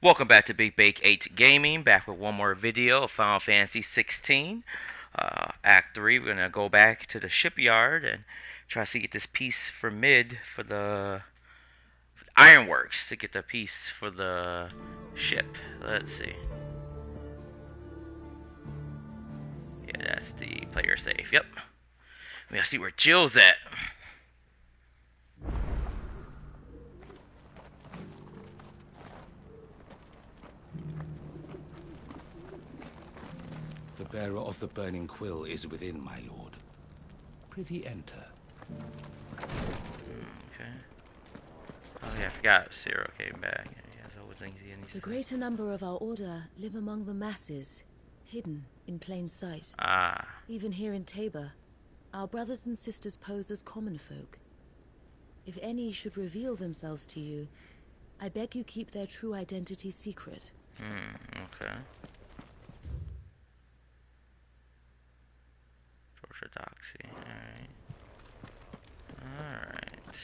Welcome back to Big Bake 8 Gaming, back with one more video of Final Fantasy 16. Act 3, we're going to go back to the shipyard and try to get this piece for mid for the ironworks to get the piece for the ship. Let's see. Yeah, that's the player safe. Yep. We gotta see where Jill's at. The bearer of the burning quill is within, my lord. Prithee enter. Okay. Oh yeah, I forgot Cyril came back. Yeah, that's always things he needs The to say. greater number of our order live among the masses, hidden in plain sight. Ah. Even here in Tabor, our brothers and sisters pose as common folk. If any should reveal themselves to you, I beg you keep their true identity secret. Okay. Orthodoxy. Alright.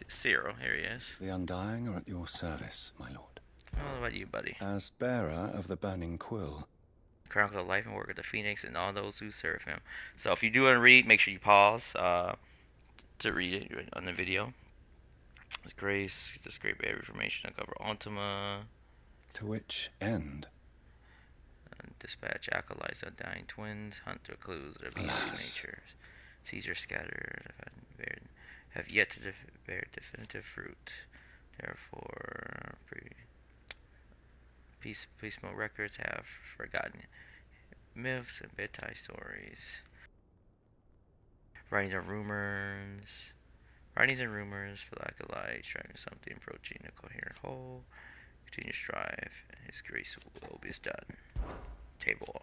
Cyril, here he is. The Undying are at your service, my lord. What about you, buddy? As bearer of the burning quill. Chronicle the life and work of the Phoenix and all those who serve him. So if you do want to read, make sure you pause to read it on the video. His grace, this great information to cover Ultima. To which end? Dispatch acolytes, undying twins, hunt their clues, their beauty natures. Caesar scattered, have yet to bear definitive fruit. Therefore, piecemeal records have forgotten myths and bedtime stories. Writings and rumors. Writings and rumors for lack of light, striving something approaching a coherent whole. Continue to strive, and his grace will be done. Table.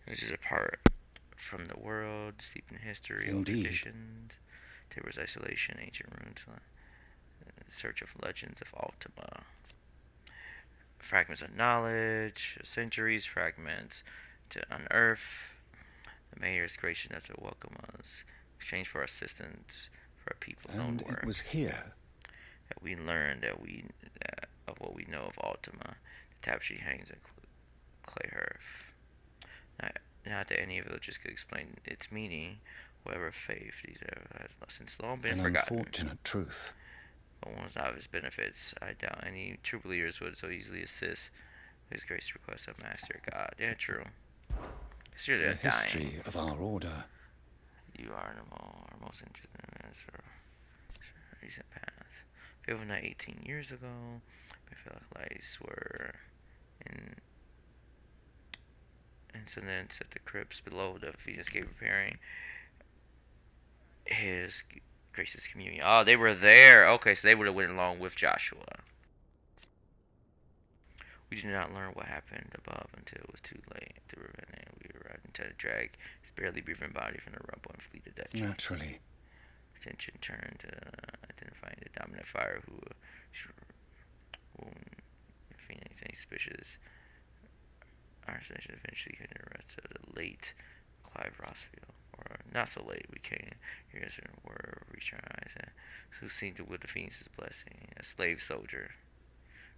This is apart from the world, steeped in history, old traditions. Tabor's isolation, ancient ruins, search of legends of Ultima. Fragments of knowledge, centuries, fragments to unearth. The mayor's gracious enough to welcome us, exchange for assistance for our people's own work. And it was here that we learned of what we know of Ultima. The tapestry hangs in clay hearth. Not that any villages could explain its meaning, whatever faith these has since long been forgotten. An unfortunate truth. But one of its benefits, I doubt any true believers would so easily assist His Grace request of Master God. Yeah, true. The history of our order. You are our most interesting events for recent past. Over 18 years ago, I felt like lights were in incidents at the crypts below the Phoenix Gate preparing his gracious communion. Oh, they were there. Okay, so they would have went along with Joshua. We did not learn what happened above until it was too late to prevent it. We arrived and tried to drag his barely breathing body from the rubble and flee to death. Naturally. Attention turned to identifying the dominant fire who wound Phoenix. Any suspicious arsonist eventually hit the rest of the late Clive Rossfield. Or not so late, we came here as were reaching our eyes, who seemed to wield the Phoenix's blessing, a slave soldier.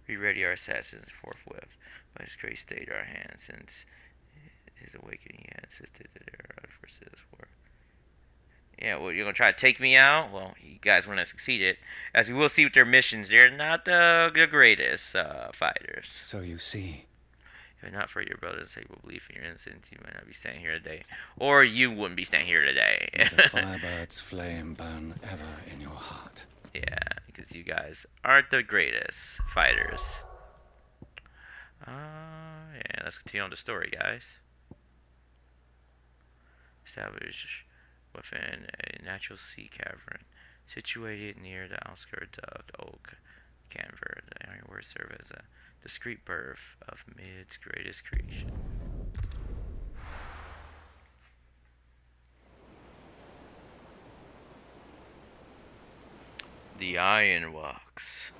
We ready our assassins forthwith, but his grace stayed our hands since his awakening. He had insisted that their adversaries were. Yeah, well, you're gonna try to take me out? Well, you guys want to succeed it. As we will see with their missions, they're not the greatest fighters. So you see. If not for your brother's sake, belief in your innocence, you might not be standing here today. Or you wouldn't be standing here today. May the firebird's flame burn ever in your heart. Yeah, because you guys aren't the greatest fighters. Yeah, let's continue on the story, guys. Established within a natural sea cavern situated near the outskirts of the old Canver. The ironworks serve as a discreet birth of Mid's greatest creation. The Ironworks.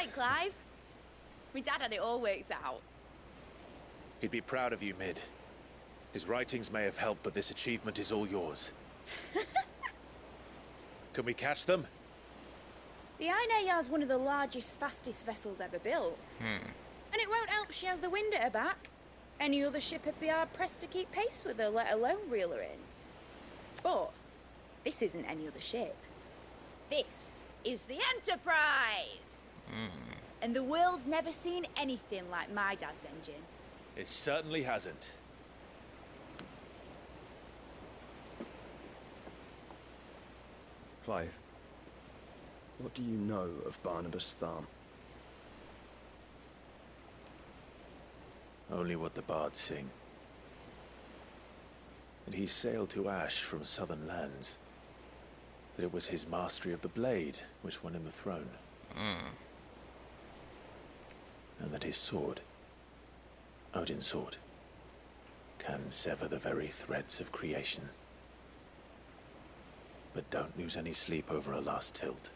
right, Clive? My dad had it all worked out. He'd be proud of you, Mid. His writings may have helped, but this achievement is all yours. Can we catch them? The Aine has one of the largest, fastest vessels ever built. And it won't help she has the wind at her back. Any other ship would be hard-pressed to keep pace with her, let alone reel her in. But this isn't any other ship. This is the Enterprise! And the world's never seen anything like my dad's engine. It certainly hasn't. Clive, what do you know of Barnabas Tharm? Only what the bards sing. That he sailed to Ash from southern lands. That it was his mastery of the blade which won him the throne. And that his sword, Odin's sword, can sever the very threads of creation. But don't lose any sleep over a last tilt.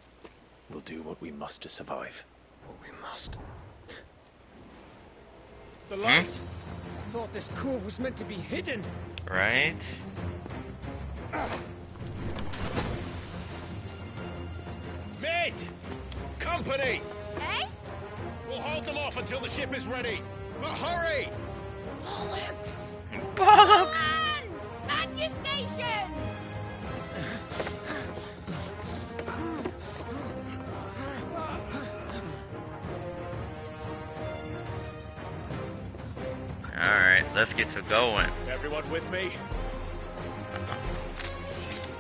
We'll do what we must to survive. What we must. The light! I thought this cove was meant to be hidden. Right? Mid! Company! Eh? We'll hold them off until the ship is ready. But hurry! Bollocks! Bollocks! Hands! Man your stations! Alright, let's get to going. Everyone with me?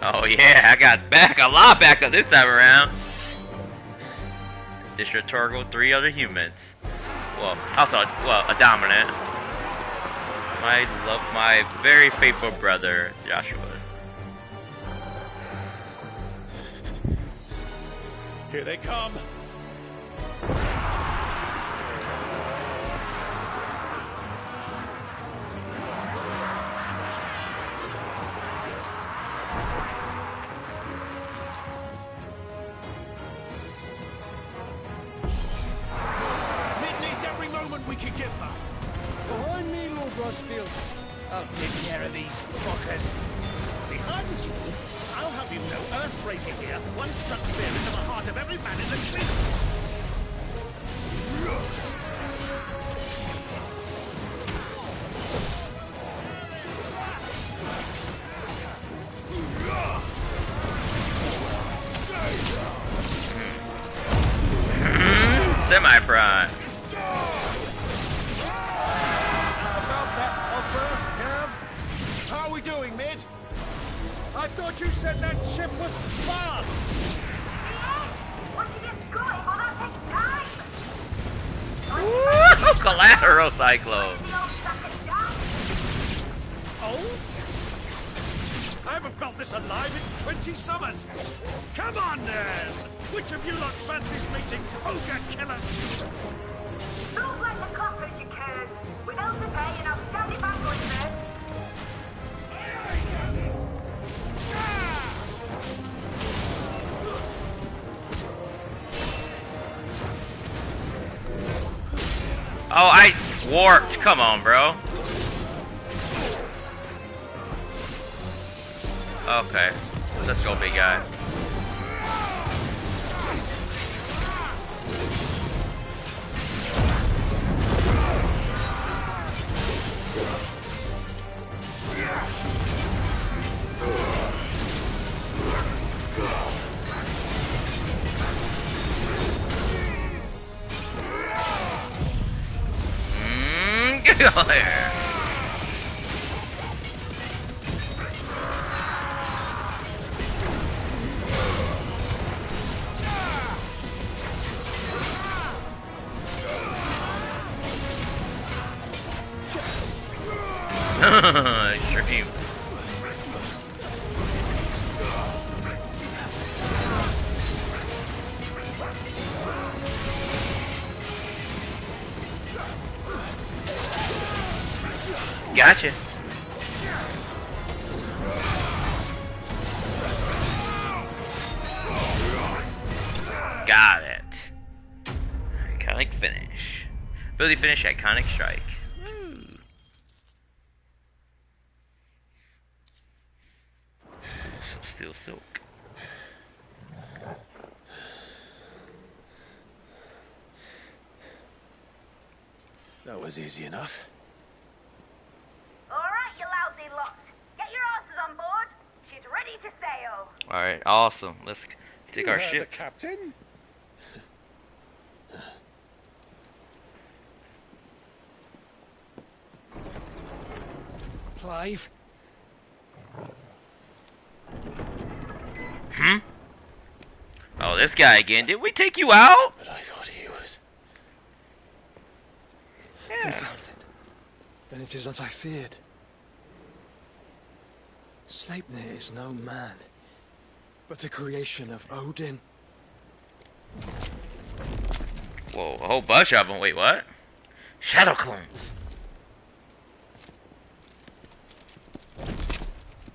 Oh yeah, I got a lot back up this time around. District Torgal, 3 other humans. Well, also, a dominant. My very faithful brother, Joshua. Here they come. We can give them. Behind me, Lord Rosfield. I'll take care of these fuckers. Behind you? I'll have you know, earth-breaking here. One struck fear into the heart of every man in the fleet. Semi-prime. How are we doing, Mid? I thought you said that ship was fast! Woo! Collateral cyclone. Oh? I haven't felt this alive in 20 summers. Come on, then! Which of you lot fancies meeting Ogre Killer? Don't let the coppers, you can. Without the pay, and I'll stand it back on you. Oh, I warped. Come on, bro. Okay. Let's go, big guy. Get out there. Extreme. Gotcha. Got it. Ability finish, iconic strike. Steel silk. That was easy enough. All right, you lousy lot. Get your asses on board. She's ready to sail. Alright, awesome. Let's take our ship. The captain? Clive? Oh, this guy again. Did we take you out? But I thought he was... Yeah. Confounded. Then it is as I feared. Sleipnir is no man, but a creation of Odin. Whoa, a whole bunch of them. Wait, what? Shadow clones.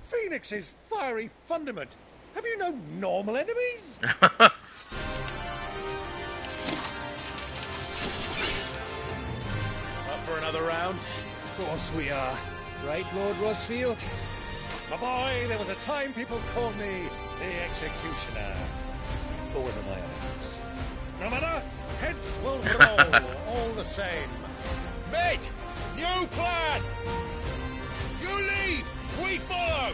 Phoenix's fiery fundament. Have you no normal enemies? Up for another round? Of course we are. Right, Lord Rosfield? My boy, there was a time people called me the Executioner. Always on my axe. No matter, heads will roll, all the same. Mate, new plan! You leave, we follow!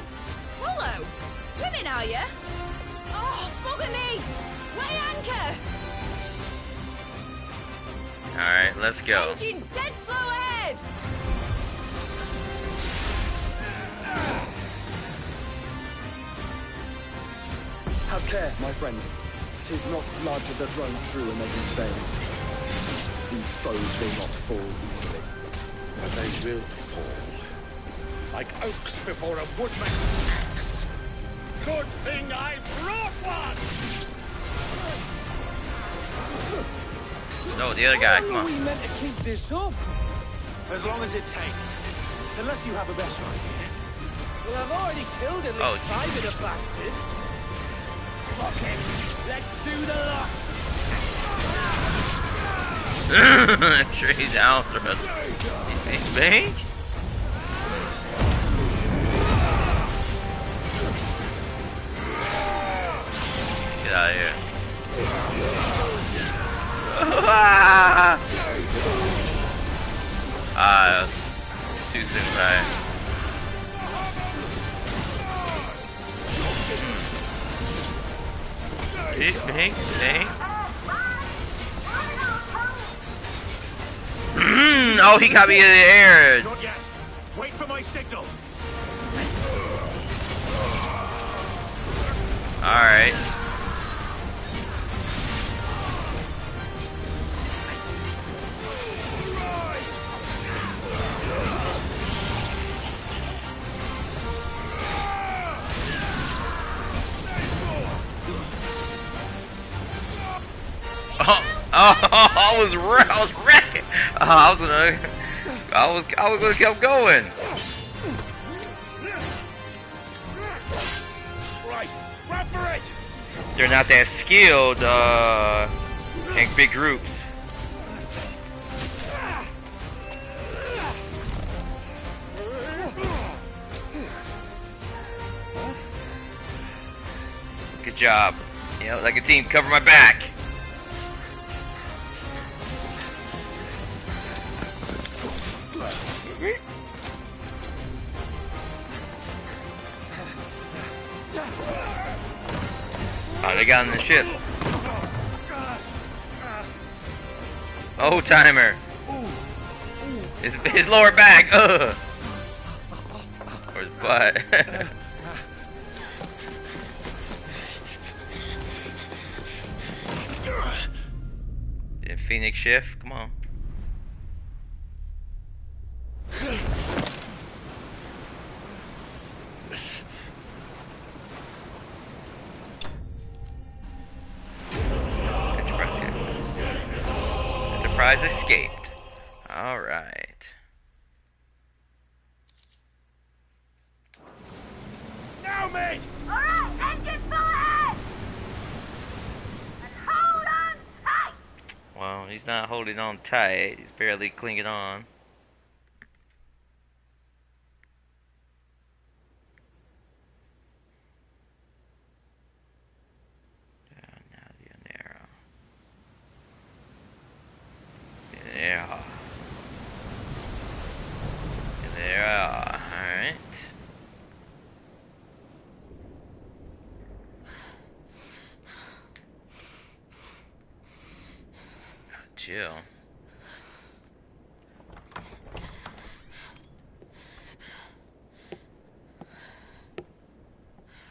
Follow? Swimming, are you? Oh, bugger me! Weigh anchor! Alright, let's go. Engine's dead slow ahead! Have care, my friends. 'Tis not blood that runs through a maiden's veins. These foes will not fall easily. But they will fall. Like oaks before a woodman's axe. Good thing I brought one! No, the other guy. Come How are on. we meant to keep this up? As long as it takes. Unless you have a better idea. Well, I've already killed at least Oh, 5 of the bastards. Fuck it. Let's do the lot. Trey down thrust. Bank? Get out of here. That's too soon, right? Bank. Oh, he got me in the air. Not yet. Wait for my signal. Alright. I was wrecking. I was gonna keep going. Right, run for it! They're not that skilled in big groups. Good job. You know, like a team, cover my back. Oh, they got on the ship. Oh, timer. His lower back. Ugh. Or his butt. Did Phoenix shift? Come on. Enterprise escaped. All right. Now, mate! All right, engine full ahead! And hold on tight! Well, He's not holding on tight. He's barely clinging on. Now the arrow. Yeah. There. Alright. Chill.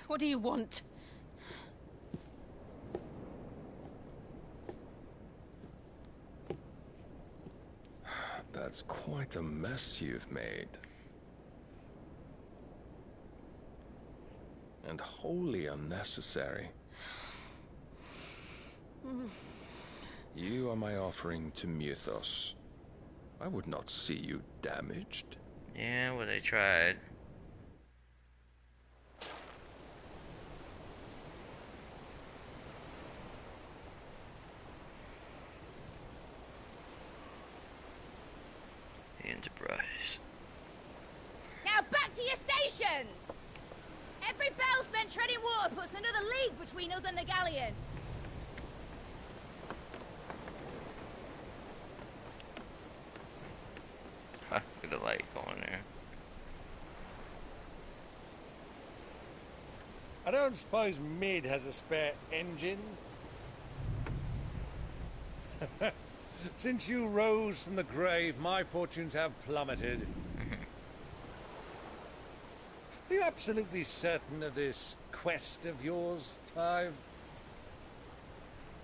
What do you want? That's quite a mess you've made. And wholly unnecessary. You are my offering to Mythos. I would not see you damaged. Yeah, well, they tried. The Enterprise. Now back to your stations! Every bell spent treading water puts another league between us and the galleon. Look at the light going there. I don't suppose Mid has a spare engine? Since you rose from the grave, my fortunes have plummeted. Are you absolutely certain of this quest of yours, Clive?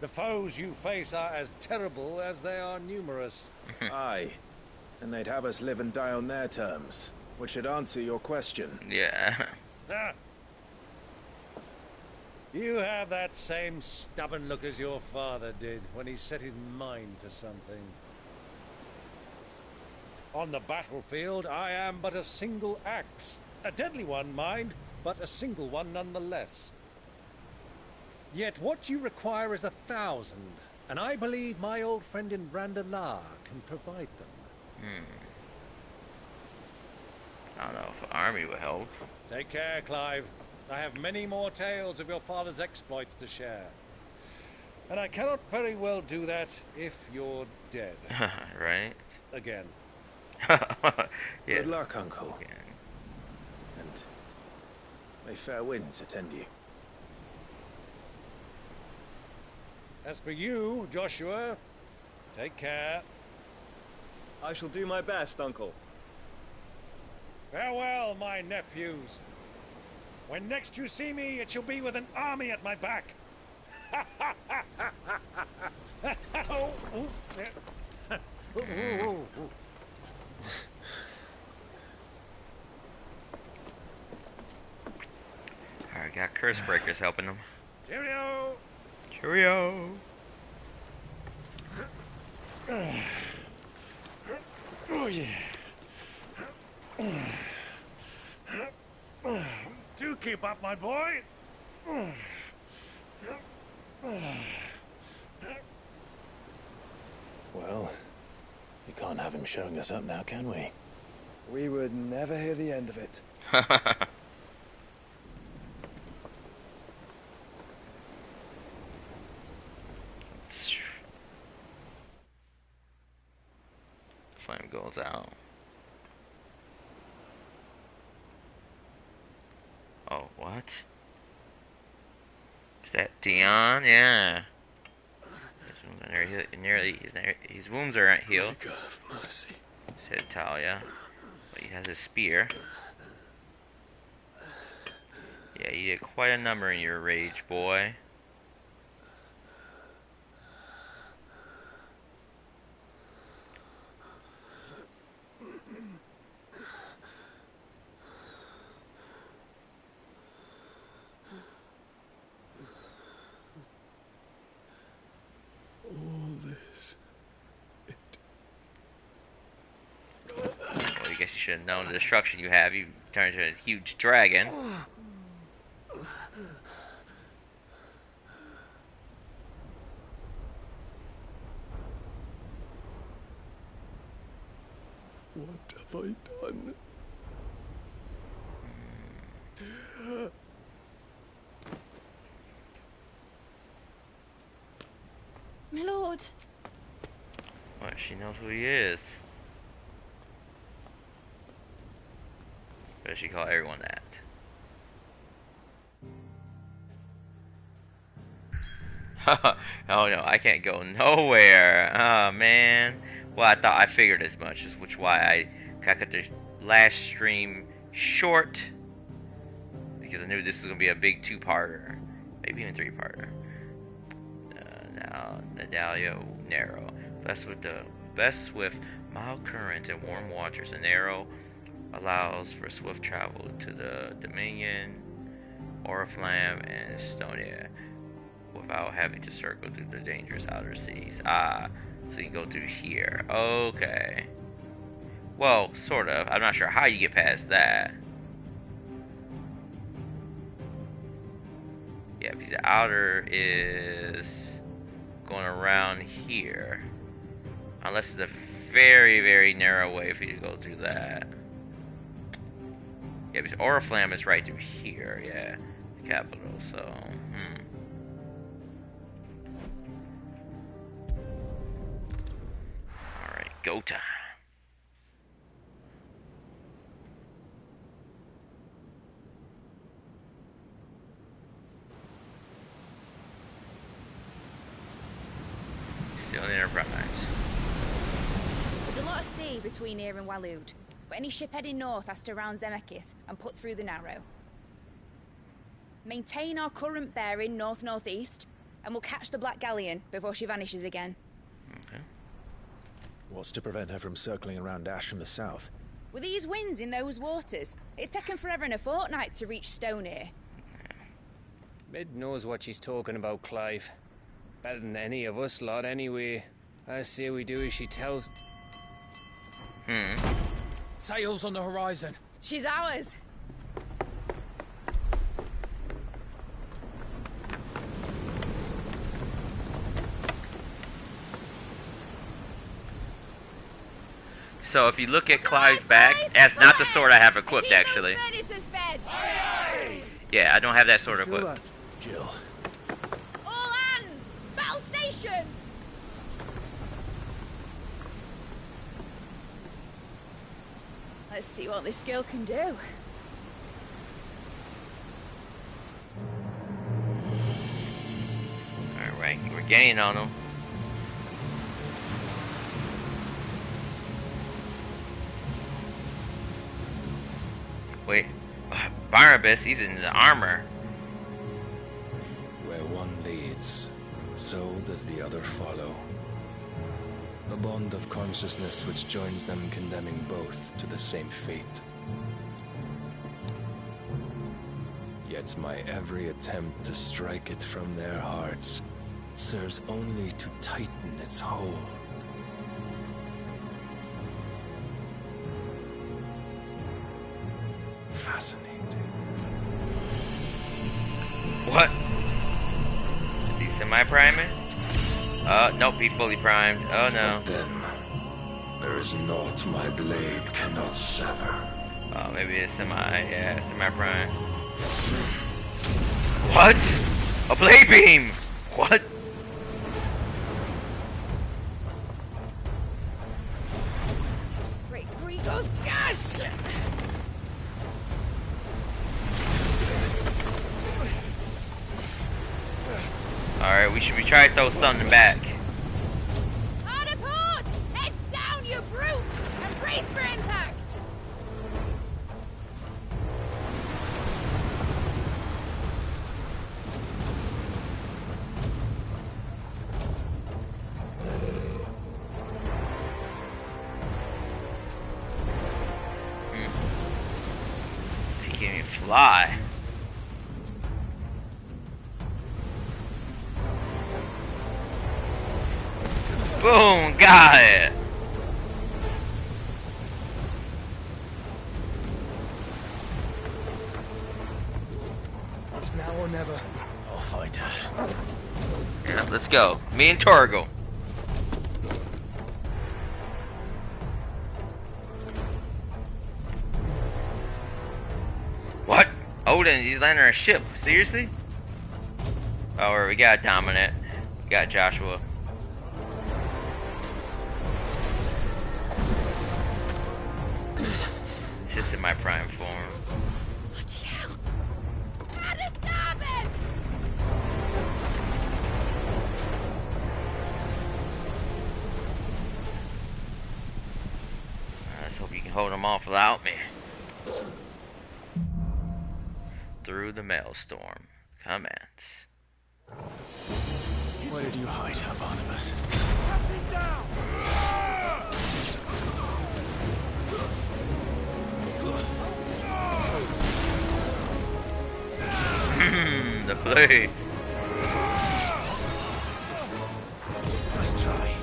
The foes you face are as terrible as they are numerous. Aye. And they'd have us live and die on their terms, which should answer your question. Yeah. Ah. You have that same stubborn look as your father did when he set his mind to something. On the battlefield, I am but a single axe. A deadly one, mind, but a single one nonetheless. Yet what you require is 1,000, and I believe my old friend in Brandalar can provide them. I don't know if an army would help. Take care, Clive. I have many more tales of your father's exploits to share. And I cannot very well do that if you're dead. Right? Again. Yeah. Good luck, Uncle. Again. And may fair winds attend you. As for you, Joshua, take care. I shall do my best, Uncle. Farewell, my nephews. When next you see me, it shall be with an army at my back. Alright, got curse breakers helping them. Cheerio! Cheerio! Oh, yeah. Do keep up, my boy. Well, you can't have him showing us up now, can we? We would never hear the end of it. Flame goes out. Oh, what? Is that Dion? Yeah. His wounds aren't healed. Mercy. Said Talia. But he has a spear. Yeah, you did quite a number in your rage, boy. Well, I guess you should have known the destruction you have. You turned into a huge dragon. What have I done? My lord. What? She knows who he is. But she call everyone that. Oh no, I can't go nowhere. Oh man. Well, I figured as much, which why I cut the last stream short, because I knew this was gonna be a big two-parter, maybe even three-parter. Now Nadalia narrow, blessed with mild current and warm waters. The narrow allows for swift travel to the Dominion, Oriflamme, and Estonia, without having to circle through the dangerous outer seas. So you go through here. Okay. Well, sort of. I'm not sure how you get past that. Yeah, because the outer is going around here. Unless it's a very, very narrow way for you to go through that. Yeah, because Oriflamme is right through here. Yeah, the capital. So, Alright, go time. Still in Enterprise. There's a lot of sea between here and Waloed, but any ship heading north has to round Zemeckis and put through the Narrow. Maintain our current bearing north-northeast, and we'll catch the Black Galleon before she vanishes again. Okay. What's to prevent her from circling around Ash from the south? With these winds in those waters, it'd take 'em forever and a fortnight to reach Stonehenge. Mid knows what she's talking about, Clive. Better than any of us lot, anyway. I say we do as she tells. Sails on the horizon. She's ours. So if you look at Clive's back, that's not the sword I have equipped, actually. Yeah, I don't have that sword equipped. Jill. All hands! Battle stations! Let's see what this girl can do. Alright, we're gaining on them. Wait, Barnabas, he's in the armor. Where one leads, so does the other follow. The bond of consciousness which joins them, condemning both to the same fate. Yet my every attempt to strike it from their hearts serves only to tighten its hold. Fascinating. What? Is he semi-priming? Nope, he fully primed. Oh no. But then, there is naught my blade cannot sever. Oh, maybe it's semi-prime. What? A blade beam! What? Great Grigor's gosh! Alright, we should be trying to throw something back. Hard apart! Heads down, you brutes! And brace for impact! He can't even fly. Boom! Got it! It's now or never. I'll find her. Yeah, let's go. Me and Torgo. Odin, he's landing our ship. Seriously? Oh, we got Dominant. We got Joshua. It's just in my prime form. Bloody hell! Gotta stop it! Let's hope you can hold them off without me. Through the maelstrom. Commence. Where did you hide her, Barnabas? The blade. Nice try.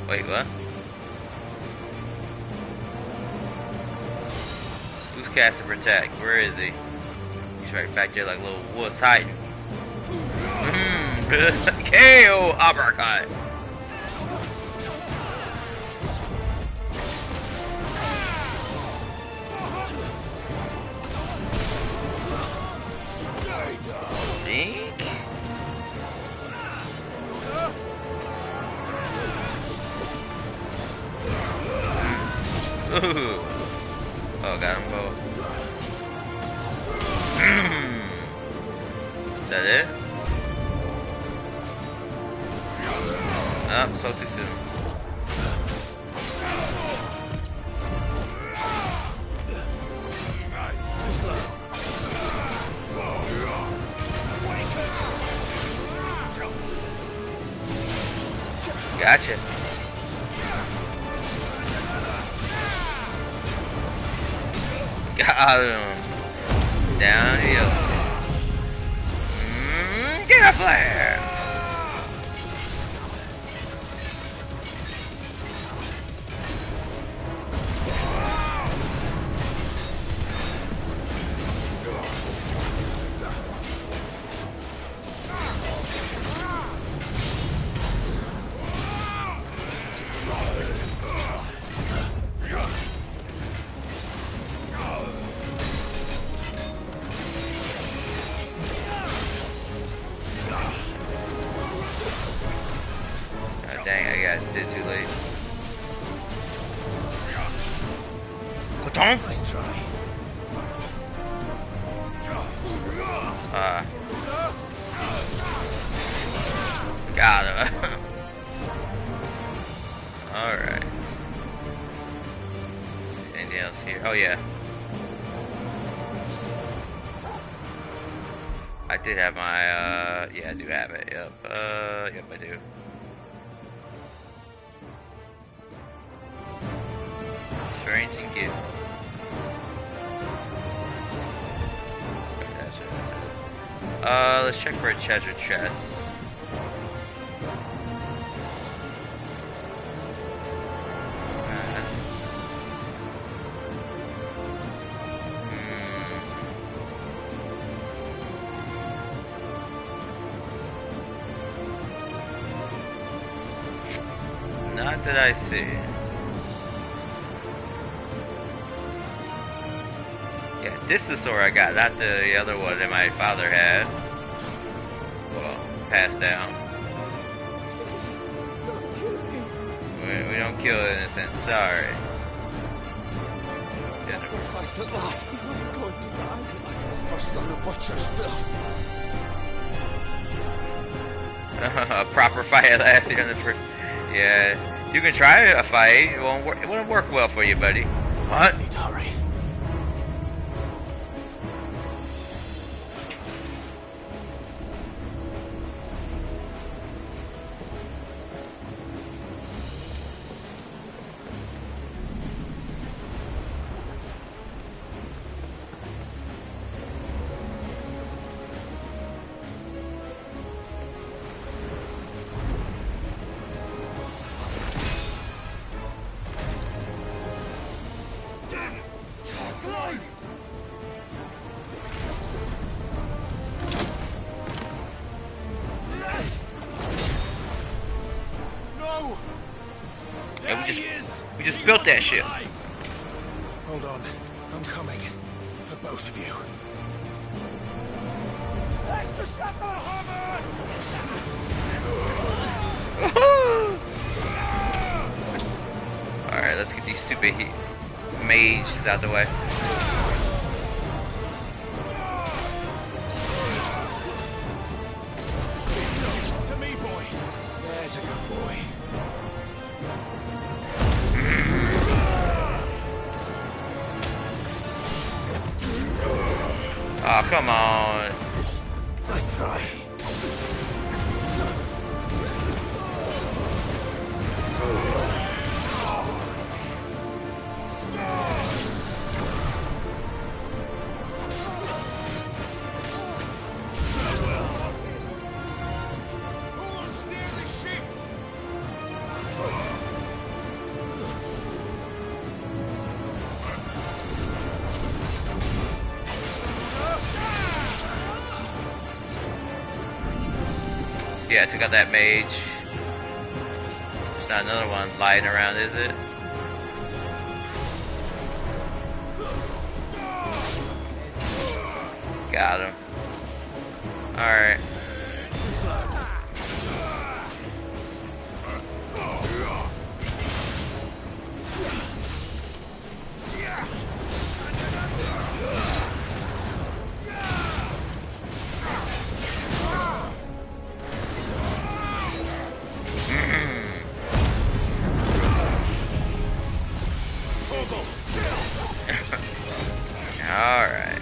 Wait, what? Who's casting Protect? Where is he? He's right back there like a little wuss hiding. KO uppercut. Dink. Ooh. Oh, got them both. Is that it? Oh, so too soon. Gotcha. Got him. Downhill. Get a flare. Dang, I got did too late. What on? Nice try. Got him. Alright. Anything else here? Oh yeah. I did have my yeah, I do have it. Yep. Yep, I do. Strange and gift. Let's check for a treasure chest. Not that I see. Yeah, this is the sword I got, not the other one that my father had. Well, passed down. We don't kill innocent, sorry. We're fight at last. I'm going to die like the first on the butcher's bill. A proper fight at last here in the first. Yeah, you can try a fight. It won't work well for you, buddy. What? I need to hurry. We just built that ship. Hold on. I'm coming. For both of you. Alright, let's get these stupid mages out the way. To me, boy. There's a good boy. Oh, come on. I try. Yeah, I took out that mage. There's not another one lying around, is it? Got him. Alright. Alright.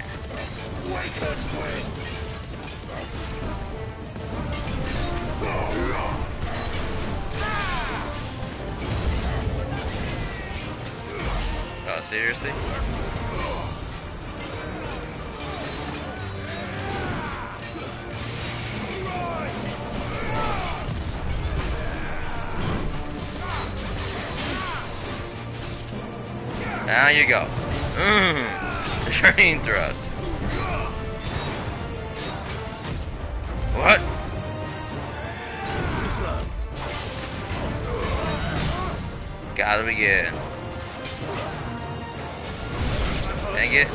Oh, seriously? Now you go. Train thrust. What? Got him again. Dang it.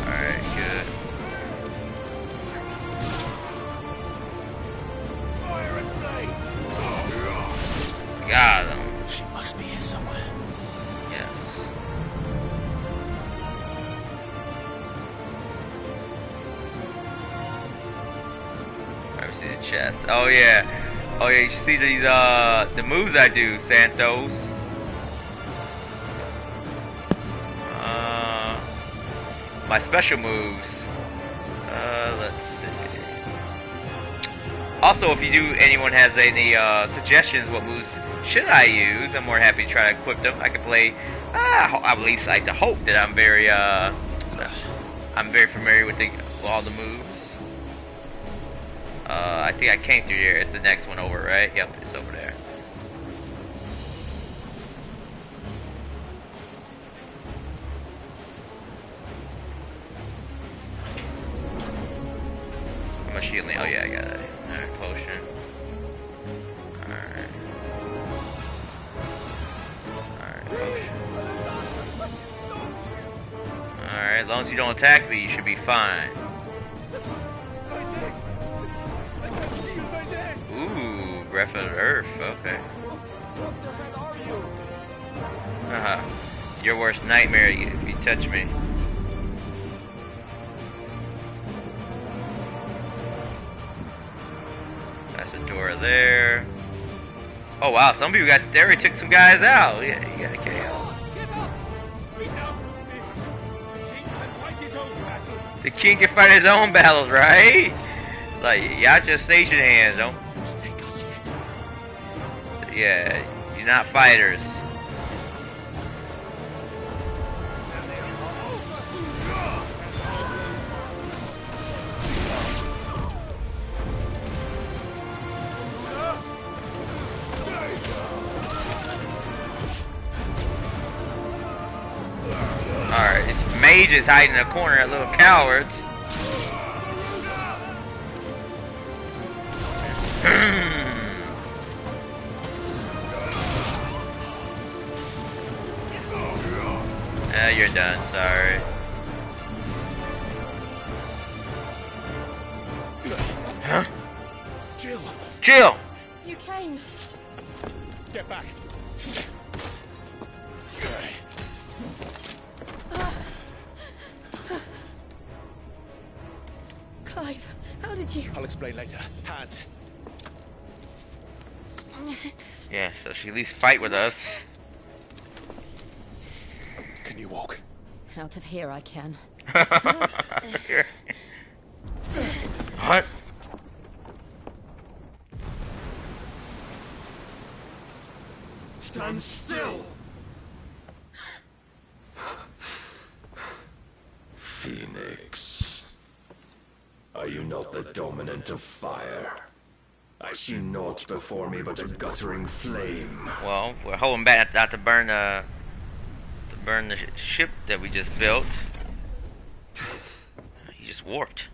Alright, good. Got him. She must be here somewhere. Yes. Alright, we see the chest. Oh yeah. Oh yeah, you see these the moves I do, Santos. My special moves. Let's see. Also, if you do, anyone has any suggestions, what moves should I use? I'm more happy to try to equip them. I can play. At least I like to hope that I'm very familiar with all the moves. I think I came through there. It's the next one over, right? Yep, it's over there. How much healing? Oh yeah, I got it. Alright, potion. Alright. Alright, potion. Alright, as long as you don't attack me, you should be fine. Ooh, breath of earth, okay. Your worst nightmare if you touch me. That's a door there. Oh wow, some people got there. Took some guys out. Yeah, you got a KO. The king can fight his own battles, right? Like y'all just station hands, don't. Yeah, you're not fighters. Alright, this mage is hiding in a corner, that little cowards. You're done, sorry. Huh? Jill! Jill! You came. Get back! Clive, how did you... I'll explain later. Hands. Yeah, so she at least fight with us. Can you walk? Out of here I can. What? Stand still! Phoenix. Are you not the dominant of fire? I see naught before me but a guttering flame. Well, we're holding back not to burn the ship that we just built. He just warped.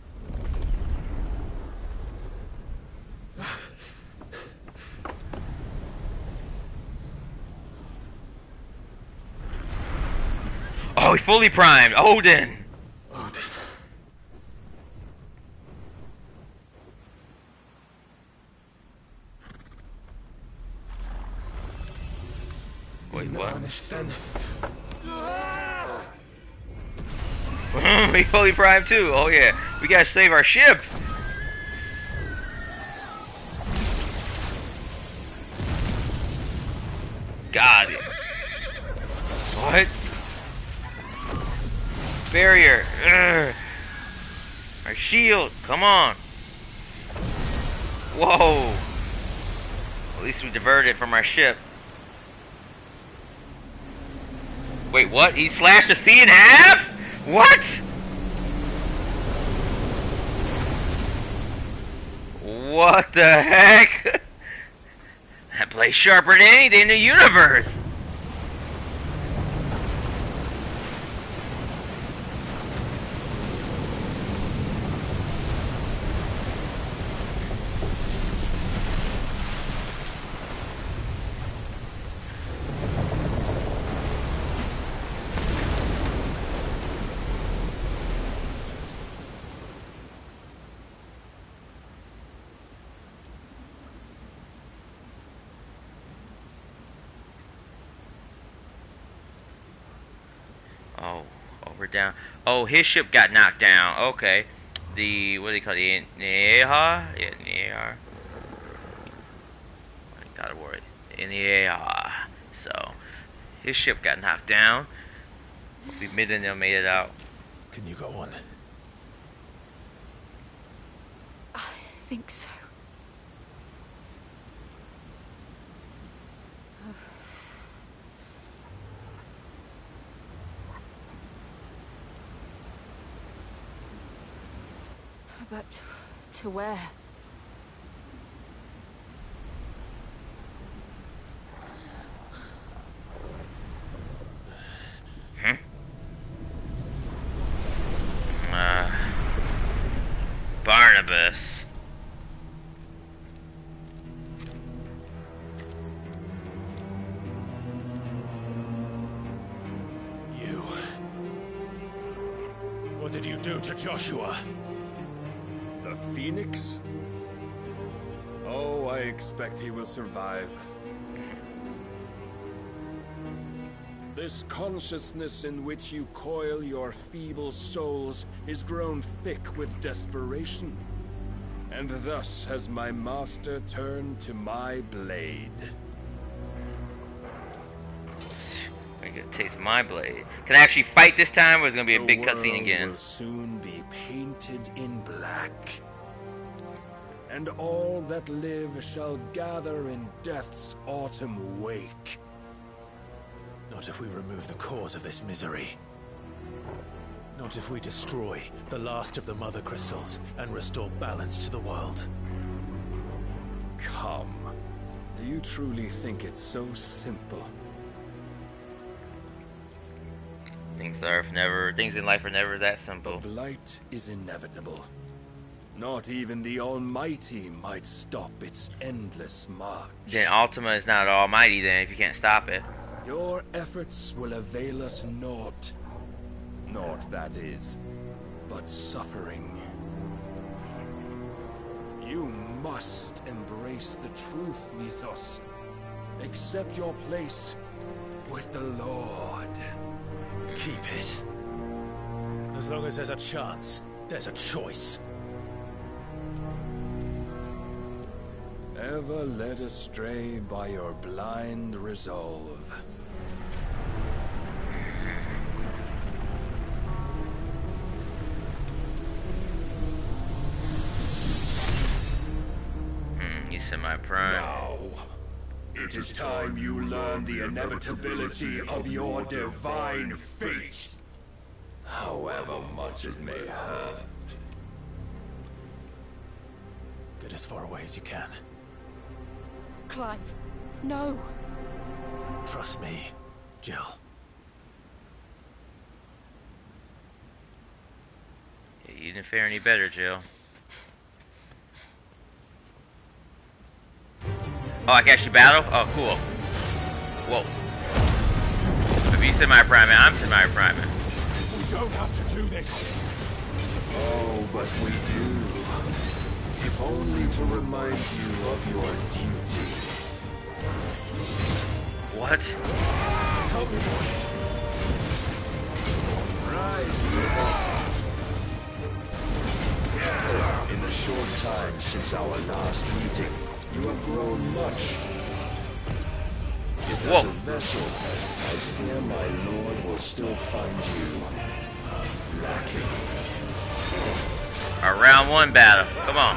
Oh, he's fully primed. Odin. Odin. Wait, what? Then. He's fully primed too. Oh yeah, we gotta save our ship. Got it. What? Barrier. Ugh. Our shield. Come on. Whoa. At least we diverted it from our ship. Wait, what? He slashed the sea in half? What? What the heck? That blade's sharper than anything in the universe. We're down. Oh, his ship got knocked down. Okay. The, what do they call it? The Neha? Yeah, Neha. I got a word. Neha. So, his ship got knocked down. We made it out. Can you go on? I think so. But to where? Barnabas. You. What did you do to Joshua? The Phoenix? Oh, I expect he will survive. This consciousness in which you coil your feeble souls is grown thick with desperation. And thus has my master turned to my blade. I get to taste my blade. Can I actually fight this time, or is it gonna be a big cutscene again? The world will soon be painted in black. And all that live shall gather in death's autumn wake. Not if we remove the cause of this misery. Not if we destroy the last of the Mother Crystals and restore balance to the world. Come. Do you truly think it's so simple? Things in life are never that simple. The blight is inevitable. Not even the Almighty might stop its endless march. Then Ultima is not almighty then if you can't stop it. Your efforts will avail us naught. Naught, that is, but suffering. You must embrace the truth, Mythos. Accept your place with the Lord. Keep it. As long as there's a chance, there's a choice. Ever led astray by your blind resolve. He's semi-prime. Now, it is time you learn the inevitability of your divine fate. However much it may hurt. Get as far away as you can. Clive, no. Trust me, Jill. You didn't fare any better, Jill. Oh, I can actually battle? Oh, cool. Whoa. If you semi-priming, I'm semi-priming. We don't have to do this. Oh, but we do. If only to remind you of your duty. What? Help me, boy. Rise, Mythos. In the short time since our last meeting, you have grown much. Yet as a vessel, I fear my lord will still find you lacking. Our round one battle. Come on.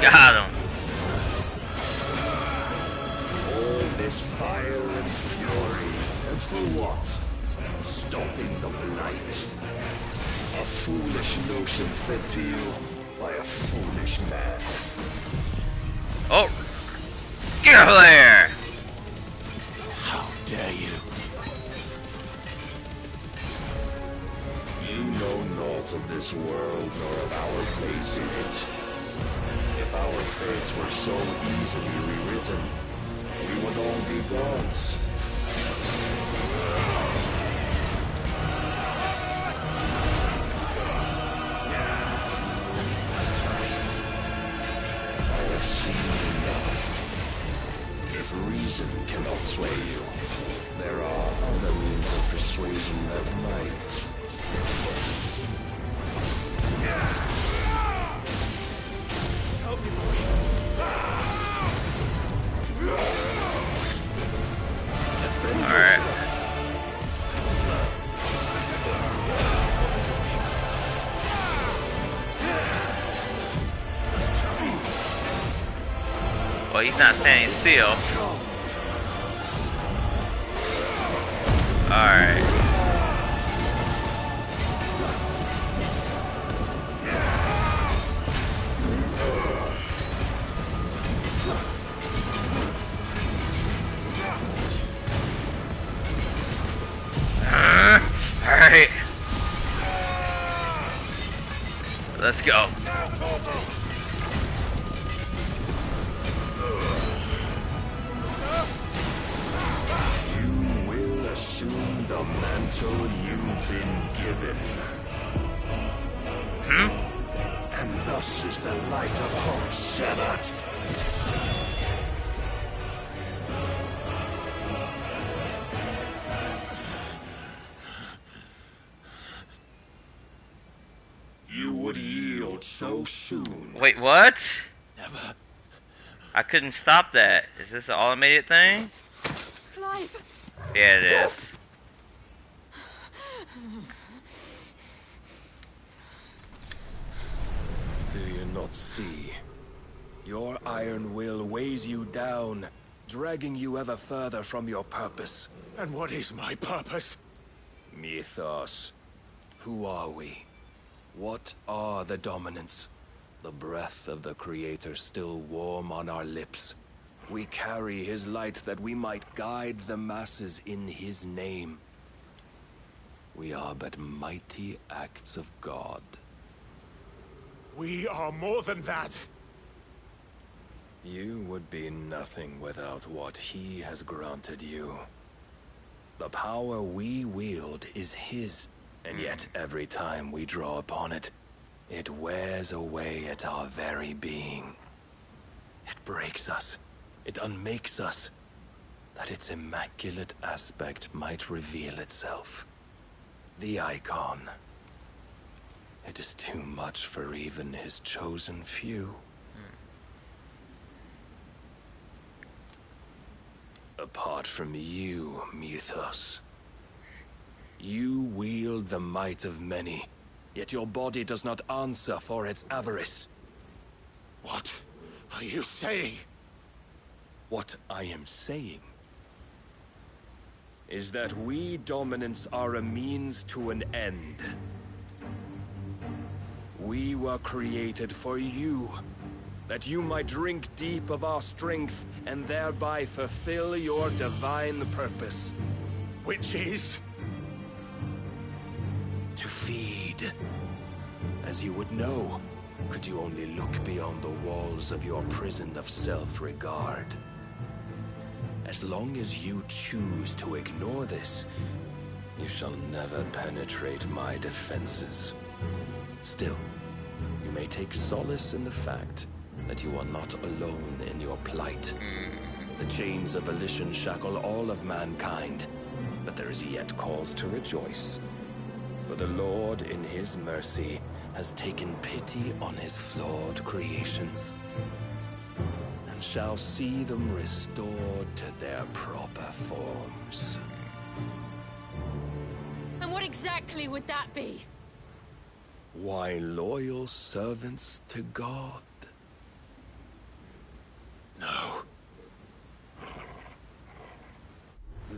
Got him. All this fire and fury, and for what? Stopping the blight. A foolish notion fed to you by a foolish man. Oh! Get over there! How dare you? You know naught of this world nor of our place in it. If our fates were so easily rewritten, we would all be gods. I have seen enough. If reason cannot sway you, there are other means of persuasion that might. Alright. Well, he's not standing still. Alright. Alright. Let's go. You will assume the mantle you've been given. And thus is the light of hope severed. You would yield so soon. Wait, what? Never. I couldn't stop that. Is this an automated thing? Clive! Yeah, it is. Do you not see? Your iron will weighs you down, dragging you ever further from your purpose. And what is my purpose? Mythos. Who are we? What are the dominants? The breath of the Creator still warm on our lips. We carry his light that we might guide the masses in his name. We are but mighty acts of God. We are more than that. You would be nothing without what he has granted you. The power we wield is his, and yet every time we draw upon it, it wears away at our very being. It breaks us. It unmakes us, that its immaculate aspect might reveal itself. The icon. It is too much for even his chosen few. Apart from you, Mythos, you wield the might of many, yet your body does not answer for its avarice. What are you saying? What I am saying is that we dominants are a means to an end. We were created for you, that you might drink deep of our strength and thereby fulfill your divine purpose. Which is? To feed. As you would know, could you only look beyond the walls of your prison of self-regard. As long as you choose to ignore this, you shall never penetrate my defenses. Still, you may take solace in the fact that you are not alone in your plight. The chains of volition shackle all of mankind, but there is yet cause to rejoice. For the Lord, in his mercy, has taken pity on his flawed creations, and shall see them restored to their proper forms. And what exactly would that be? Why, loyal servants to God. No.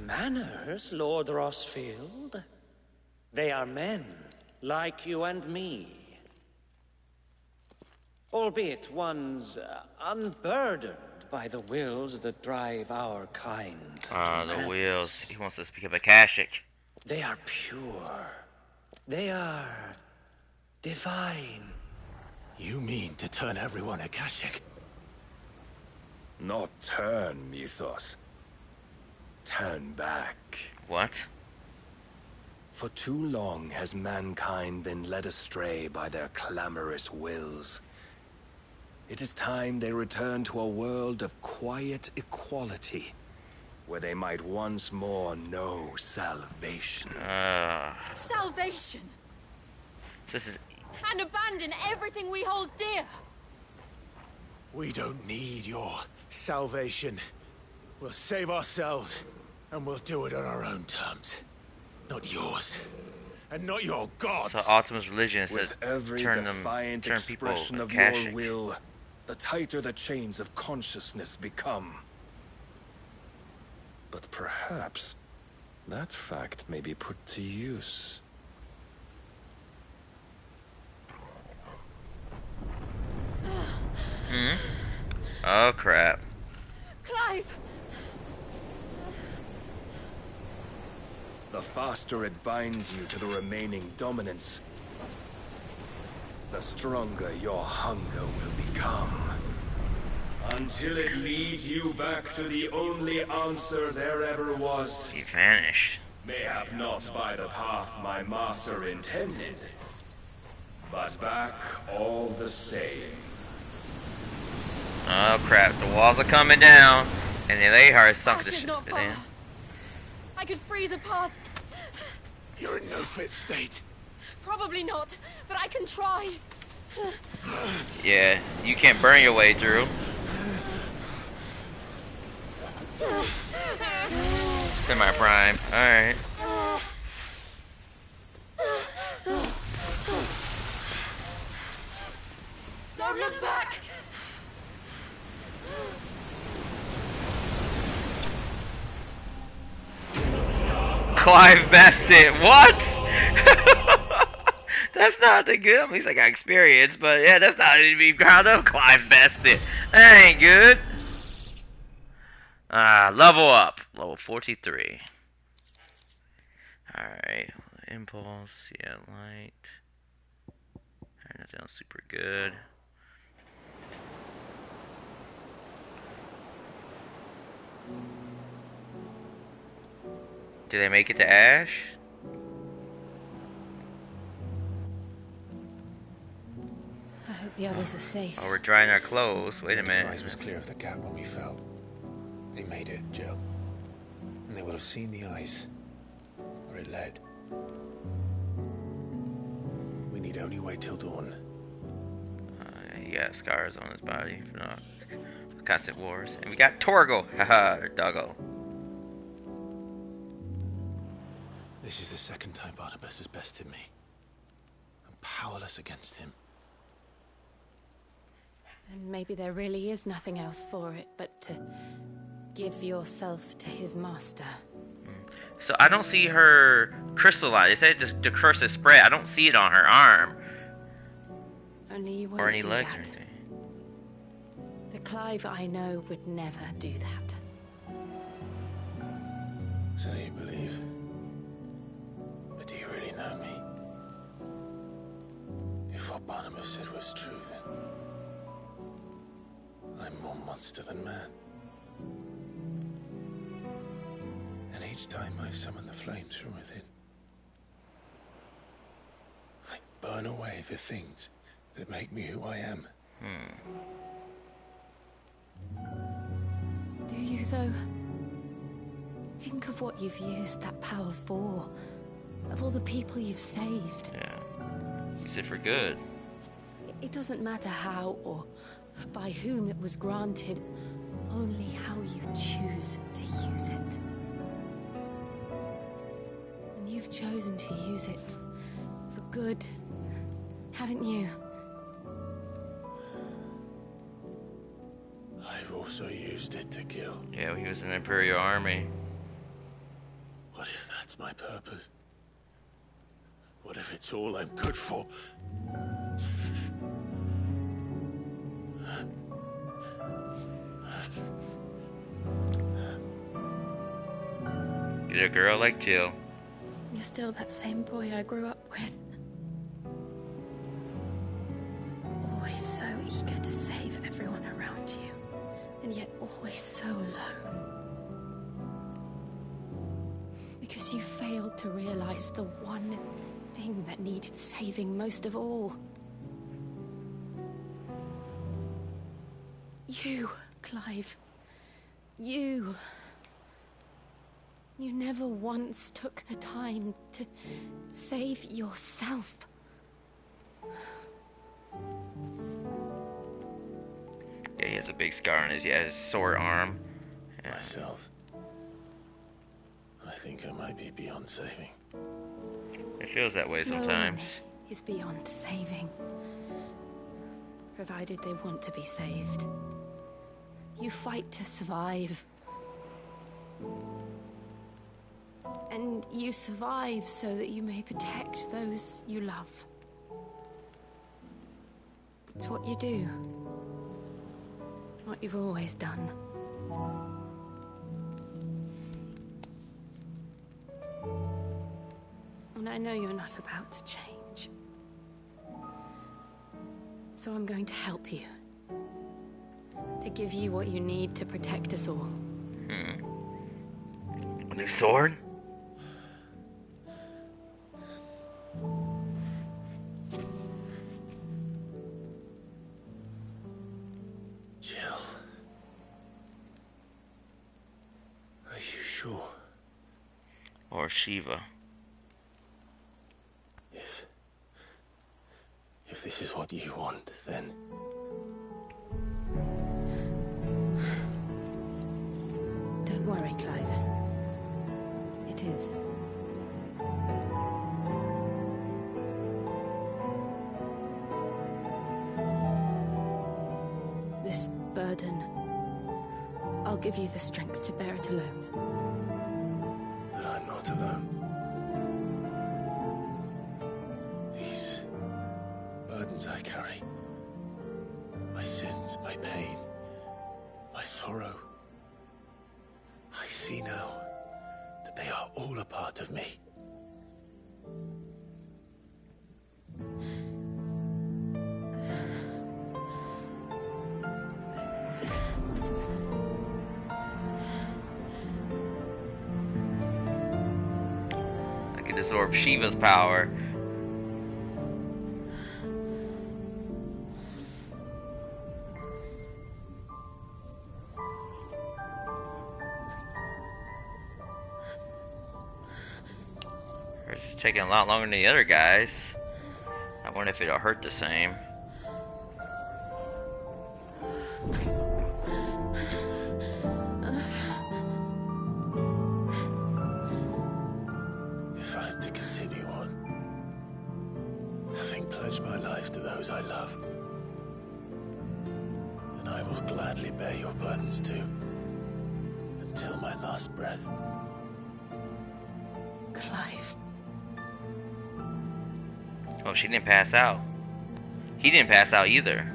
Manners, Lord Rossfield? They are men, like you and me. Albeit ones unburdened by the wills that drive our kind to the wills. He wants us to become a Akashic. They are pure. They are divine. You mean to turn everyone Akashic? Not turn, Mythos. Turn back. What? For too long has mankind been led astray by their clamorous wills. It is time they return to a world of quiet equality, where they might once more know salvation. Salvation? This is... And abandon everything we hold dear? We don't need your salvation. We'll save ourselves, and we'll do it on our own terms. Not yours. And not your gods. So Optimus religion is with every turn defiant people expression of Akashic. your will, the tighter the chains of consciousness become. But perhaps that fact may be put to use. Oh crap. Clive! The faster it binds you to the remaining dominance, the stronger your hunger will become. Until it leads you back to the only answer there ever was. He vanished. Mayhap not by the path my master intended, but back all the same. Oh crap, the walls are coming down, and they are sunk to Ash is shit. not far. I could freeze a path. You're in no fit state. Probably not, but I can try. Yeah, you can't burn your way through. Semi-prime, alright. Don't look back! Clive Bested, what? That's not the good. At least I got experience, but yeah, that's not to be proud of. Clive Bested. That ain't good. Level up. Level 43. Alright. impulse. Yeah, light. Alright, nothing else super good. Do they make it to Ash? I hope the others are safe. Oh, we're drying our clothes. Wait a minute. The prize was clear of the gap when we fell. They made it, Jill. And they will have seen the ice. Where it led. We need only wait till dawn. He got scars on his body from the constant wars. And we got Torgo. Haha, or Doggo. This is the second time Barnabas has bested me. I'm powerless against him. And maybe there really is nothing else for it but to give yourself to his master. So I don't see her crystallize. They said just the curse is spread. I don't see it on her arm. Only you won't or any do legs that. or anything. The Clive I know would never do that. So you believe? But do you really know me? If what Barnabas said was true, then I'm more monster than man. And each time I summon the flames from within, I burn away the things that make me who I am. Do you, though? Think of what you've used that power for. Of all the people you've saved. Yeah. Use it for good. It doesn't matter how or by whom it was granted, only how you choose to use it. And you've chosen to use it for good, haven't you? I've also used it to kill. Yeah, he was in the Imperial Army. What if that's my purpose? What if it's all I'm good for? Get a girl like Jill. You're still that same boy I grew up with. Always so eager to save everyone around you, and yet always so alone. Because you failed to realize the one thing that needed saving most of all. You, Clive. You. You never once took the time to save yourself. Yeah, he has a big scar on his sore arm. Yeah. Myself. I think I might be beyond saving. It feels that way sometimes. No one is beyond saving. Provided they want to be saved. You fight to survive. And you survive so that you may protect those you love. It's what you do. What you've always done. And I know you're not about to change. So I'm going to help you. To give you what you need to protect us all. A new sword? Jill. Are you sure? Or Shiva. If this is what you want, then... Don't worry, Clive. It is. This burden, I'll give you the strength to bear it alone. But I'm not alone. These burdens I carry, my sins, my pain, my sorrow, I see now that they are all a part of me. could absorb Shiva's power. It's taking a lot longer than the other guys. I wonder if it'll hurt the same. If I am to continue on, having pledged my life to those I love, then I will gladly bear your burdens too, until my last breath. Clive. Oh, she didn't pass out. He didn't pass out either.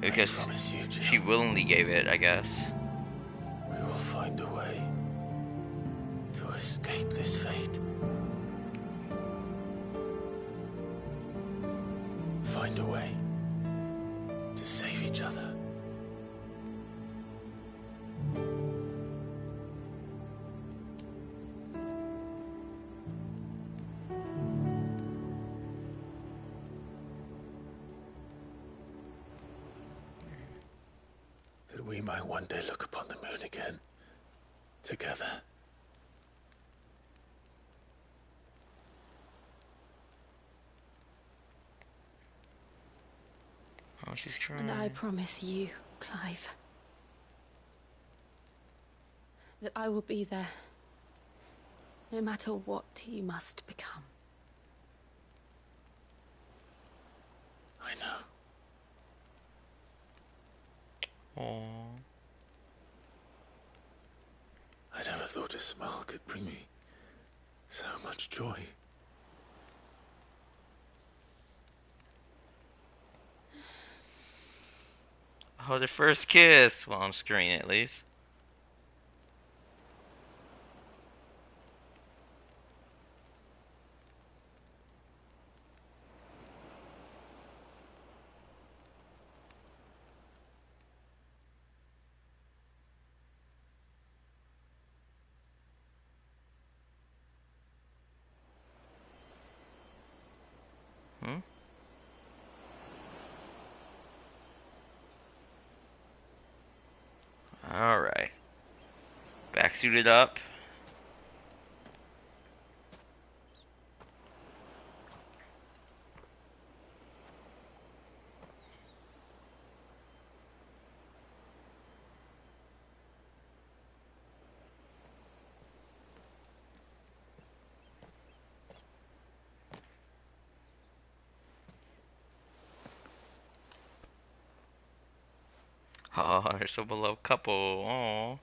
Because she willingly gave it, I guess. We will find a way to escape this fate. Find a way to save each other. That we might one day look upon the moon again, together. Oh, she's trying. And I promise you, Clive, that I will be there, no matter what you must become. I know. Aww. I never thought a smile could bring me so much joy. Oh, their first kiss. Well, on screen at least. Hmm? Alright. Back suited up. Oh, they're so beloved couple. Oh.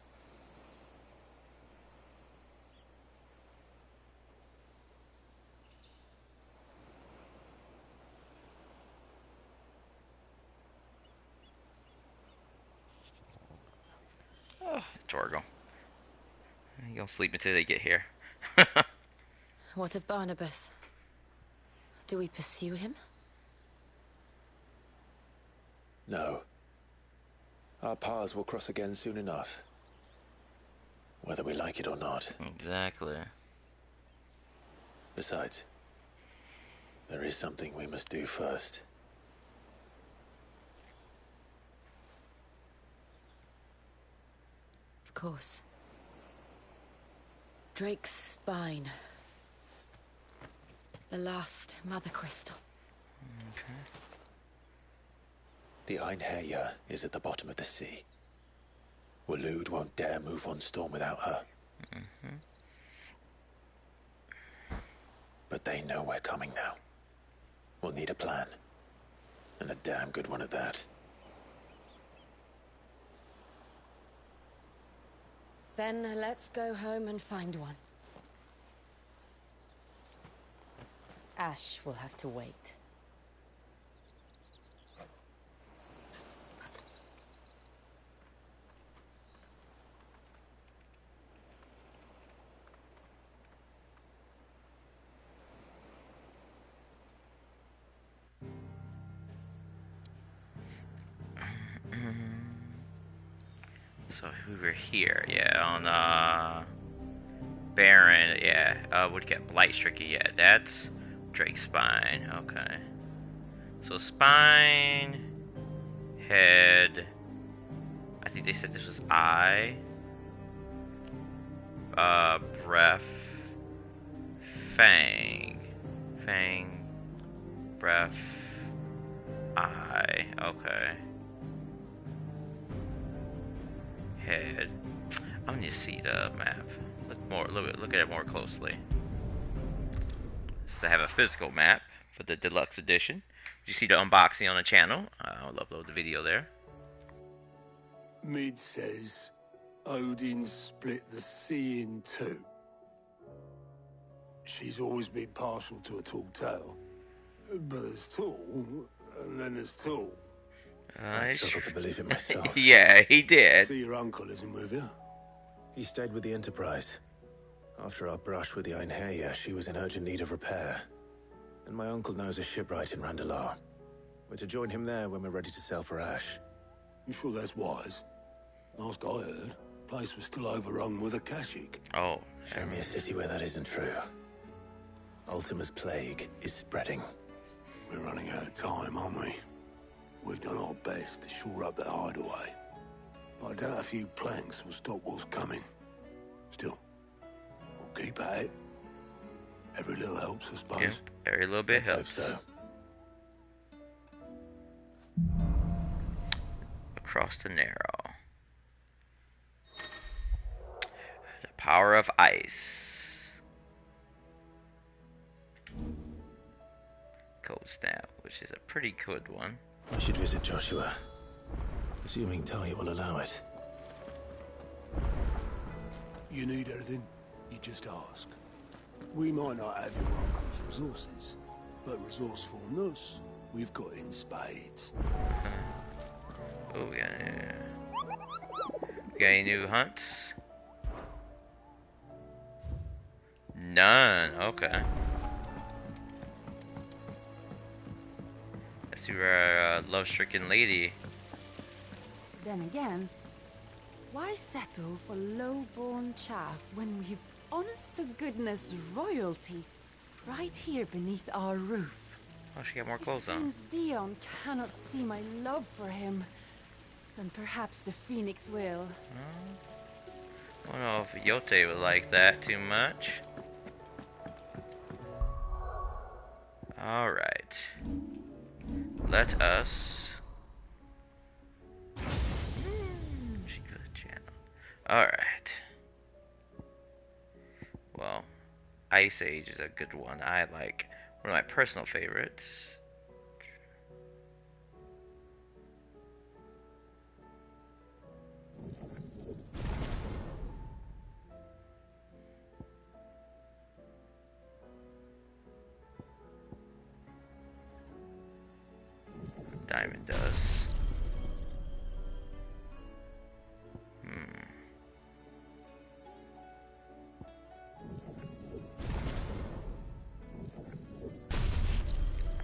Oh, Torgo. You gonna sleep until they get here. What of Barnabas? Do we pursue him? No. Our paths will cross again soon enough. Whether we like it or not. Exactly. Besides, there is something we must do first. Of course. Drake's spine. The last mother crystal. Okay. The Einherjar is at the bottom of the sea. Waloed won't dare move on storm without her. Mm-hmm. But they know we're coming now. We'll need a plan. And a damn good one at that. Then let's go home and find one. Ash will have to wait. So we were here, yeah, on Baron, yeah. Would get blight stricken. Yeah, that's Drake's spine. Okay. So spine, head. I think they said this was eye. Breath, fang, breath, eye. Okay. Head. I'm gonna see the map. Look at it more closely. So I have a physical map for the deluxe edition. You see the unboxing on the channel. I'll upload the video there. Mid says Odin split the sea in two. She's always been partial to a tall tale. But there's tall, and then there's tall. I struggle to believe it myself. Yeah, he did. See, your uncle isn't with you? He stayed with the Enterprise. After our brush with the Einherja, she was in urgent need of repair. And my uncle knows a shipwright in Randalar. We're to join him there when we're ready to sail for Ash. You sure that's wise? Last I heard, the place was still overrun with Akashic. Oh. Show me a city where that isn't true. Ultima's plague is spreading. We're running out of time, aren't we? We've done our best to shore up that hideaway. But I doubt a few planks will stop what's coming. Still, we'll keep at it. Every little helps, I suppose. Yeah, every little bit helps. So. Across the Narrow. The power of ice. Cold Snap, which is a pretty good one. I should visit Joshua, assuming Talia will allow it. You need anything, you just ask. We might not have your uncle's resources, but resourcefulness, we've got in spades. Oh, we got any new hunts? None. Okay. Let's see our love-stricken lady. Then again, why settle for low-born chaff when we've honest-to-goodness royalty right here beneath our roof? Oh, she got more clothes on. Since Dion cannot see my love for him, then perhaps the Phoenix will. I don't know if Yote would like that too much. Alright. Let us... She could have channeled. Alright. Well, Ice Age is a good one. I like one of my personal favorites. Diamond does.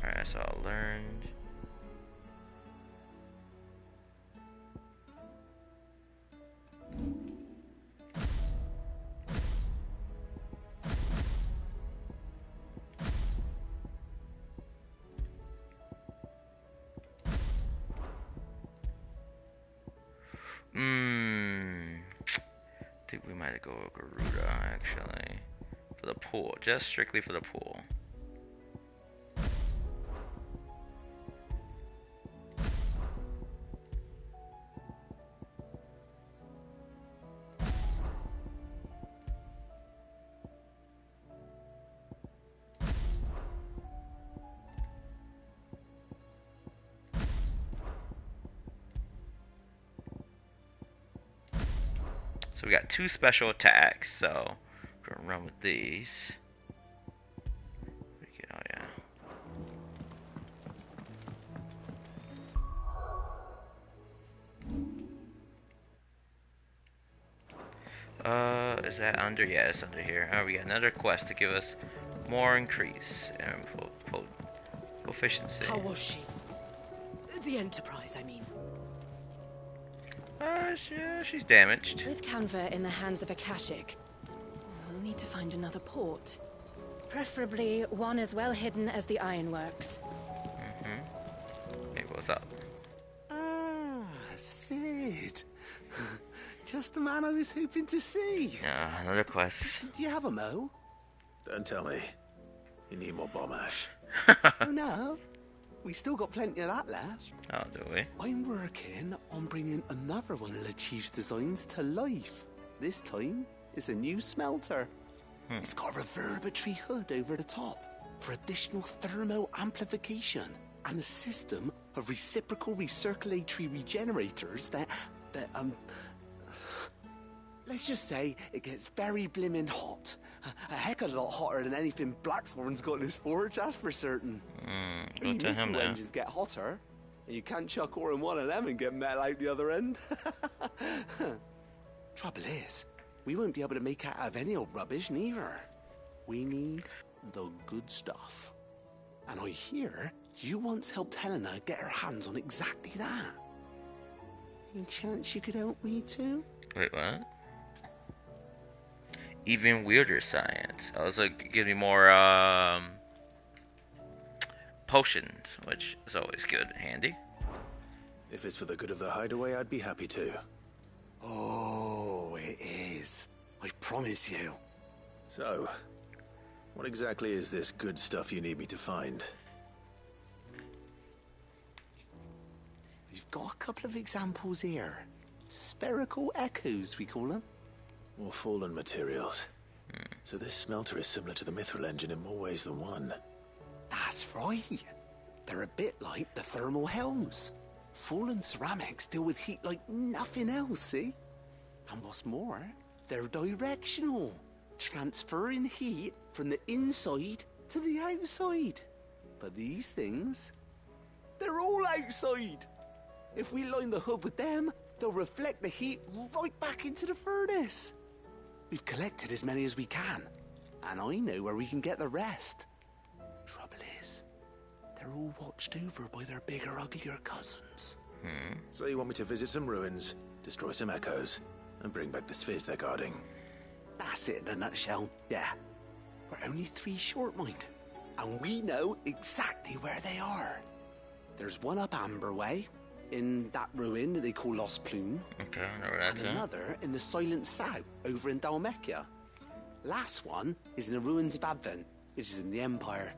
Alright, that's all learned. I think we might go with Garuda actually. For the pool. Just strictly for the pool. So we got 2 special attacks, so we're gonna run with these. Oh yeah. Is that under? Yeah, it's under here. Oh, we got another quest to give us more increase and proficiency. How was she? The Enterprise, I mean. She's damaged. With Canva in the hands of Akashic, We'll need to find another port. Preferably one as well hidden as the ironworks. Hey, what's up? Ah, Sid. Just the man I was hoping to see. Another quest. Do you have a mo? Don't tell me. You need more bomb ash. Oh no. We still got plenty of that left. Oh, do we? I'm working on bringing another one of the Chief's designs to life. This time, it's a new smelter. It's got a reverberatory hood over the top for additional thermo amplification and a system of reciprocal recirculatory regenerators that let's just say it gets very blimmin' hot. A heck of a lot hotter than anything Blackthorn's got in his forge, that's for certain. Go to him now. Engines get hotter, and you can't chuck ore in one of them and get metal out the other end. Trouble is, we won't be able to make out of any old rubbish neither. We need the good stuff. And I hear you once helped Helena get her hands on exactly that. Any chance you could help me too? Wait, what? Even weirder science. Also, give me more potions, which is always good, handy. If it's for the good of the hideaway, I'd be happy to. Oh, it is. I promise you. So, what exactly is this good stuff you need me to find? We've got a couple of examples here. Spherical echoes, we call them. More fallen materials. So this smelter is similar to the Mithril engine in more ways than one. That's right. They're a bit like the thermal helms. Fallen ceramics deal with heat like nothing else, see? And what's more, they're directional, transferring heat from the inside to the outside. But these things, they're all outside. If we line the hood with them, they'll reflect the heat right back into the furnace. We've collected as many as we can, and I know where we can get the rest. Trouble is, they're all watched over by their bigger, uglier cousins. So you want me to visit some ruins, destroy some echoes, and bring back the spheres they're guarding? That's it in a nutshell, yeah. We're only 3 short, mind, and we know exactly where they are. There's one up Amber Way, in that ruin that they call Lost Plume. Okay, I know where that's and another in the Silent South, over in Dalmekia. Last one is in the ruins of Advent, which is in the Empire.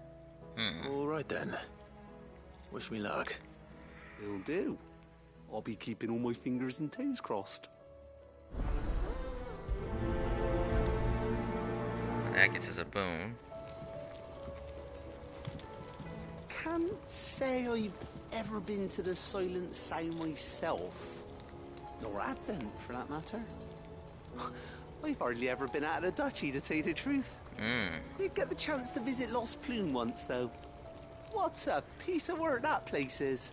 All right then. Wish me luck. Will do. I'll be keeping all my fingers and toes crossed. That gets us a boon. Can't say I've ever been to the Silent Sound myself. Nor Advent, for that matter. I've hardly ever been out of the duchy, to tell you the truth. Did get the chance to visit Lost Plume once, though. What a piece of work that place is.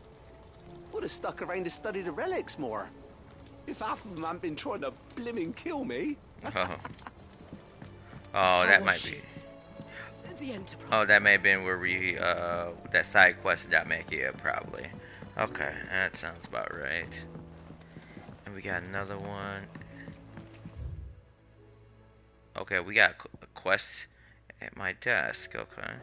Would have stuck around to study the relics more. If half of them hadn't been trying to blimmin' kill me. Oh, that might be. The Enterprise. Oh, that may have been where we, that side quest in Dalmekia, probably. Okay, that sounds about right. And we got another one. Okay, we got a quest at my desk, okay.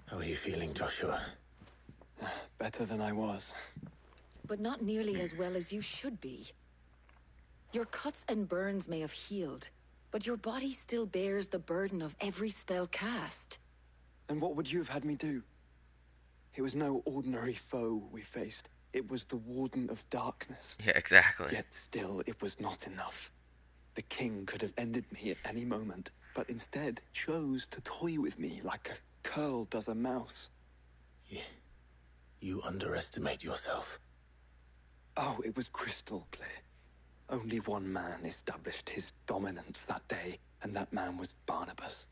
How are you feeling, Joshua? Better than I was. But not nearly as well as you should be. Your cuts and burns may have healed, but your body still bears the burden of every spell cast. And what would you have had me do? It was no ordinary foe we faced. It was the Warden of Darkness. Yeah, exactly. Yet still, it was not enough. The king could have ended me at any moment, but instead chose to toy with me like a curl does a mouse. You underestimate yourself. Oh, it was crystal clear. Only one man established his dominance that day, and that man was Barnabas.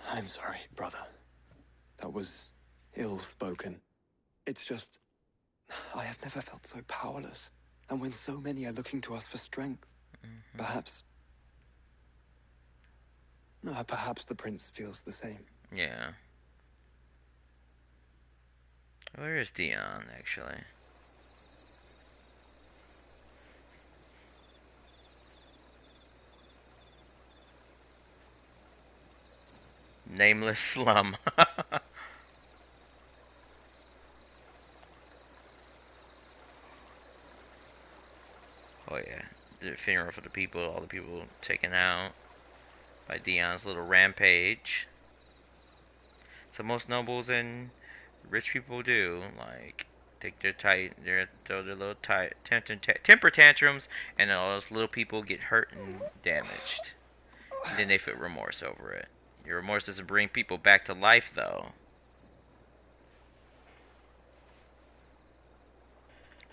I'm sorry, brother. That was ill-spoken. It's just, I have never felt so powerless. And when so many are looking to us for strength, perhaps Perhaps the prince feels the same. Yeah. Where is Dion, actually? Nameless slum. Oh yeah, the funeral for the people, all the people taken out by Dion's little rampage. So most nobles and rich people do, like, take throw their little temper tantrums, and then all those little people get hurt and damaged. And then they feel remorse over it. Your remorse doesn't bring people back to life, though.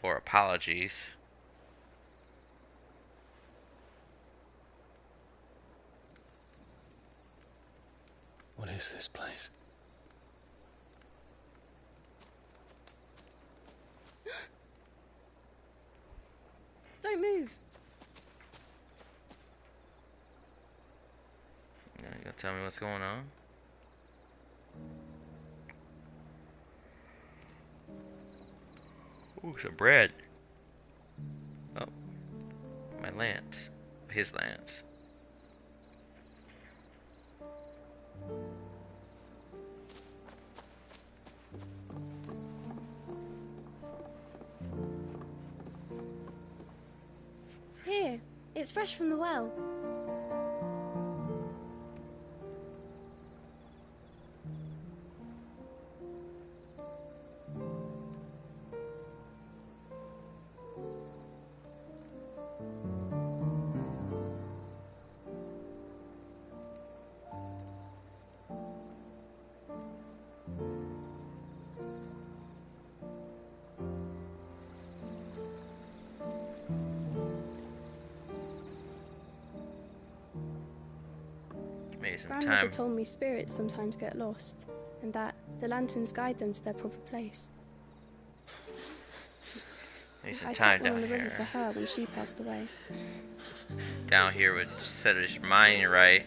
Or apologies. What is this place? Don't move. You gonna tell me what's going on? Ooh, some bread. Oh, my lance. His lance. Here, it's fresh from the well. Grandmother told me spirits sometimes get lost, and that the lanterns guide them to their proper place. I set one on the river for her when she passed away. Down here would set his mind right.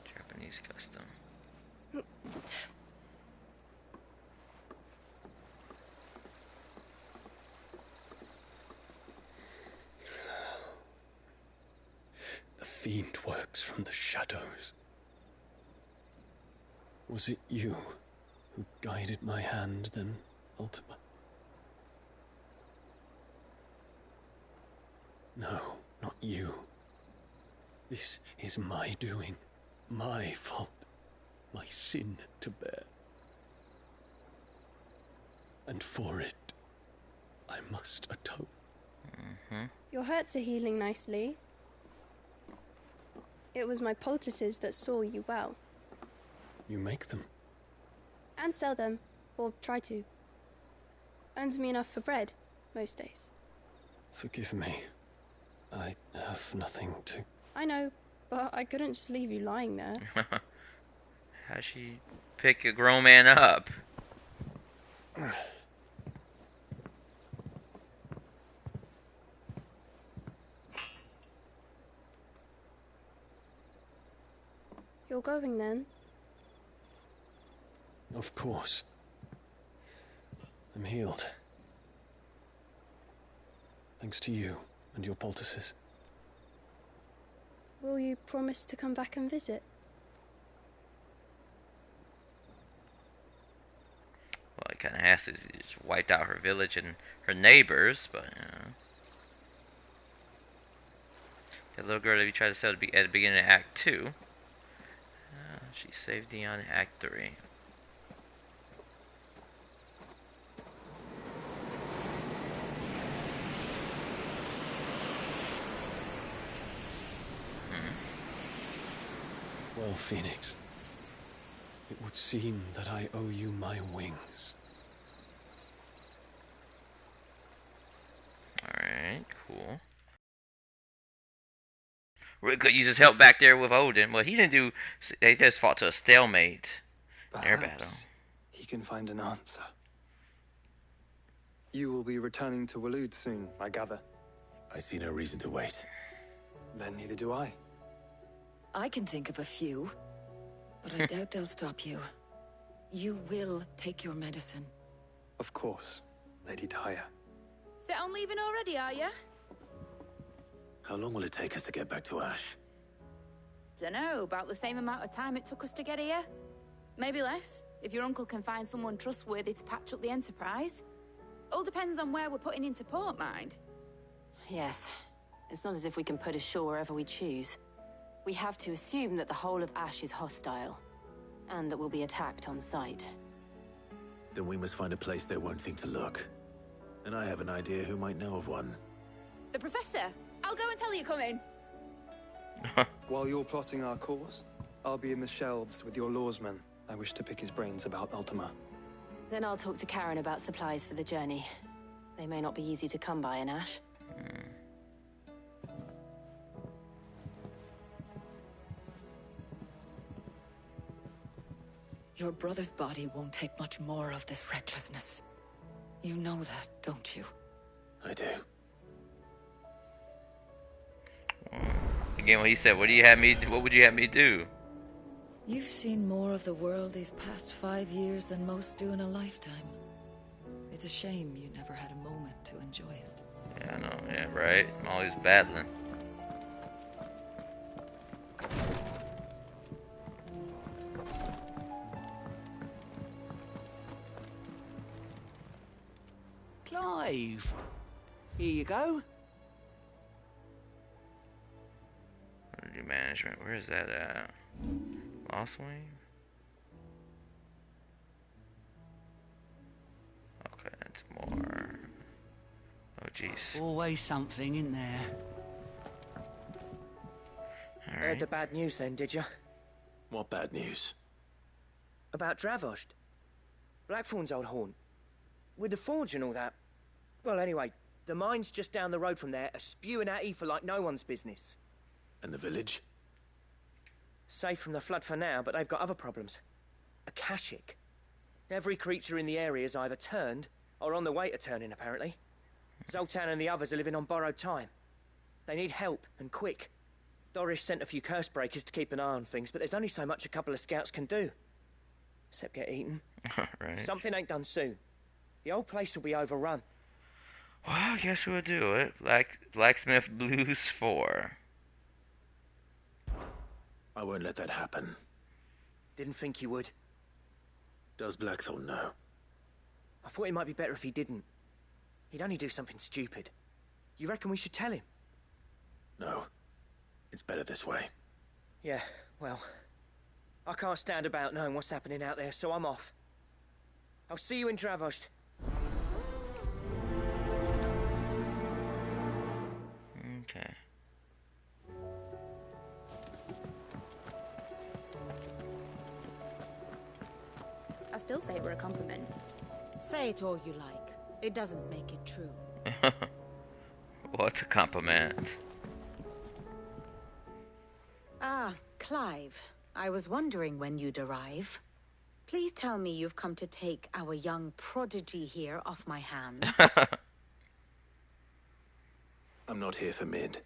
Japanese custom. The fiend works from the shadows. Was it you who guided my hand, then, Ultima? No, not you. This is my doing, my fault, my sin to bear. And for it, I must atone. Your hurts are healing nicely. It was my poultices that saw you well. You make them? And sell them, or try to. Earns me enough for bread, most days. Forgive me. I have nothing to... I know, but I couldn't just leave you lying there. How'd she pick a grown man up? You're going then? Of course. I'm healed. Thanks to you and your poultices. Will you promise to come back and visit? Well, it kind of has to. She just wiped out her village and her neighbors, but the little girl that we tried to sell at the beginning of Act 2. She saved Dion in Act 3. Well, Phoenix, it would seem that I owe you my wings. Alright, cool. We could use his help back there with Odin. Well, he didn't do. They just fought to a stalemate. In their battle. Perhaps he can find an answer. You will be returning to Waloed soon, I gather. I see no reason to wait. Then neither do I. I can think of a few, but I doubt they'll stop you. You will take your medicine. Of course, Lady Daya. Set on leaving already, are you? How long will it take us to get back to Ash? Dunno, about the same amount of time it took us to get here. Maybe less, if your uncle can find someone trustworthy to patch up the Enterprise. All depends on where we're putting into port, mind. Yes. It's not as if we can put ashore wherever we choose. We have to assume that the whole of Ash is hostile, and that we'll be attacked on sight. Then we must find a place they won't think to look. And I have an idea who might know of one. The Professor! I'll go and tell you come in. While you're plotting our course, I'll be in the shelves with your lawsman. I wish to pick his brains about Ultima. Then I'll talk to Karen about supplies for the journey. They may not be easy to come by in Ash. Your brother's body won't take much more of this recklessness. You know that, don't you? I do. Again, what he said, what would you have me do? You've seen more of the world these past 5 years than most do in a lifetime. It's a shame you never had a moment to enjoy it. Yeah, I know. Yeah, right? I'm always battling. Clive! Here you go. Energy management. Where is that at? Lost Wing? Okay, that's more. Oh, jeez. Always something in there. Heard the bad news then, did you? What bad news? About Dravost. Blackthorn's old haunt. With the forge and all that. Well, anyway, the mines just down the road from there are spewing out ether like no one's business. And the village? Safe from the flood for now, but they've got other problems. Akashic. Every creature in the area is either turned, or on the way to turning, apparently. Zoltan and the others are living on borrowed time. They need help, and quick. Doris sent a few curse breakers to keep an eye on things, but there's only so much a couple of scouts can do. Except get eaten. Right. Something ain't done soon. The whole place will be overrun. Well, I guess we'll do it. Blacksmith Blues 4. I won't let that happen. Didn't think you would. Does Blackthorn know? I thought it might be better if he didn't. He'd only do something stupid. You reckon we should tell him? No. It's better this way. Yeah, well, I can't stand about knowing what's happening out there, so I'm off. I'll see you in Dravost. Okay. I still say we're a compliment. Say it all you like. It doesn't make it true. What's a compliment? Ah, Clive. I was wondering when you'd arrive. Please tell me you've come to take our young prodigy here off my hands. I'm not here for Mid.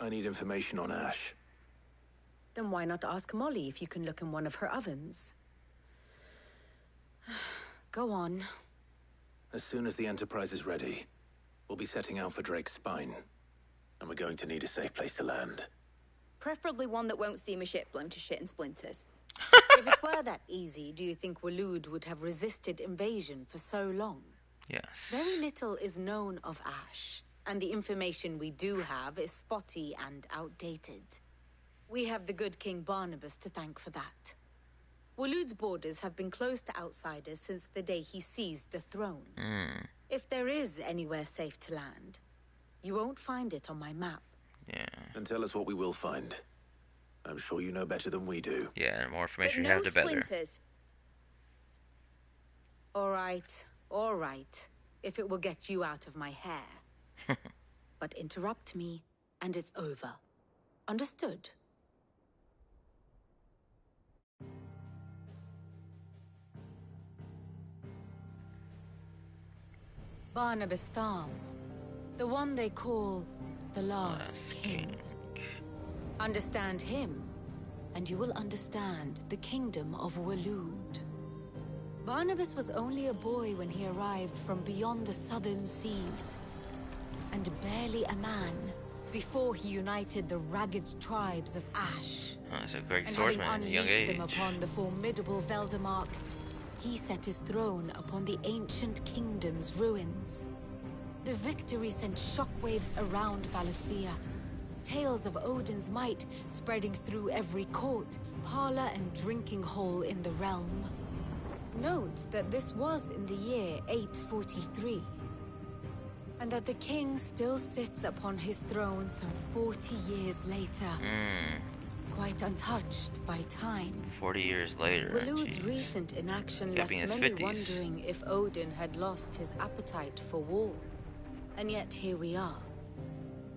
I need information on Ash. Then why not ask Molly if you can look in one of her ovens? Go on. As soon as the Enterprise is ready, we'll be setting out for Drake's Spine. And we're going to need a safe place to land. Preferably one that won't see my ship blown to shit and splinters. If it were that easy, do you think Waloed would have resisted invasion for so long? Yes. Very little is known of Ash, and the information we do have is spotty and outdated. We have the good King Barnabas to thank for that. Waloed's borders have been closed to outsiders since the day he seized the throne. If there is anywhere safe to land, you won't find it on my map. Yeah. And tell us what we will find. I'm sure you know better than we do. Yeah, the more information But you no have, the better. splinters. All right. If it will get you out of my hair. But interrupt me, and it's over. Understood? Barnabas Thom, the one they call the Last King. Understand him, and you will understand the kingdom of Waloed. Barnabas was only a boy when he arrived from beyond the southern seas, and barely a man before he united the ragged tribes of Ash. Oh, that's a great And swordsman having at a young unleashed age. them upon the formidable Veldemark, he set his throne upon the ancient kingdom's ruins. The victory sent shockwaves around Valisthea, tales of Odin's might spreading through every court, parlor, and drinking hole in the realm. Note that this was in the year 843, and that the king still sits upon his throne some 40 years later. Quite untouched by time. 40 years later. Waloed's recent inaction left in his many 50s. wondering if Odin had lost his appetite for war. And yet here we are.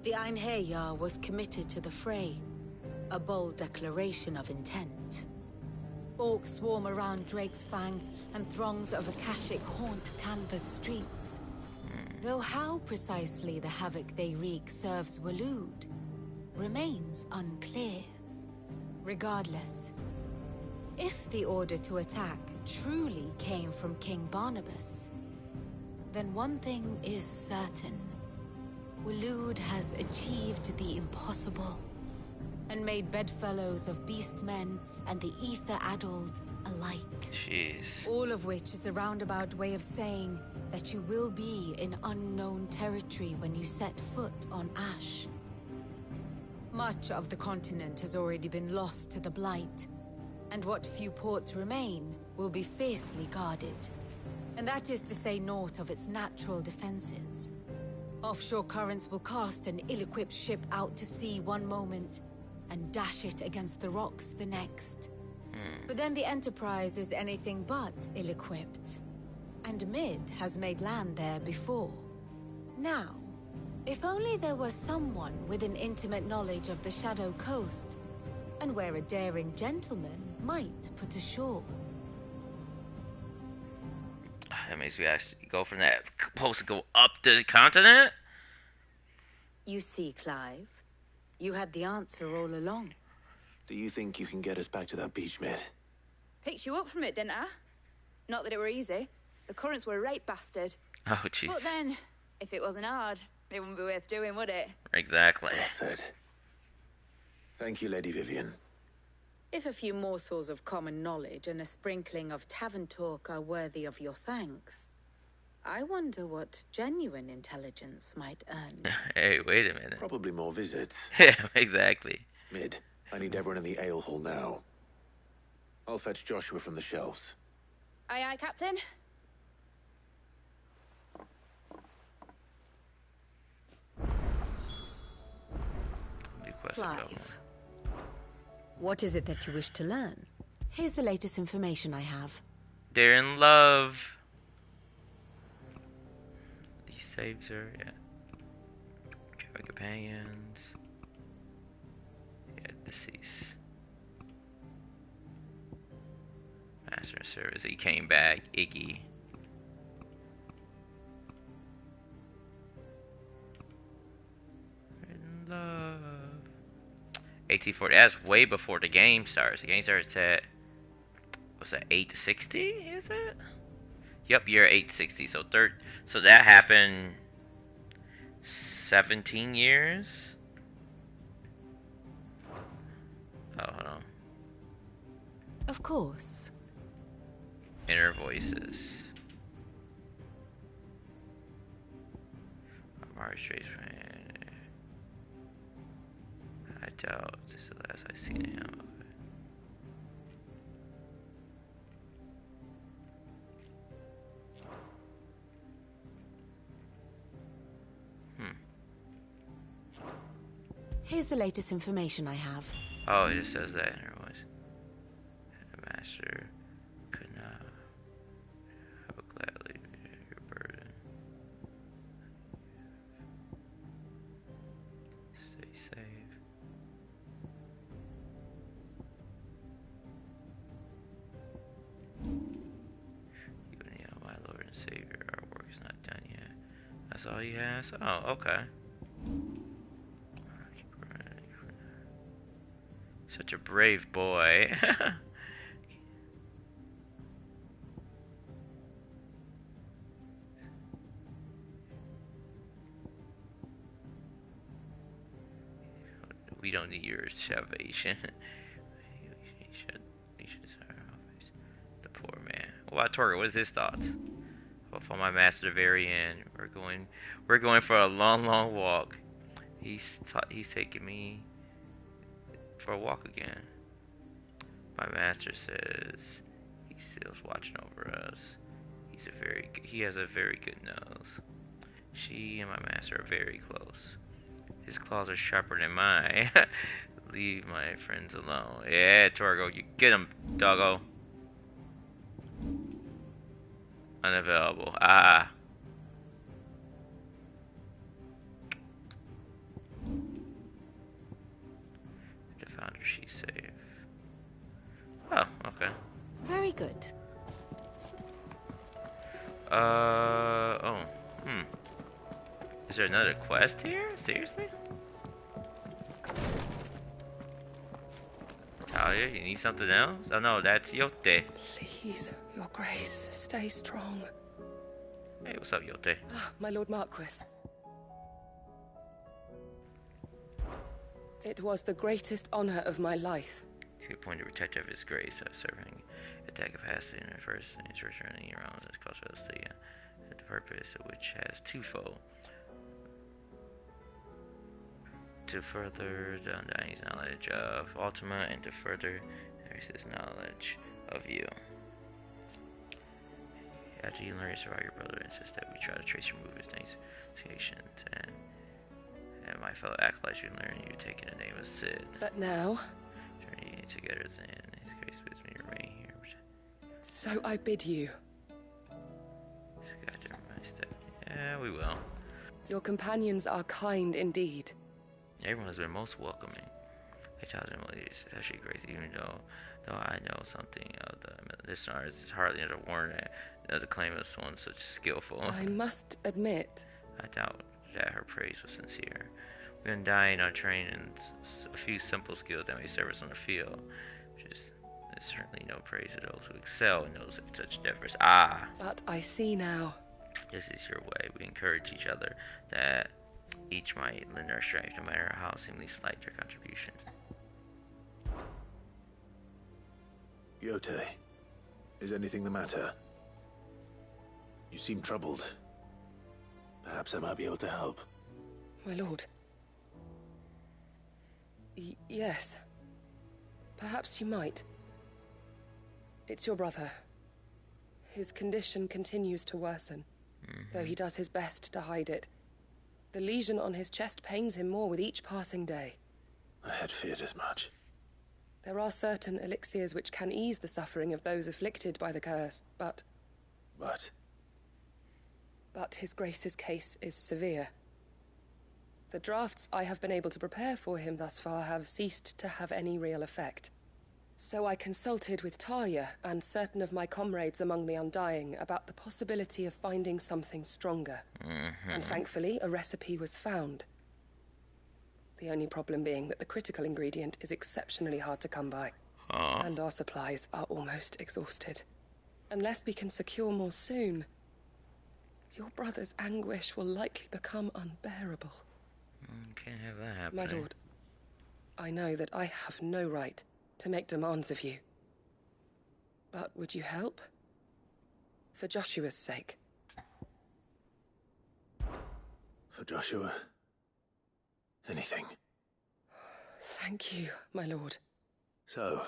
The Einherjar was committed to the fray, a bold declaration of intent. Orcs swarm around Drake's Fang, and throngs of Akashic haunt Canva's streets. Though how precisely the havoc they wreak serves Waloed remains unclear. Regardless, if the order to attack truly came from King Barnabas, then one thing is certain. Waloed has achieved the impossible, and made bedfellows of beastmen and the ether-addled alike. Jeez. All of which is a roundabout way of saying that you will be in unknown territory when you set foot on Ash. Much of the continent has already been lost to the Blight, and what few ports remain will be fiercely guarded. And that is to say naught of its natural defenses. Offshore currents will cast an ill-equipped ship out to sea one moment, and dash it against the rocks the next. But then the Enterprise is anything but ill-equipped. And Mid has made land there before. Now, if only there were someone with an intimate knowledge of the Shadow Coast, and where a daring gentleman might put ashore. That makes me actually go from that post to go up the continent? You see, Clive, you had the answer all along. Do you think you can get us back to that beach, Mid? Picked you up from it, didn't I? Not that it were easy. The currents were a right bastard. Oh, jeez. But then, if it wasn't hard, it wouldn't be worth doing, would it? Exactly. Well said. Thank you, Lady Vivian. If a few morsels of common knowledge and a sprinkling of tavern talk are worthy of your thanks, I wonder what genuine intelligence might earn. Hey, wait a minute. Probably more visits. Yeah, exactly. Mid, I need everyone in the ale hall now. I'll fetch Joshua from the shelves. Aye, aye, Captain. Clive, what is it that you wish to learn? Here's the latest information I have. They're in love. He saves her, yeah. Traveling companions. Yeah, deceased. Master of service. He came back. Iggy. In love. 1840. That's way before the game starts. The game starts at, what's that, 860? Is it? Yep, year 860. So that happened 17 years. Oh, hold on. Of course. Inner voices. Mars Trace. I doubt this is the last I've seen him. Here's the latest information I have. Oh, it just says that in her voice. The master could not have gladly your burden. Stay safe. Savior, our work is not done yet. That's all he has? Oh, okay. Such a brave boy. We don't need your salvation. We should the poor man. What about Torgo? What is his thoughts? I'll follow my master to the very end. We're going for a long, long walk. He's taking me for a walk again. My master says he's still watching over us. He has a very good nose. She and my master are very close. His claws are sharper than mine. Leave my friends alone. Yeah, Torgo, you get him, doggo. Unavailable. Ah. The founder, she's safe. Oh, okay. Very good. Oh. Is there another quest here? Seriously? Talia, you need something else? Oh no, that's Yote. Please, Your Grace, stay strong. Hey, what's up, Yote? Ah, my Lord Marquis. It was the greatest honor of my life. To be appointed protector of His Grace, serving attack capacity in the first and his returning around this cultural sea, the purpose of which has twofold. To further the Undying's knowledge of Ultima, and to further his knowledge of you. After you learn to survive your brother, insists that we try to trace and remove his association, and my fellow acolytes, you learn you taking the name of Sid. But now, journey together as in His Grace bids me remain here. So I bid you. Yeah, we will. Your companions are kind indeed. Everyone has been most welcoming. I tell them it's actually great, even though I know something of the listeners. It's hardly under warrant the claim of someone such skillful. I must admit, I doubt that her praise was sincere. We Undying are trained in a few simple skills that may serve us on the field, which is certainly no praise to those who excel in those such endeavors. Ah! But I see now. This is your way. We encourage each other that each might lend our strength, no matter how seemingly slight their contribution. Yote, is anything the matter? You seem troubled. Perhaps I might be able to help. My lord. Yes. Perhaps you might. It's your brother. His condition continues to worsen, though he does his best to hide it. The lesion on his chest pains him more with each passing day. I had feared as much. There are certain elixirs which can ease the suffering of those afflicted by the curse, but... But His Grace's case is severe. The drafts I have been able to prepare for him thus far have ceased to have any real effect. So I consulted with Talia and certain of my comrades among the Undying about the possibility of finding something stronger. And thankfully, a recipe was found. The only problem being that the critical ingredient is exceptionally hard to come by. And our supplies are almost exhausted. Unless we can secure more soon, your brother's anguish will likely become unbearable. Can't have that happen. My lord, I know that I have no right to make demands of you. But would you help? For Joshua's sake. For Joshua? Anything. Thank you, my lord. So,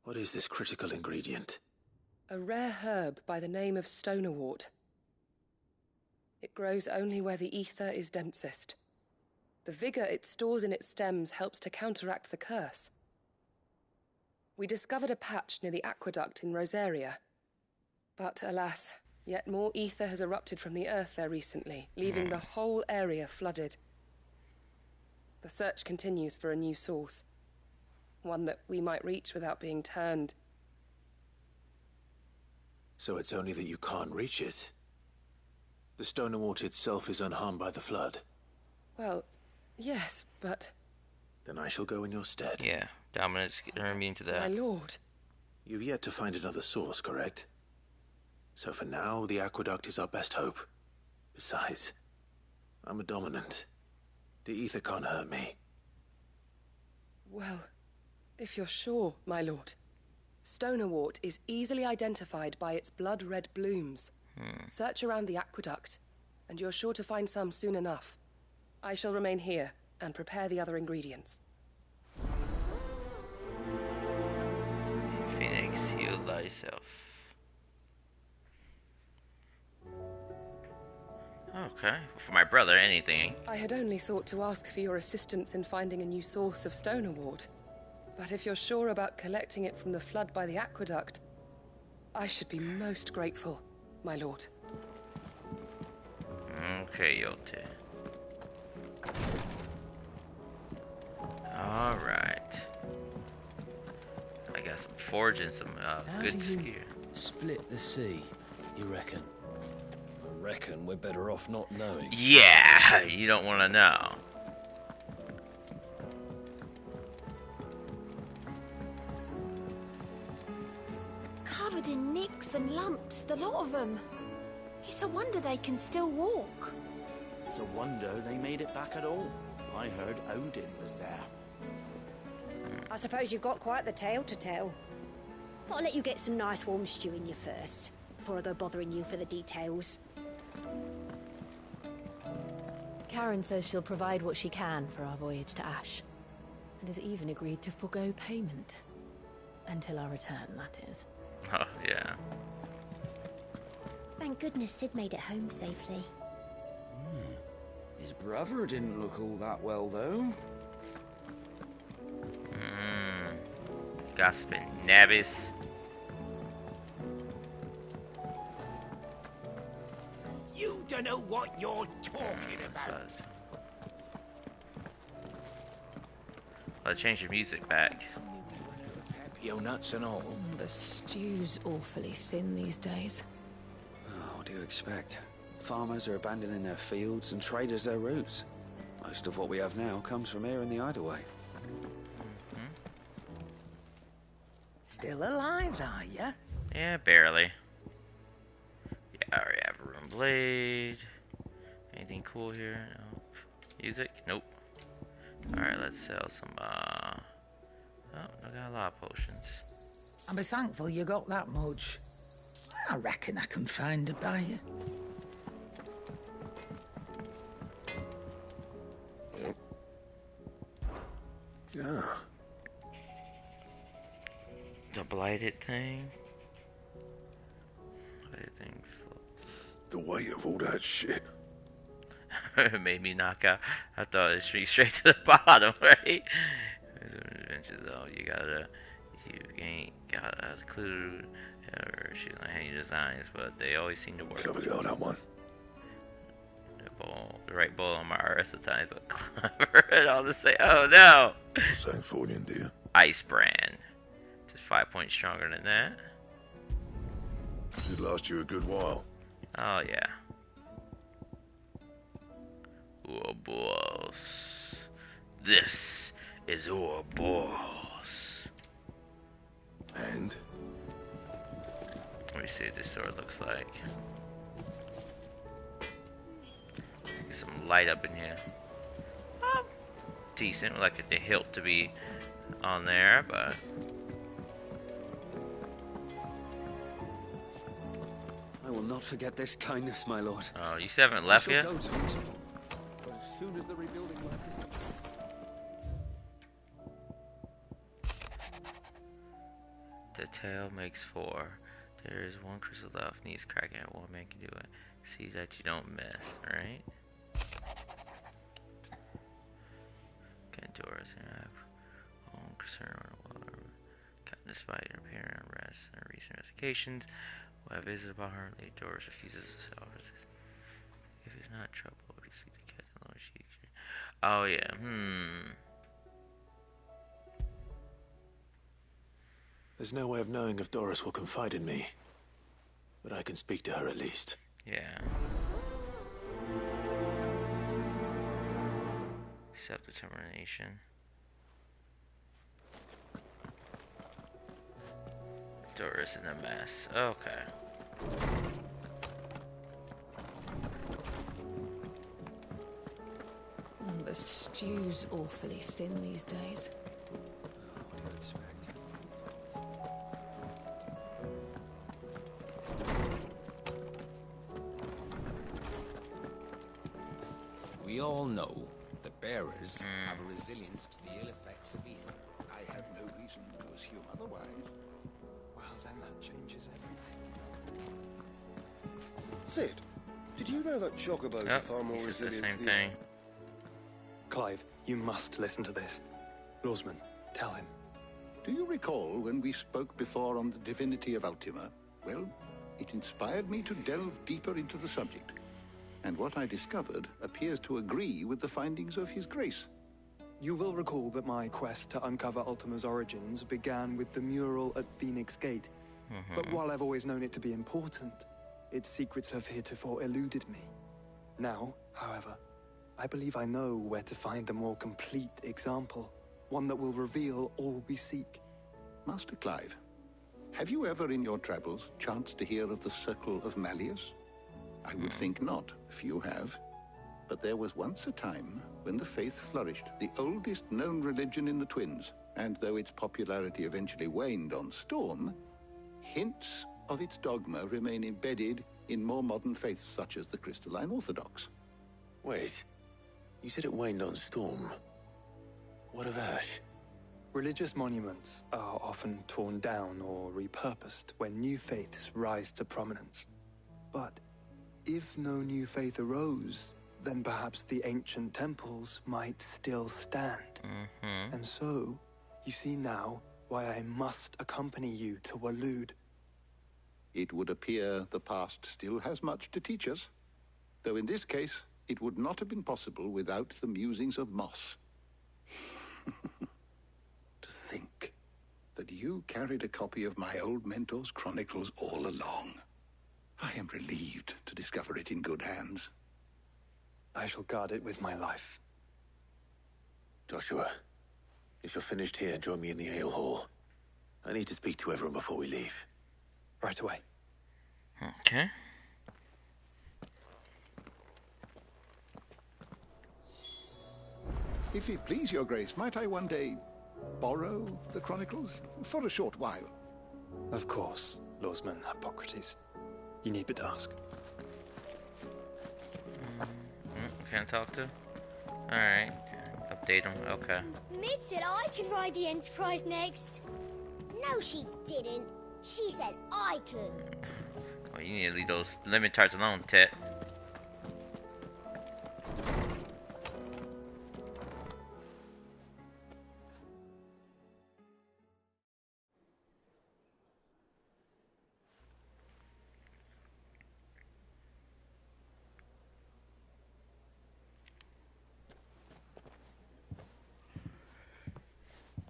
what is this critical ingredient? A rare herb by the name of stonerwort. It grows only where the ether is densest. The vigor it stores in its stems helps to counteract the curse. We discovered a patch near the aqueduct in Rosaria. But alas, yet more ether has erupted from the earth there recently, leaving the whole area flooded. The search continues for a new source. One that we might reach without being turned. So it's only that you can't reach it. The Stonewort itself is unharmed by the flood. Well, yes, but... Then I shall go in your stead. Yeah, Dominant's getting me into that. My lord. You've yet to find another source, correct? So for now, the aqueduct is our best hope. Besides, I'm a dominant. The ether can't hurt me. Well, if you're sure, my lord. Stonewort is easily identified by its blood-red blooms. Search around the aqueduct, and you're sure to find some soon enough. I shall remain here and prepare the other ingredients. Phoenix, heal thyself. Okay, for my brother, anything. I had only thought to ask for your assistance in finding a new source of Stonewort. But if you're sure about collecting it from the flood by the aqueduct, I should be most grateful, my lord. Okay, Yote. Alright. I got some forging, some good gear. Split the sea, you reckon? I reckon we're better off not knowing. Yeah, you don't want to know. Covered in nicks and lumps, the lot of them. It's a wonder they can still walk. It's a wonder they made it back at all. I heard Odin was there. I suppose you've got quite the tale to tell. But I'll let you get some nice warm stew in you first, before I go bothering you for the details. Karen says she'll provide what she can for our voyage to Ash, and has even agreed to forgo payment. Until our return, that is. Oh, yeah. Thank goodness Sid made it home safely. His brother didn't look all that well, though. Gossiping nabbies. You don't know what you're talking about. I'll change the music back. Pepio nuts and all. The stew's awfully thin these days. Oh, what do you expect? Farmers are abandoning their fields and traders their roots. Most of what we have now comes from here in the Hideaway. Still alive, are ya? Yeah, barely. Yeah, I already have a rune blade. Anything cool here? No. Music? Nope. Alright, let's sell some, oh, I got a lot of potions. I'll be thankful you got that much. I reckon I can find a buyer. Yeah. The blighted thing? Blighted thing. The weight of all that shit. It made me knock out. I thought it straight to the bottom, right? Adventures, though, you ain't got a clue. Or she's on any designs, but they always seem to work. Clever girl, that one. The right bowl on my earth at times, but clever. And I'll just say, oh no! Sang for you, dear. Ice brand. Just 5 points stronger than that. Should last you a good while. Oh yeah. Ouroboros. This is Ouroboros. And? Let me see what this sword looks like. Get some light up in here. Decent, like the hilt to be on there, but I will not forget this kindness, my lord. oh, you still haven't left yet? Go to this spot, but as soon as the rebuilding work is done. The tail makes 4. There is 1 crystal left. Needs cracking it. 1 man can do it. See that you don't miss. Alright? Doors and have own concern on cut despite repair and rest and recent investigations. While I visited about her, Lady Doris refuses to sell her. If it's not trouble, obviously the cat and Lord she. Oh yeah, There's no way of knowing if Doris will confide in me. but I can speak to her at least. Yeah. Self-determination. Doris in a mess. Okay. The stew's awfully thin these days. What do you expect? We all know that bearers have a resilience to the ill effects of evil. I have no reason to assume otherwise. Well, then that changes everything. Sid, did you know that chocobos are far more resilient the to same thing. Clive, you must listen to this. Lawsman, tell him. Do you recall when we spoke before on the divinity of Ultima? Well, it inspired me to delve deeper into the subject. And what I discovered appears to agree with the findings of His Grace. You will recall that my quest to uncover Ultima's origins began with the mural at Phoenix Gate. But while I've always known it to be important, its secrets have heretofore eluded me. Now, however, I believe I know where to find the more complete example, one that will reveal all we seek. Master Clive, have you ever in your travels chanced to hear of the Circle of Malleus? I would think not, few have. But there was once a time when the faith flourished, the oldest known religion in the Twins, and though its popularity eventually waned on Storm, hints of its dogma remain embedded in more modern faiths such as the Crystalline Orthodox. Wait, you said it waned on Storm. What of Ash? Religious monuments are often torn down or repurposed when new faiths rise to prominence. But if no new faith arose, then perhaps the ancient temples might still stand. And so, you see now why I must accompany you to Waloed. It would appear the past still has much to teach us, though in this case, it would not have been possible without the musings of Moss. To think that you carried a copy of my old mentor's chronicles all along. I am relieved to discover it in good hands. I shall guard it with my life. Joshua, if you're finished here, join me in the ale hall. I need to speak to everyone before we leave. Right away. Okay. If it please your grace, might I one day borrow the chronicles for a short while? Of course, Lawsman Hippocrates. You need but ask. Can't talk to? Alright. Update him. Okay. Mid said I could ride the Enterprise next. No, she didn't. She said I could. Well, you need to leave those limit tarts alone, Tet.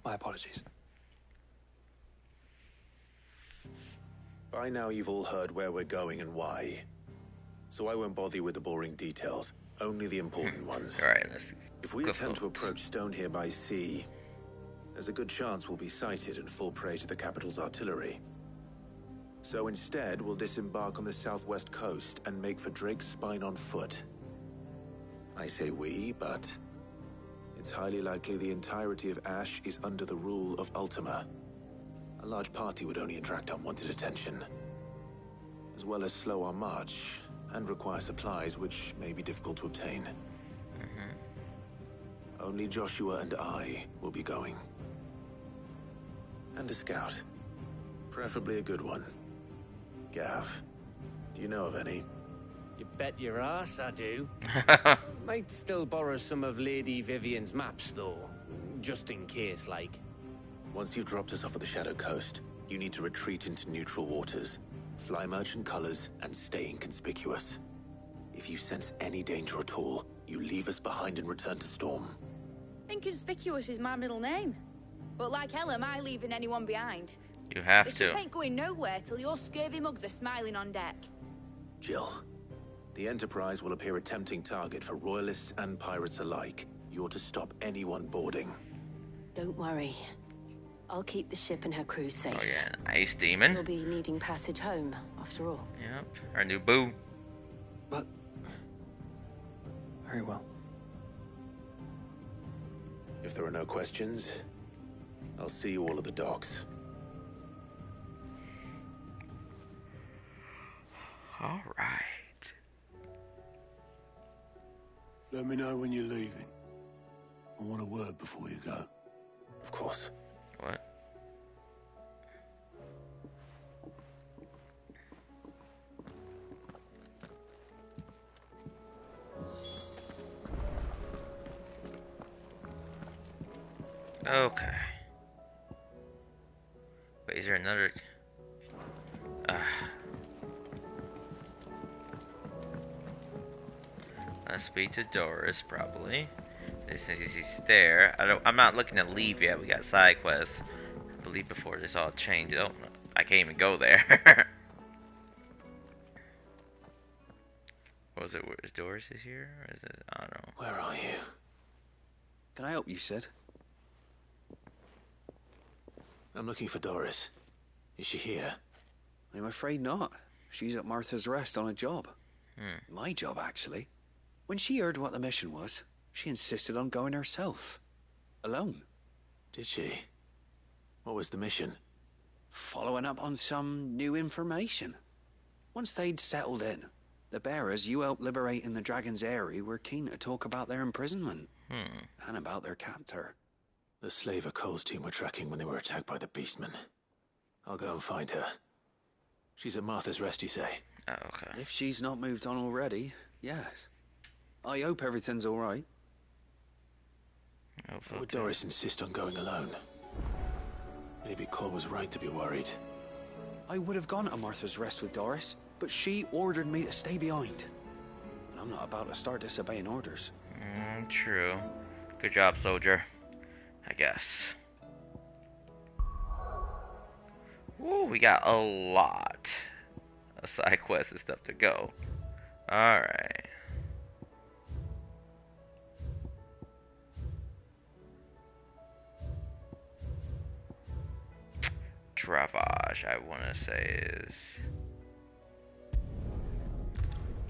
My apologies. By now you've all heard where we're going and why. So I won't bother you with the boring details, only the important ones. Alright, if we attempt to approach Stone here by sea, there's a good chance we'll be sighted and fall prey to the capital's artillery. So instead, we'll disembark on the southwest coast and make for Drake's Spine on foot. I say we, but it's highly likely the entirety of Ash is under the rule of Ultima. A large party would only attract unwanted attention, as well as slow our march and require supplies which may be difficult to obtain. Only Joshua and I will be going. And a scout. Preferably a good one. Gav, do you know of any? You bet your ass I do. Might still borrow some of Lady Vivian's maps, though. Just in case, like. Once you've dropped us off at the Shadow Coast, you need to retreat into neutral waters, fly merchant colors, and stay inconspicuous. If you sense any danger at all, you leave us behind and return to Storm. Inconspicuous is my middle name. But like hell am I leaving anyone behind. You have The to. ship ain't going nowhere till your scurvy mugs are smiling on deck. Jill, the Enterprise will appear a tempting target for royalists and pirates alike. You're to stop anyone boarding. Don't worry. I'll keep the ship and her crew safe. Oh yeah, an ice demon. We'll be needing passage home, after all. Yep, our new boo. But... very well. If there are no questions, I'll see you all at the docks. All right. Let me know when you're leaving. I want a word before you go. Of course. What? Okay. Wait, is there another? Let's speak to Doris, probably. Since he's there, I'm not looking to leave yet. We got side quests. I believe before this all changed. Oh, I can't even go there. What was it? Is Doris is here? Or is it? I don't know. Where are you? Can I help you, Sid? I'm looking for Doris. Is she here? I'm afraid not. She's at Martha's Rest on a job. My job, actually. When she heard what the mission was, she insisted on going herself. Alone. Did she? What was the mission? Following up on some new information. Once they'd settled in, the bearers you helped liberate in the Dragon's Eyrie were keen to talk about their imprisonment. And about their captor. The slaver Cole's team were tracking when they were attacked by the Beastmen. I'll go and find her. She's at Martha's Rest, you say? Oh, okay. If she's not moved on already, yes. I hope everything's all right. Why would Doris insist on going alone? Maybe Cole was right to be worried. I would have gone to Martha's Rest with Doris, but she ordered me to stay behind. And I'm not about to start disobeying orders. True. Good job, soldier. I guess. Ooh, we got a lot of side quests and stuff to go. Alright. Dravage, I want to say is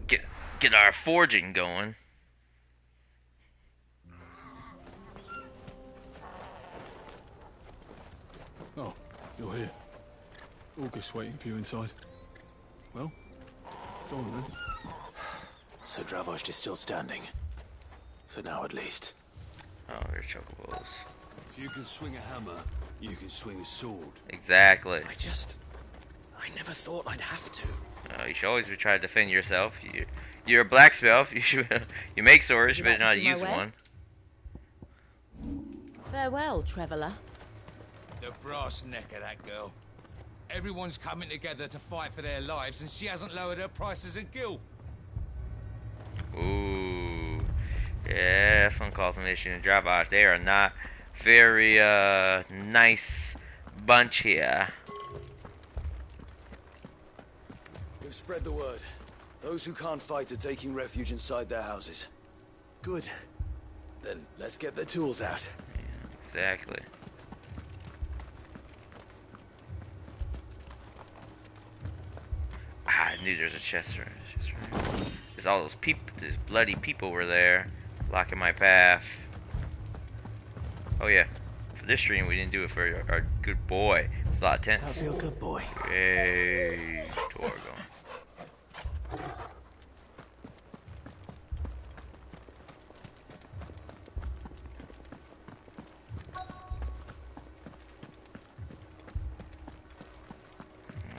get our forging going. Oh, you're here. August waiting for you inside. Well, go on then. So Dravage is still standing. For now, at least. Oh, they're chocobos. If you can swing a hammer, you can swing a sword. Exactly. I never thought I'd have to. You should always try to defend yourself. You're a blacksmith. You make swords, but not use one. Farewell, traveller. The brass neck of that girl. Everyone's coming together to fight for their lives, and she hasn't lowered her prices a gill. Ooh. Yeah, someone calls them issue and Dravage. They are not very nice bunch here. We've spread the word. Those who can't fight are taking refuge inside their houses. Good. Then let's get the tools out. Yeah, exactly. I knew there was a chest right. There's all those people, these bloody people were there, blocking my path. Oh yeah, for this stream we didn't do it for our good boy. Slot 10. I feel good, boy. Hey, Torgo.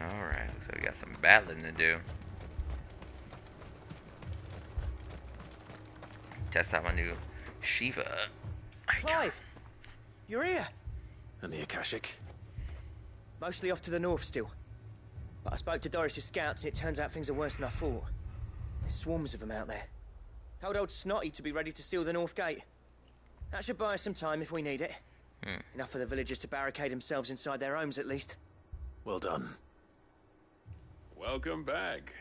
Alright, looks like we got some battling to do. Test out my new Shiva. Clive! You're here! And the Akashic? Mostly off to the north still. But I spoke to Doris's scouts and it turns out things are worse than I thought. There's swarms of them out there. Told old Snotty to be ready to seal the north gate. That should buy us some time if we need it. Enough for the villagers to barricade themselves inside their homes at least. Well done. Welcome back,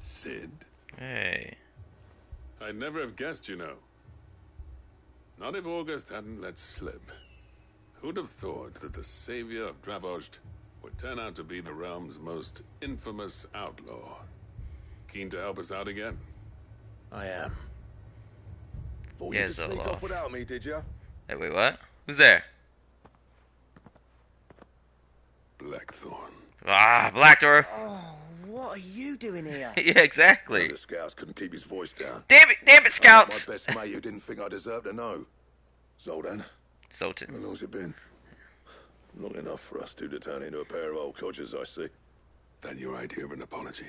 Sid. Hey. I'd never have guessed, you know. Not if August hadn't let slip. Who'd have thought that the savior of Dravost would turn out to be the realm's most infamous outlaw? Keen to help us out again? I am. Thought you could sneak off without me, did you? Hey, wait, what? Who's there? Blackthorn. Ah, Blackthorn. Oh, what are you doing here? Yeah, exactly. The Scouts couldn't keep his voice down. Damn it, Scouts! My best mate who didn't think I deserved to know. Zoltan. How long's it been? Long enough for us two to turn into a pair of old codgers, I see. That your idea of an apology?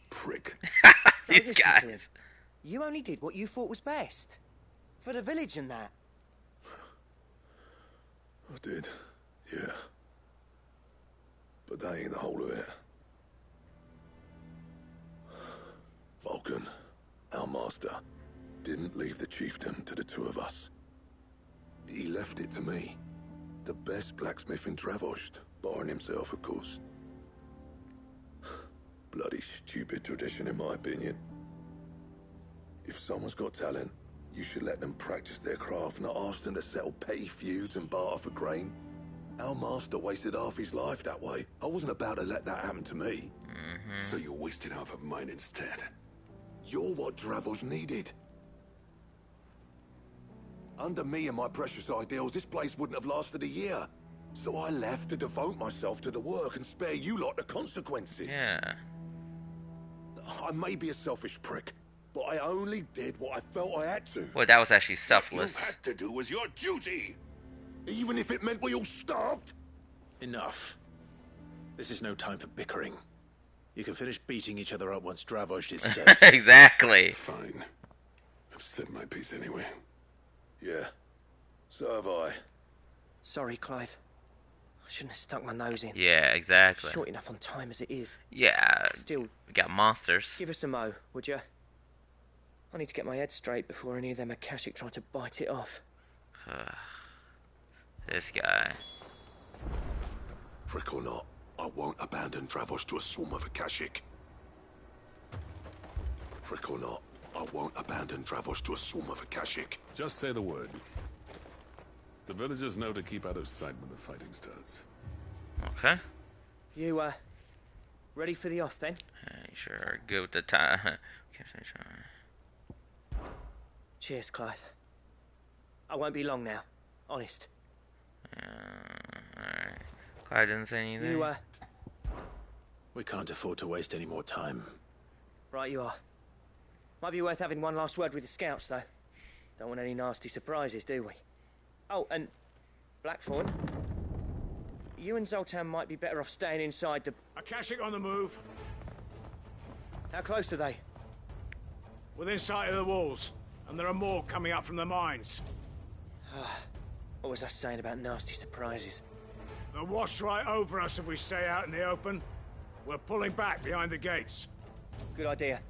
Prick. These guys. You only did what you thought was best. For the village and that. I did, yeah. But that ain't the whole of it. Vulcan, our master, didn't leave the chiefdom to the two of us. He left it to me. The best blacksmith in Dravost, barring himself, of course. Bloody stupid tradition, in my opinion. If someone's got talent, you should let them practice their craft, not ask them to settle petty feuds and barter for grain. Our master wasted half his life that way. I wasn't about to let that happen to me. So you wasted half of mine instead. You're what Dravost needed. Under me and my precious ideals, this place wouldn't have lasted a year. So I left to devote myself to the work and spare you lot the consequences. Yeah. I may be a selfish prick, but I only did what I felt I had to. Well, that was actually selfless. What you had to do was your duty. Even if it meant we all starved? Enough. This is no time for bickering. You can finish beating each other up once Dravost is safe. Exactly. Fine. I've said my piece anyway. Yeah. So have I. Sorry, Clive. I shouldn't have stuck my nose in. Yeah, exactly. Short enough on time as it is. Yeah. Still, we got monsters. Give us a mo, would you? I need to get my head straight before any of them Akashic try to bite it off. This guy. Prick or not, I won't abandon Dravost to a swarm of Akashic. Prick or not, I won't abandon Dravost to a swarm of Akashic. Just say the word. The villagers know to keep out of sight when the fighting starts. Okay. You, ready for the off then? Sure, good with the time. Cheers, Clive. I won't be long now. Honest. Alright. Clyde didn't say anything. You, We can't afford to waste any more time. Right you are. Might be worth having one last word with the scouts, though. Don't want any nasty surprises, do we? Oh, and Blackthorn, you and Zoltan might be better off staying inside the... Akashic on the move. How close are they? Within sight of the walls, and there are more coming up from the mines. What was I saying about nasty surprises? They'll wash right over us if we stay out in the open. We're pulling back behind the gates. Good idea.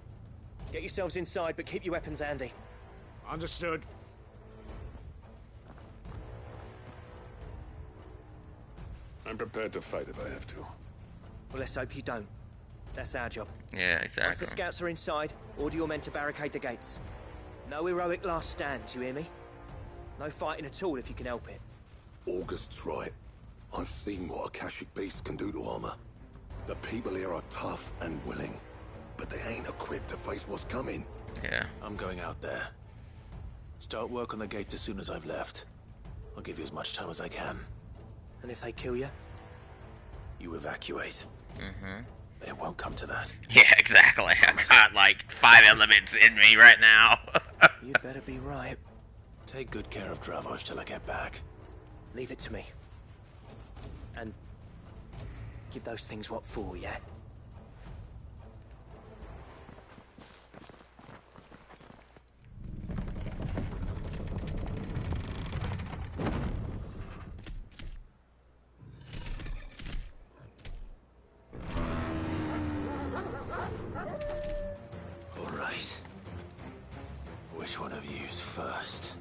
Get yourselves inside, but keep your weapons handy. Understood. I'm prepared to fight if I have to. Well, let's hope you don't. That's our job. Yeah, exactly. Once the scouts are inside, order your men to barricade the gates. No heroic last stands, you hear me? No fighting at all if you can help it. August's right. I've seen what Akashic beasts can do to armor. The people here are tough and willing, but they ain't equipped to face what's coming. Yeah. I'm going out there. Start work on the gate as soon as I've left. I'll give you as much time as I can. And if they kill you? You evacuate. But it won't come to that. Yeah, exactly. I've got like 5 elements in me right now. You better be right. Take good care of Dravost till I get back. Leave it to me. And give those things what for, yeah? All right. Which one of you's first?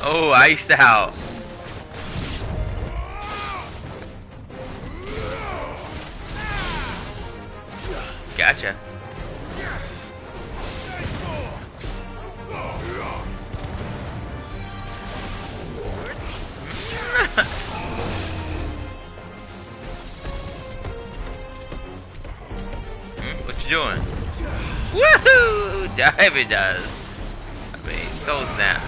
Oh, iced out. Gotcha. What you doing? Woohoo! Diving does. I mean, go snap.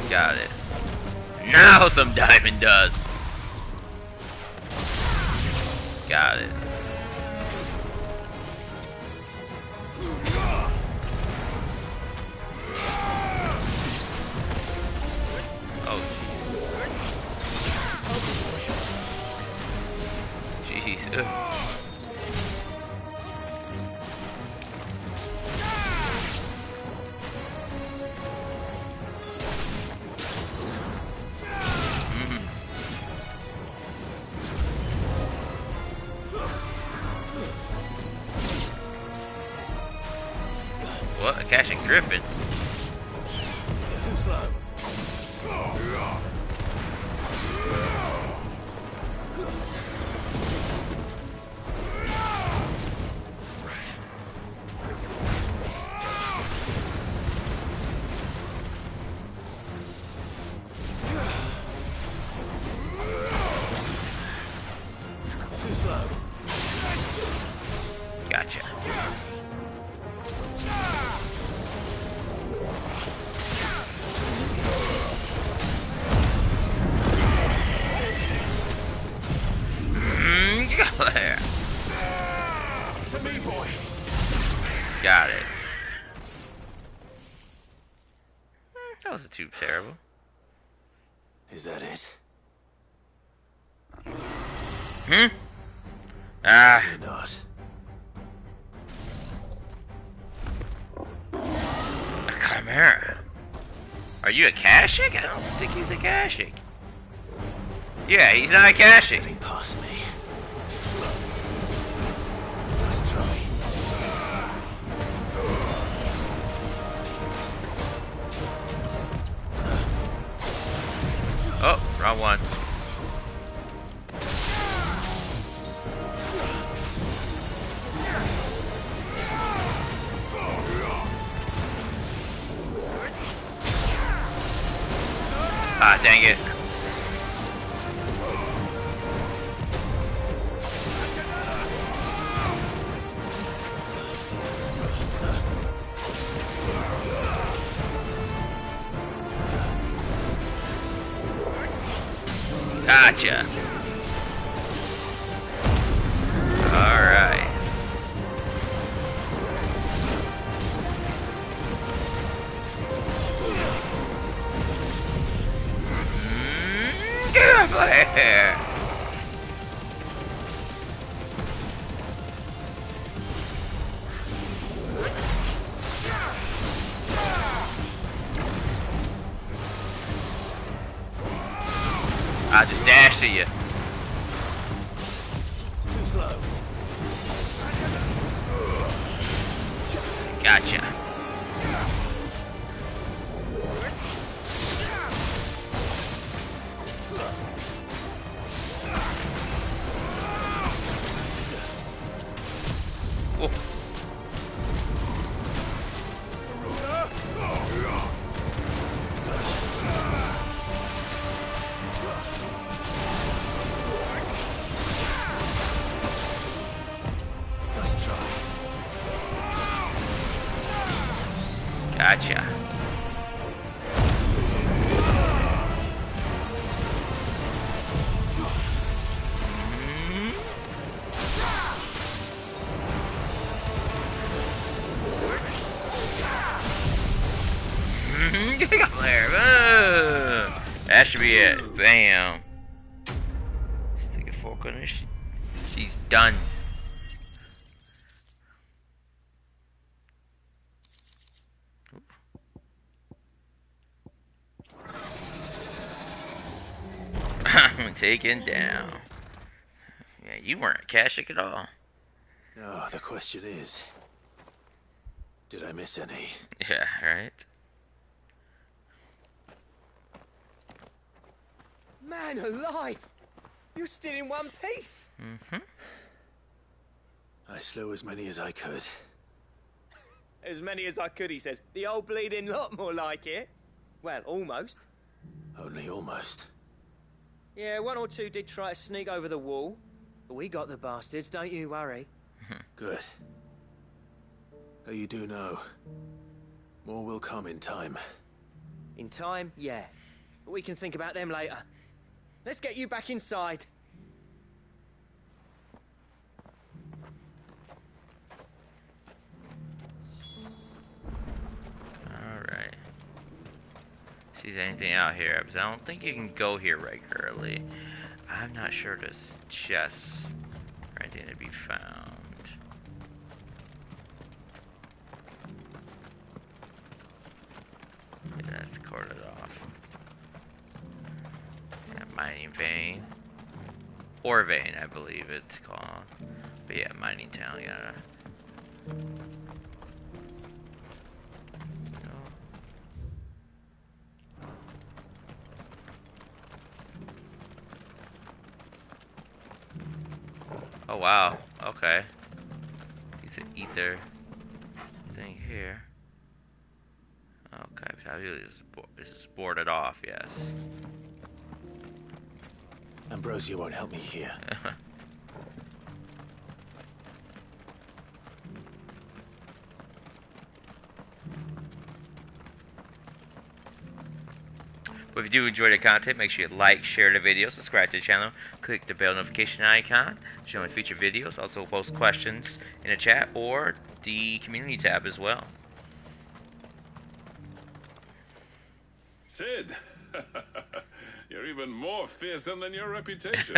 Got it. Now some diamond dust. Got it. Oh. Jeez. Ugh. What? A cashing griffin? Too slow. Too slow. Gotcha. Go there. To me, boy. Got it. That wasn't too terrible. Is that it? Hmm? Ah. Maybe not. A chimera. Are you a Kashik? I don't think he's a Kashik. Yeah, he's not a Kashik. Getting past me. Let's try. Oh, wrong one. Ah, dang it. Gotcha. Alright. Get over here. I just dashed to you. Too slow. Gotcha. Whoa. Nice try. Gotcha. Get up there. That should be it. Bam. Stick a fork on her. She's done. Taken down. Yeah, you weren't a Kashik at all. No, the question is, Did I miss any? Yeah, right? Man alive! You're still in one piece! Mm-hmm. I slew as many as I could. As many as I could, he says. The old bleeding lot, more like it. Well, almost. Only almost. Yeah, one or two did try to sneak over the wall. But we got the bastards, don't you worry. Good. Though you do know, more will come in time. In time, yeah. But we can think about them later. Let's get you back inside. Alright. See if there's anything out here, because I don't think you can go here regularly. I'm not sure there's chests or anything to be found. Yeah, that's corded off. Yeah, mining vein. Ore vein, I believe it's called. But yeah, mining town, yeah. Oh wow, okay. It's an ether thing here. Okay, so this is boarded off, yes. Ambrosia won't help me here. But if you do enjoy the content, make sure you like, share the video, subscribe to the channel, click the bell notification icon, show me future videos, also post questions in the chat or the community tab as well. Sid, you're even more fearsome than your reputation.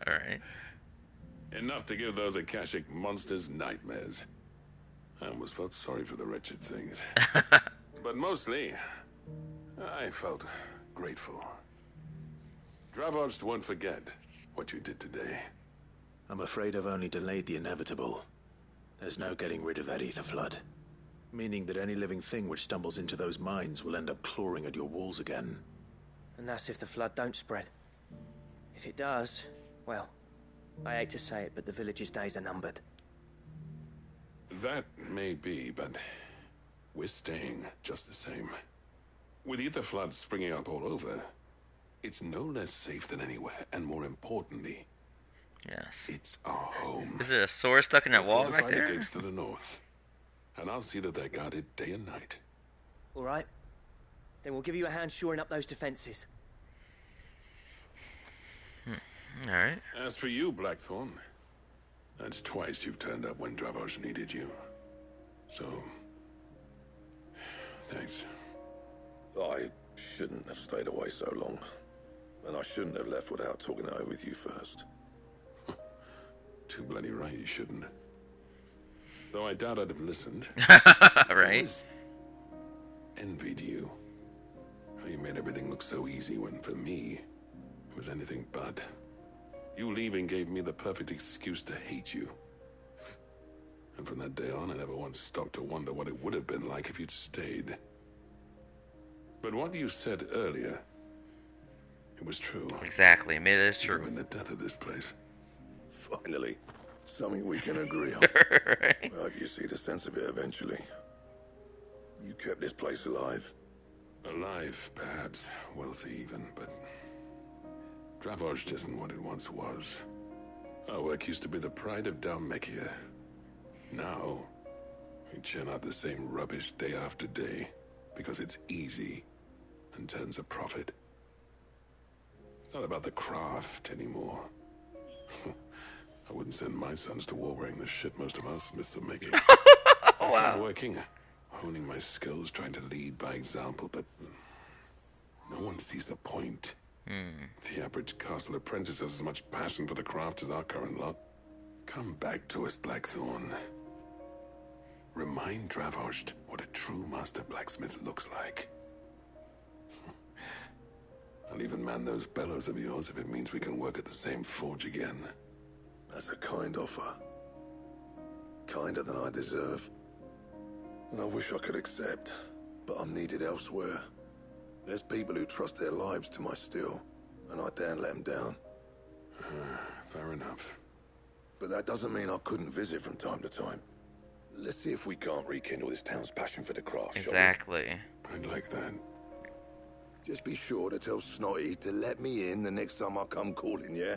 Alright. Enough to give those Akashic monsters nightmares. I almost felt sorry for the wretched things. But mostly, I felt grateful. Dravoged won't forget what you did today. I'm afraid I've only delayed the inevitable. There's no getting rid of that ether flood. Meaning that any living thing which stumbles into those mines will end up clawing at your walls again. And that's if the flood don't spread. If it does, well, I hate to say it, but the village's days are numbered. That may be, but we're staying just the same. With ether floods springing up all over, it's no less safe than anywhere, and more importantly, yes, it's our home. Is there a sword stuck in that wall back there? The gates to the north, and I'll see that they're guarded day and night. All right. Then we'll give you a hand shoring up those defenses. All right. As for you, Blackthorn, that's twice you've turned up when Dravos needed you. So, thanks. I shouldn't have stayed away so long. And I shouldn't have left without talking it over with you first. Too bloody right you shouldn't. Though I doubt I'd have listened. Right? I always envied you. How you made everything look so easy when, for me, it was anything but. You leaving gave me the perfect excuse to hate you. And from that day on, I never once stopped to wonder what it would have been like if you'd stayed. But what you said earlier, it was true. Exactly, I mean, it is true. Even the death of this place. Finally, something we can agree on. Right. I hope you see the sense of it eventually. You kept this place alive. Alive, perhaps. Wealthy even, but Dravoged isn't what it once was. Our work used to be the pride of Dalmekia. Now, we churn out the same rubbish day after day because it's easy and turns a profit. It's not about the craft anymore. I wouldn't send my sons to war wearing the shit most of our smiths are making. Wow. I'm working, honing my skills, trying to lead by example, but no one sees the point. The average castle apprentice has as much passion for the craft as our current lot. Come back to us, Blackthorn. Remind Dravoged what a true master blacksmith looks like. I'll even man those bellows of yours if it means we can work at the same forge again. That's a kind offer. Kinder than I deserve. And I wish I could accept, but I'm needed elsewhere. There's people who trust their lives to my steel, and I daren't let them down. Fair enough. But that doesn't mean I couldn't visit from time to time. Let's see if we can't rekindle this town's passion for the craft, Exactly. I'd like that. Just be sure to tell Snotty to let me in the next time I come calling, yeah?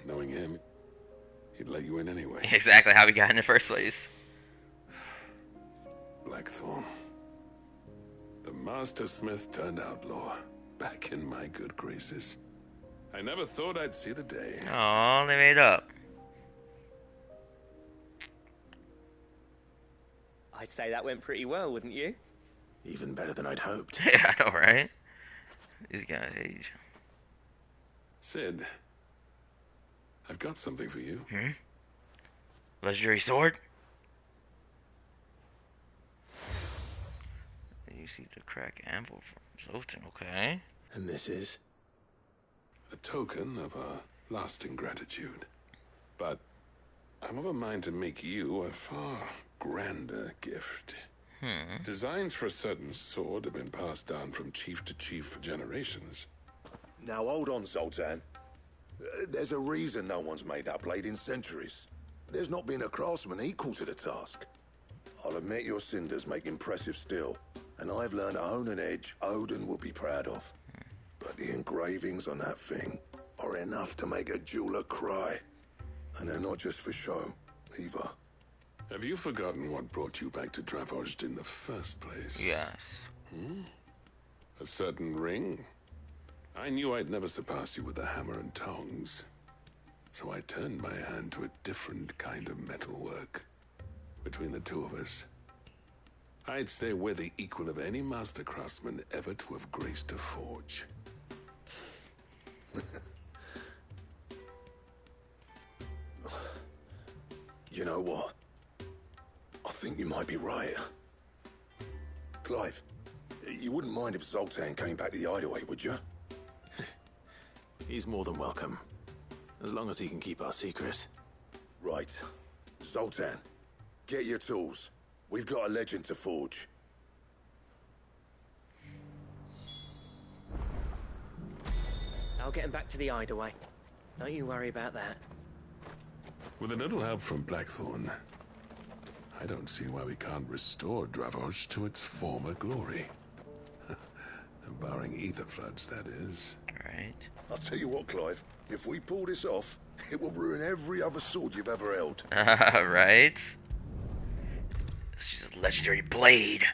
Knowing him, he'd let you in anyway. Exactly how we got in the first place. Blackthorn. The Master Smith turned outlaw. Back in my good graces. I never thought I'd see the day. Oh, they made up. I'd say that went pretty well, wouldn't you? Even better than I'd hoped. Yeah, I know, right? These guys age. Sid, I've got something for you. Legendary sword? You see the crack ample from Zoltan, okay. And this is? A token of a lasting gratitude. But I'm of a mind to make you a far grander gift. Designs for a certain sword have been passed down from chief to chief for generations. Now hold on, Zoltan. There's a reason no one's made that blade in centuries. There's not been a craftsman equal to the task. I'll admit your cinders make impressive steel, and I've learned to own an edge Odin will be proud of. But the engravings on that thing are enough to make a jeweler cry. And they're not just for show, either. Have you forgotten what brought you back to Dravozd in the first place? Yes. A certain ring? I knew I'd never surpass you with the hammer and tongs. So I turned my hand to a different kind of metalwork. Between the two of us, I'd say we're the equal of any master craftsman ever to have graced a forge. You know what? I think you might be right. Clive, you wouldn't mind if Zoltan came back to the Hideaway, would you? He's more than welcome. As long as he can keep our secret. Right. Zoltan, get your tools. We've got a legend to forge. I'll get him back to the Hideaway. Don't you worry about that. With a little help from Blackthorn, I don't see why we can't restore Dravozd to its former glory. Barring ether floods, that is. Right. I'll tell you what, Clive. If we pull this off, it will ruin every other sword you've ever held. Right? This is a legendary blade.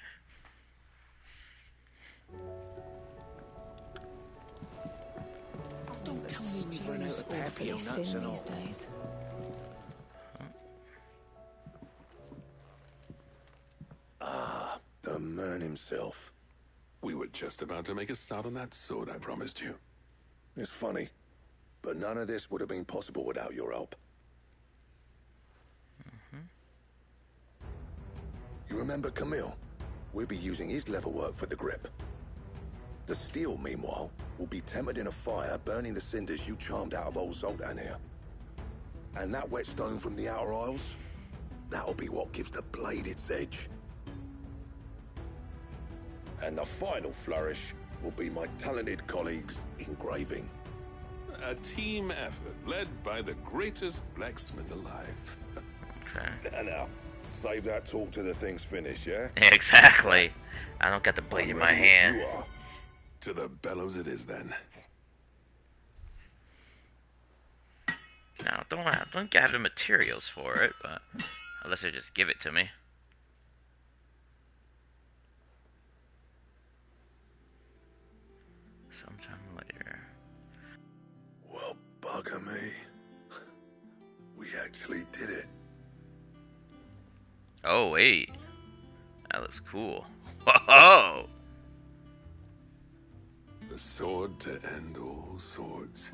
Don't tell me we've run out of pepper nuts and all. Days. Ah, the man himself. We were just about to make a start on that sword I promised you. It's funny, but none of this would have been possible without your help. You remember Camille? We'll be using his leather work for the grip. The steel, meanwhile, will be tempered in a fire, burning the cinders you charmed out of old Zoltan here. And that whetstone from the Outer Isles, that'll be what gives the blade its edge. And the final flourish will be my talented colleagues' engraving. A team effort led by the greatest blacksmith alive. Okay. Now, save that talk till the thing's finished, yeah? Exactly. I don't got the blade in my hand. You are. To the bellows it is then. Now, don't have the materials for it, but unless they just give it to me. Sometime later. Well, bugger me. We actually did it. Oh, wait. That looks cool. Whoa! The sword to end all swords.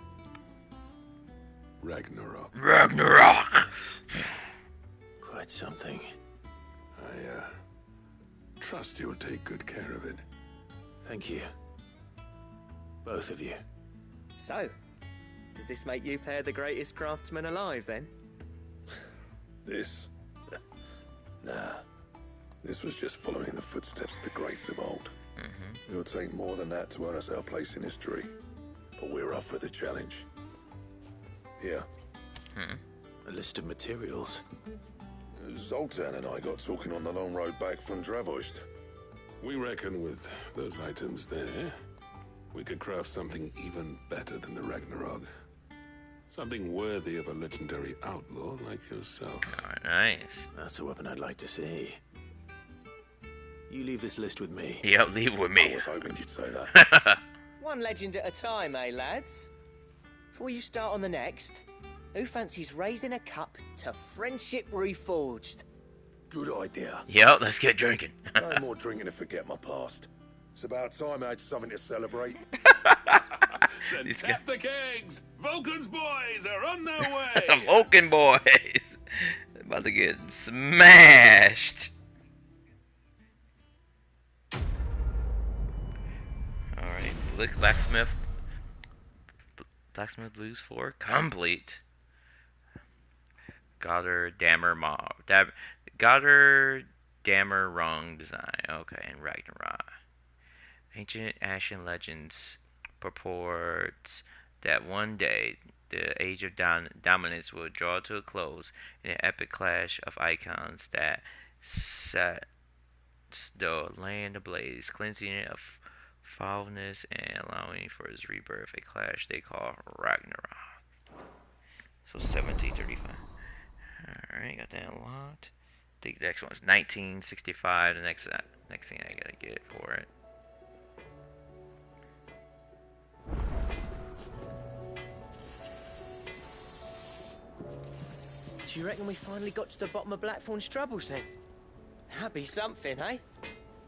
Ragnarok. Ragnarok! Quite something. I, trust you'll take good care of it. Thank you. Both of you. So, does this make you pair the greatest craftsman alive, then? This? Nah. This was just following the footsteps of the greats of old. It'll take more than that to earn us our place in history. But we're up for the challenge. Here. A list of materials. Zoltan and I got talking on the long road back from Dravost. We reckon with those items there, we could craft something even better than the Ragnarok. Something worthy of a legendary outlaw like yourself. Oh, nice. That's a weapon I'd like to see. You leave this list with me. Yep, leave with me. I was hoping you'd say that. One legend at a time, eh, lads? Before you start on the next, who fancies raising a cup to friendship reforged? Good idea. Yep, let's get drinking. No more drinking to forget my past. It's about time I had something to celebrate. Then tap the kegs! Vulcan's boys are on their way! Vulcan boys! About to get smashed. Alright, blacksmith. Blacksmith Blues 4 complete. Goddard Dammer Mob. Goddard Dammer Rung design. Okay, and Ragnarok. Ancient Ashen legends purports that one day the age of dominance will draw to a close in an epic clash of icons that sets the land ablaze, cleansing it of foulness and allowing for its rebirth, a clash they call Ragnarok. So 1735. Alright, got that unlocked. I think the next one's 1965, the next thing I gotta get for it. Do you reckon we finally got to the bottom of Blackthorn's troubles then? That'd be something, eh?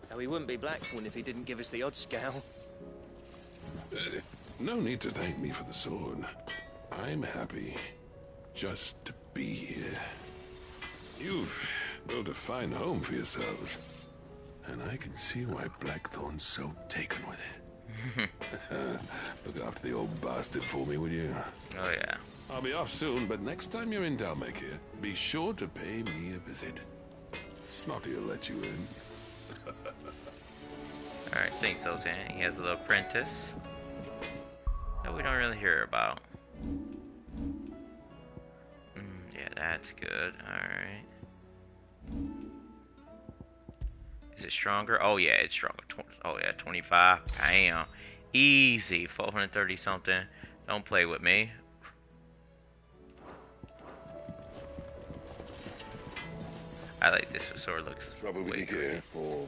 Though he wouldn't be Blackthorn if he didn't give us the odd scowl. No need to thank me for the sword. I'm happy just to be here. You've built a fine home for yourselves, and I can see why Blackthorn's so taken with it. Look after the old bastard for me, will you? Oh, yeah. I'll be off soon, but next time you're in Dalmacia, be sure to pay me a visit. Snotty will let you in. Alright, thanks, Zoltan. He has a little apprentice that we don't really hear about. Yeah, that's good. Alright. Is it stronger? Oh, yeah, it's stronger. Oh, yeah, 25. Damn. Easy. 430 something. Don't play with me. I like this sword. Looks trouble with your gear, or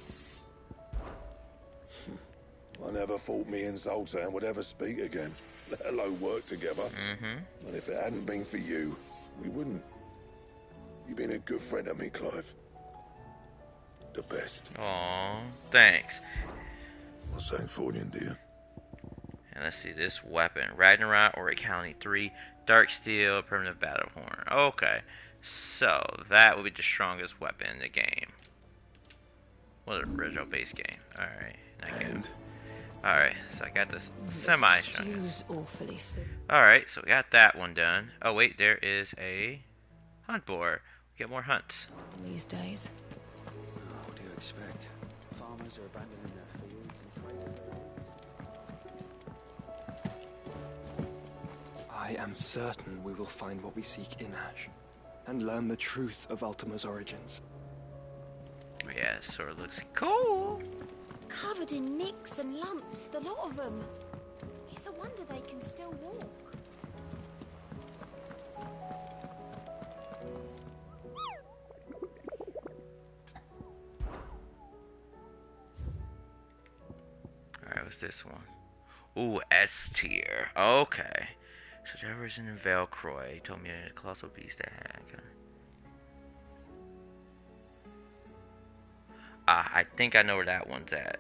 I never thought me and Zoltan would ever speak again, let alone work together. And if it hadn't been for you, we wouldn't. You've been a good friend to me, Clive. The best. Aw, thanks. Well, thanks for you, dear. And let's see this weapon: Ragnarok, Ori County 3, Dark Steel, Primitive Battle Horn. Okay. So, that would be the strongest weapon in the game. Well, the original base game. Alright. Alright, so I got this semi-strong. Alright, so we got that one done. Oh, wait, there is a hunt board. We get more hunts. These days. What do you expect? Farmers are abandoning their fields and I am certain we will find what we seek in Ash, and learn the truth of Ultima's origins. Yeah, this sword looks cool. Covered in nicks and lumps, the lot of them. It's a wonder they can still walk. Alright, what's this one? Ooh, S tier. Okay. So Trevor's in Velcroy. He told me a colossal beast to hack. I think I know where that one's at.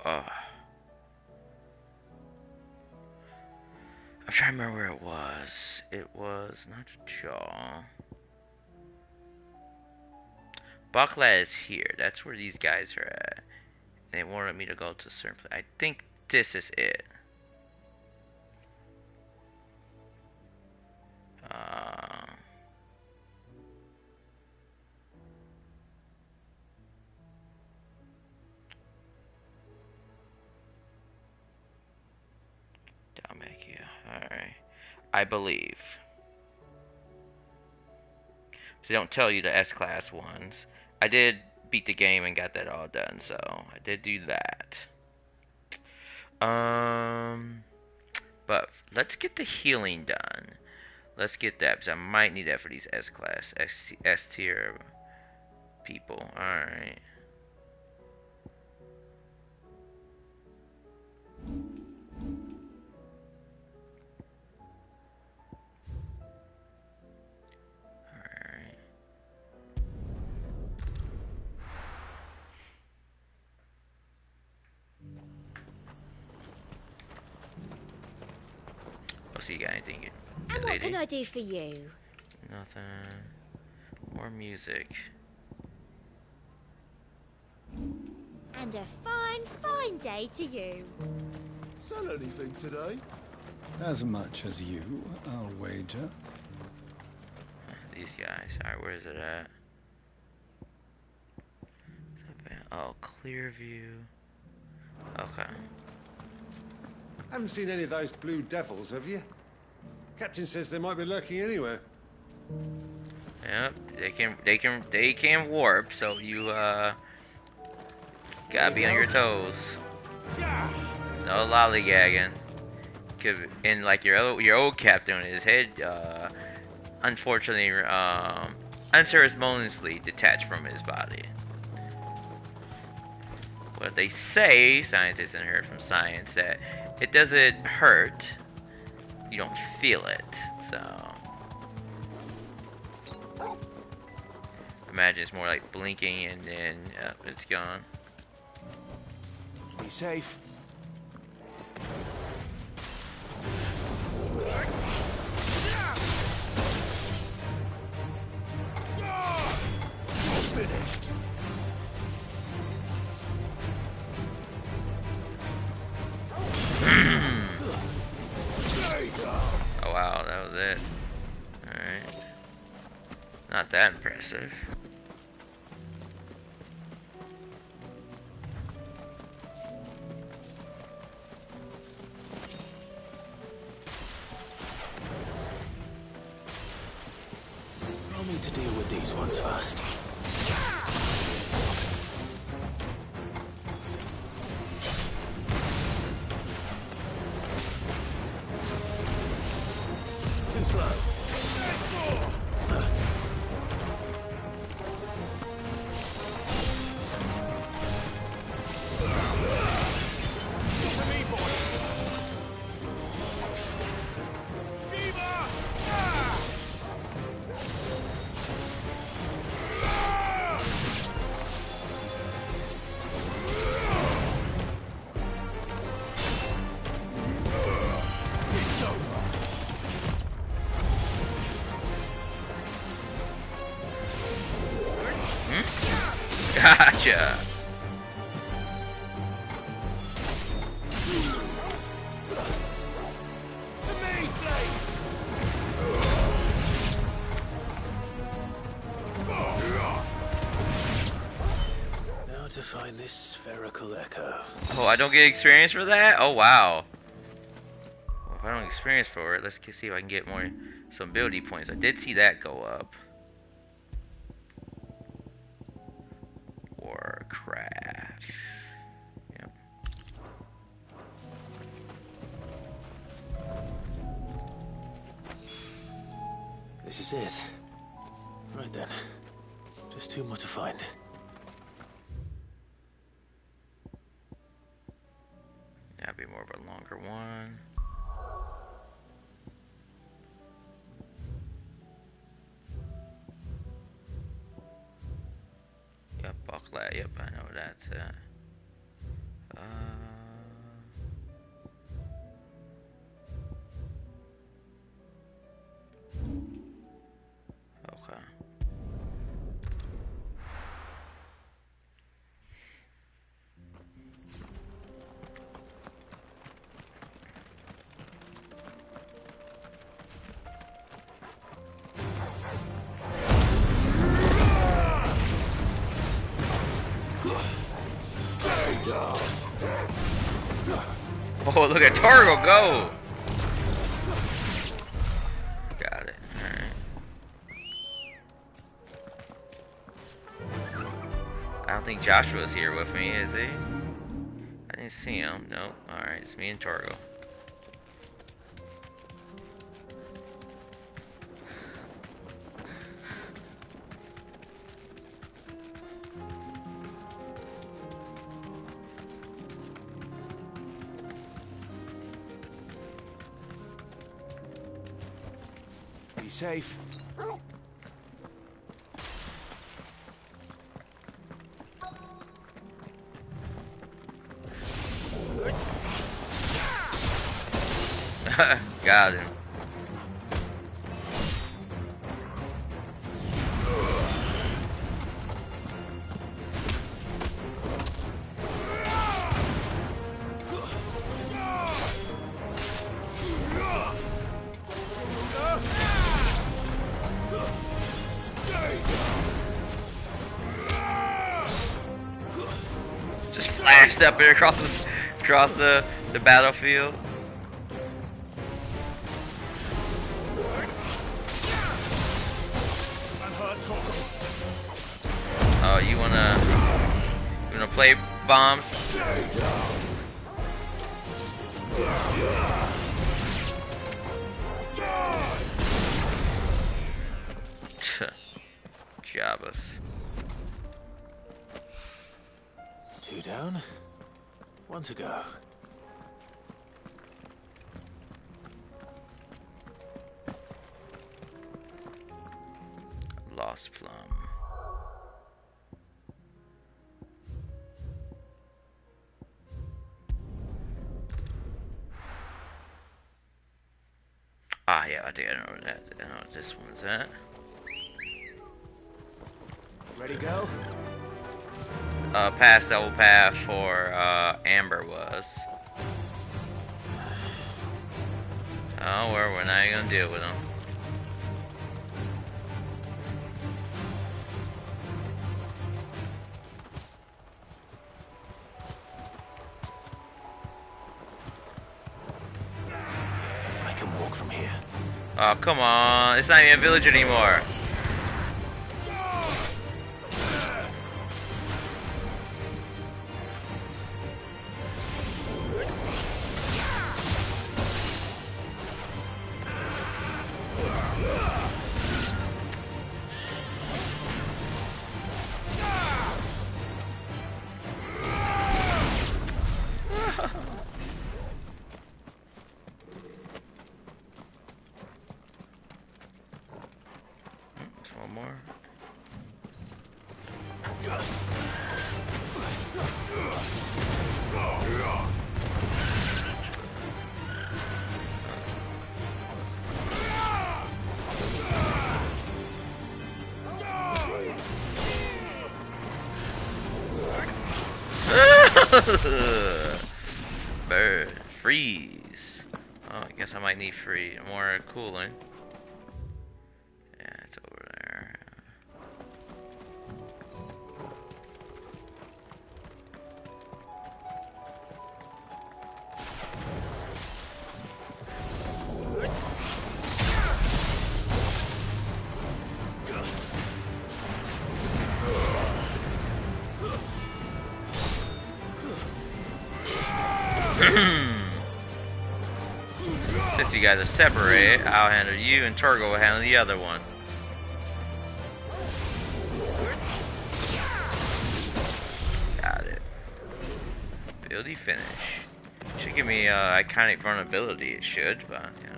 I'm trying to remember where it was. It was not the jaw. Bakla is here. That's where these guys are at. They wanted me to go to a certain place. I think this is it. Dalmacia. Alright. I believe. So they don't tell you the S-class ones. I did beat the game and got that all done, so I did do that. But let's get the healing done. Let's get that, because I might need that for these S-class, S-tier people. Alright. See, you got anything? And what can I do for you? Nothing. More music. And a fine, fine day to you. Sell anything today? As much as you, I'll wager. These guys. Alright, where is it at? Oh, Clearview. Okay. Haven't seen any of those blue devils, have you? Captain says they might be lurking anywhere. Yep, they can warp, so you gotta be on your toes. No lollygagging. And like your old captain, his head unfortunately unceremoniously detached from his body. What they say, scientists and heard from science, that it doesn't hurt. You don't feel it, so imagine it's more like blinking and then it's gone. Be safe. Finished. Oh wow, that was it. Alright. Not that impressive. I'll need to deal with these ones first. Too slow. Gotcha. Now to find this spherical echo. Oh, I don't get experience for that? Oh wow. Well, if I don't experience for it, let's see if I can get some ability points. I did see that go up. Warcraft. Yep. This is it. Right then. Just two more to find. That'd be more of a longer one. Yep, Bucklat. Yep, I know that's Okay. Oh, look at Torgo go! Got it. Alright. I don't think Joshua's here with me, is he? I didn't see him. Nope. Alright, it's me and Torgo. Be safe. Got him. Just flashed up here across the battlefield. Oh, you wanna play bombs? Jabas. 2 down, 1 to go. Lost Plum. Ah, yeah, I think I know that. I know what this one's at. Ready, go? Past double path for Amber was. Oh, we're not even gonna deal with them. I can walk from here. Oh, come on. It's not even a village anymore. One more. Bird. Freeze. Oh, I guess I might need more cooling. Yeah, it's over there. Since you guys are separate, I'll handle you and Turgo will handle the other one. Got it. Ability finish. Should give me iconic vulnerability, it should, but you know.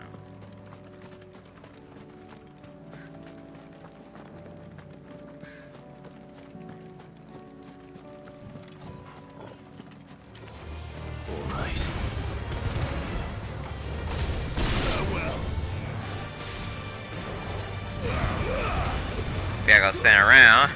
gonna stand around.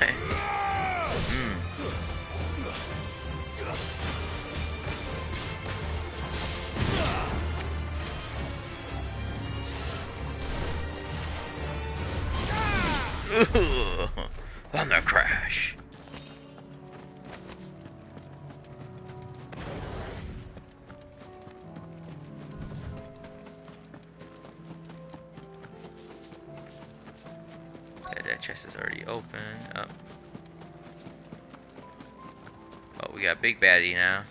Thunder crash. Yeah, that chest is already open. Oh. Oh, we got big baddie now.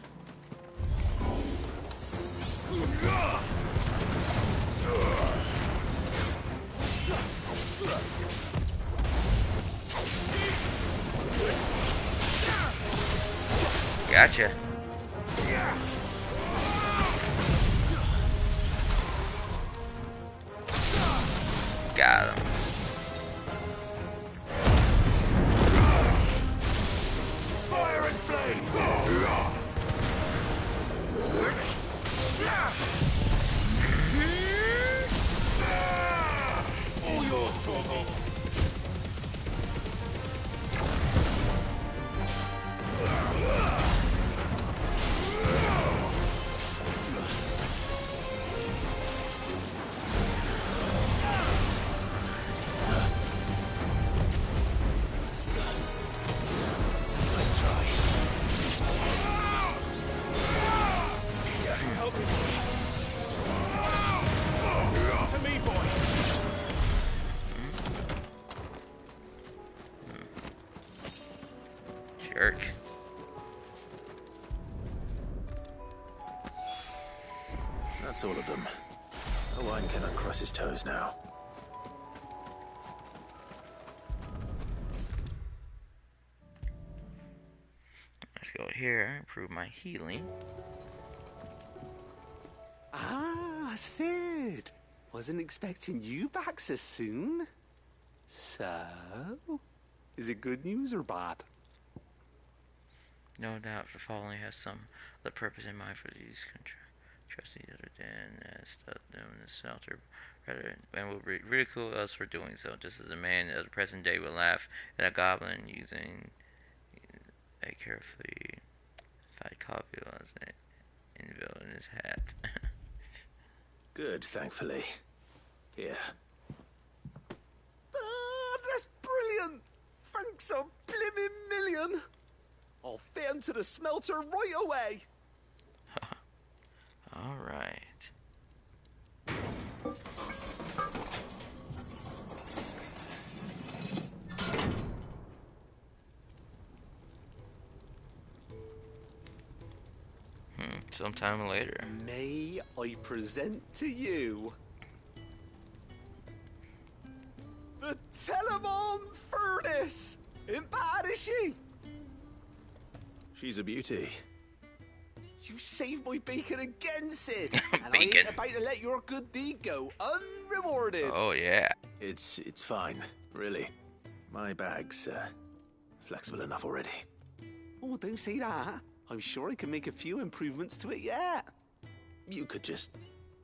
Gotcha. Got him. Fire and flame! All yours, Torgal. Jerk. That's all of them. Owain cannot cross his toes now. Let's go here, improve my healing. Ah, Sid. Wasn't expecting you back so soon. So, is it good news or bad? No doubt the following has some other purpose in mind for these trustees other than stuff them in the shelter, rather and will ridicule us for doing so, just as a man of the present day will laugh at a goblin using a carefully fight copy as an invisible in his hat. Good, thankfully. Here. Ah, that's brilliant! Thanks a blimmin' million! I'll fit him to the smelter right away! Alright. Sometime later. May I present to you the Telemon Furnace! Ain't bad, is she? She's a beauty. You saved my bacon again, Sid. And I Bacon. ain't about to let your good deed go unrewarded. Oh yeah. It's fine, really. My bag's flexible enough already. Oh, don't say that. I'm sure I can make a few improvements to it yet. You could just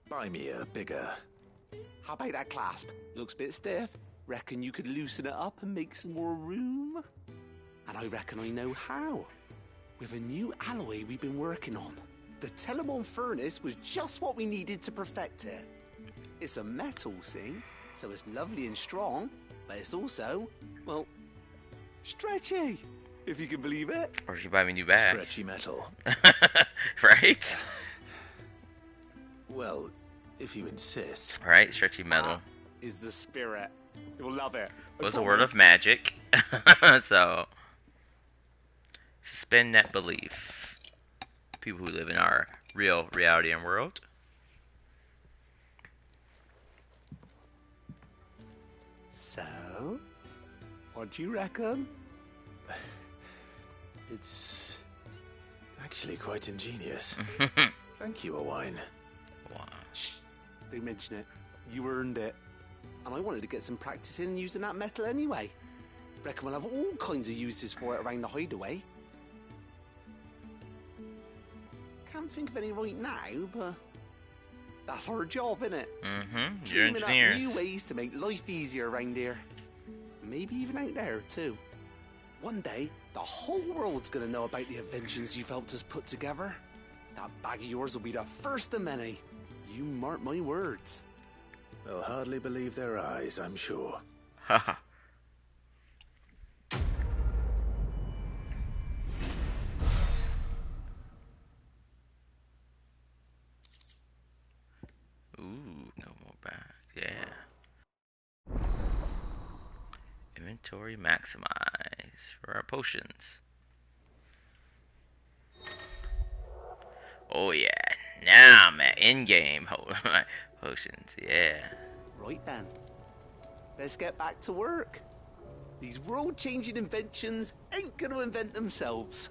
buy me a bigger... How about that clasp? Looks a bit stiff. Reckon you could loosen it up and make some more room? And I reckon I know how. With a new alloy we've been working on. The Telemon Furnace was just what we needed to perfect it. It's a metal, see? So it's lovely and strong, but it's also, well, stretchy, if you can believe it. Or if you buy me a new bag. Stretchy metal. Right? Well, if you insist. Right, stretchy metal. Is the spirit. You'll love it. It was a word of magic. So, suspend that belief. People who live in our real reality and world. So, what do you reckon? It's actually quite ingenious. Thank you, Owain. Wow. Shh, don't mention it. You earned it. And I wanted to get some practice in using that metal anyway. Reckon we'll have all kinds of uses for it around the hideaway. Can't think of any right now, but that's our job, innit? Mm-hmm. You're Dreaming up engineers. new ways to make life easier around here. maybe even out there, too. One day, the whole world's gonna know about the inventions you've helped us put together. That bag of yours will be the first of many. You mark my words. They'll hardly believe their eyes, I'm sure. Haha. Ooh, no more bags. Yeah. Inventory maximize for our potions. Oh yeah. Now I'm at in-game potions. Yeah. Right then. Let's get back to work. These world-changing inventions ain't gonna invent themselves.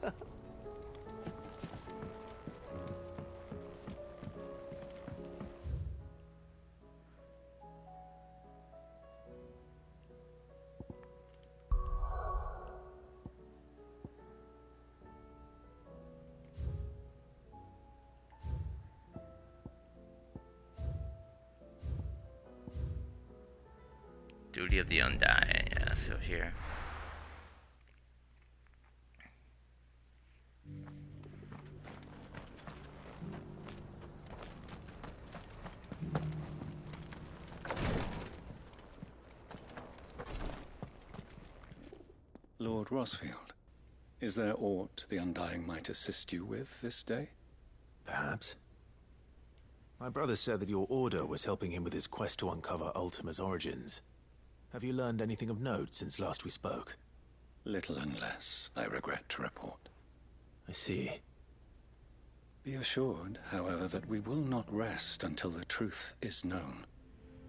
Duty of the Undying. Yeah, so here. Lord Rosfield, is there aught the Undying might assist you with this day? Perhaps. My brother said that your order was helping him with his quest to uncover Ultima's origins. Have you learned anything of note since last we spoke? Little unless, I regret to report. I see. Be assured, however, that we will not rest until the truth is known.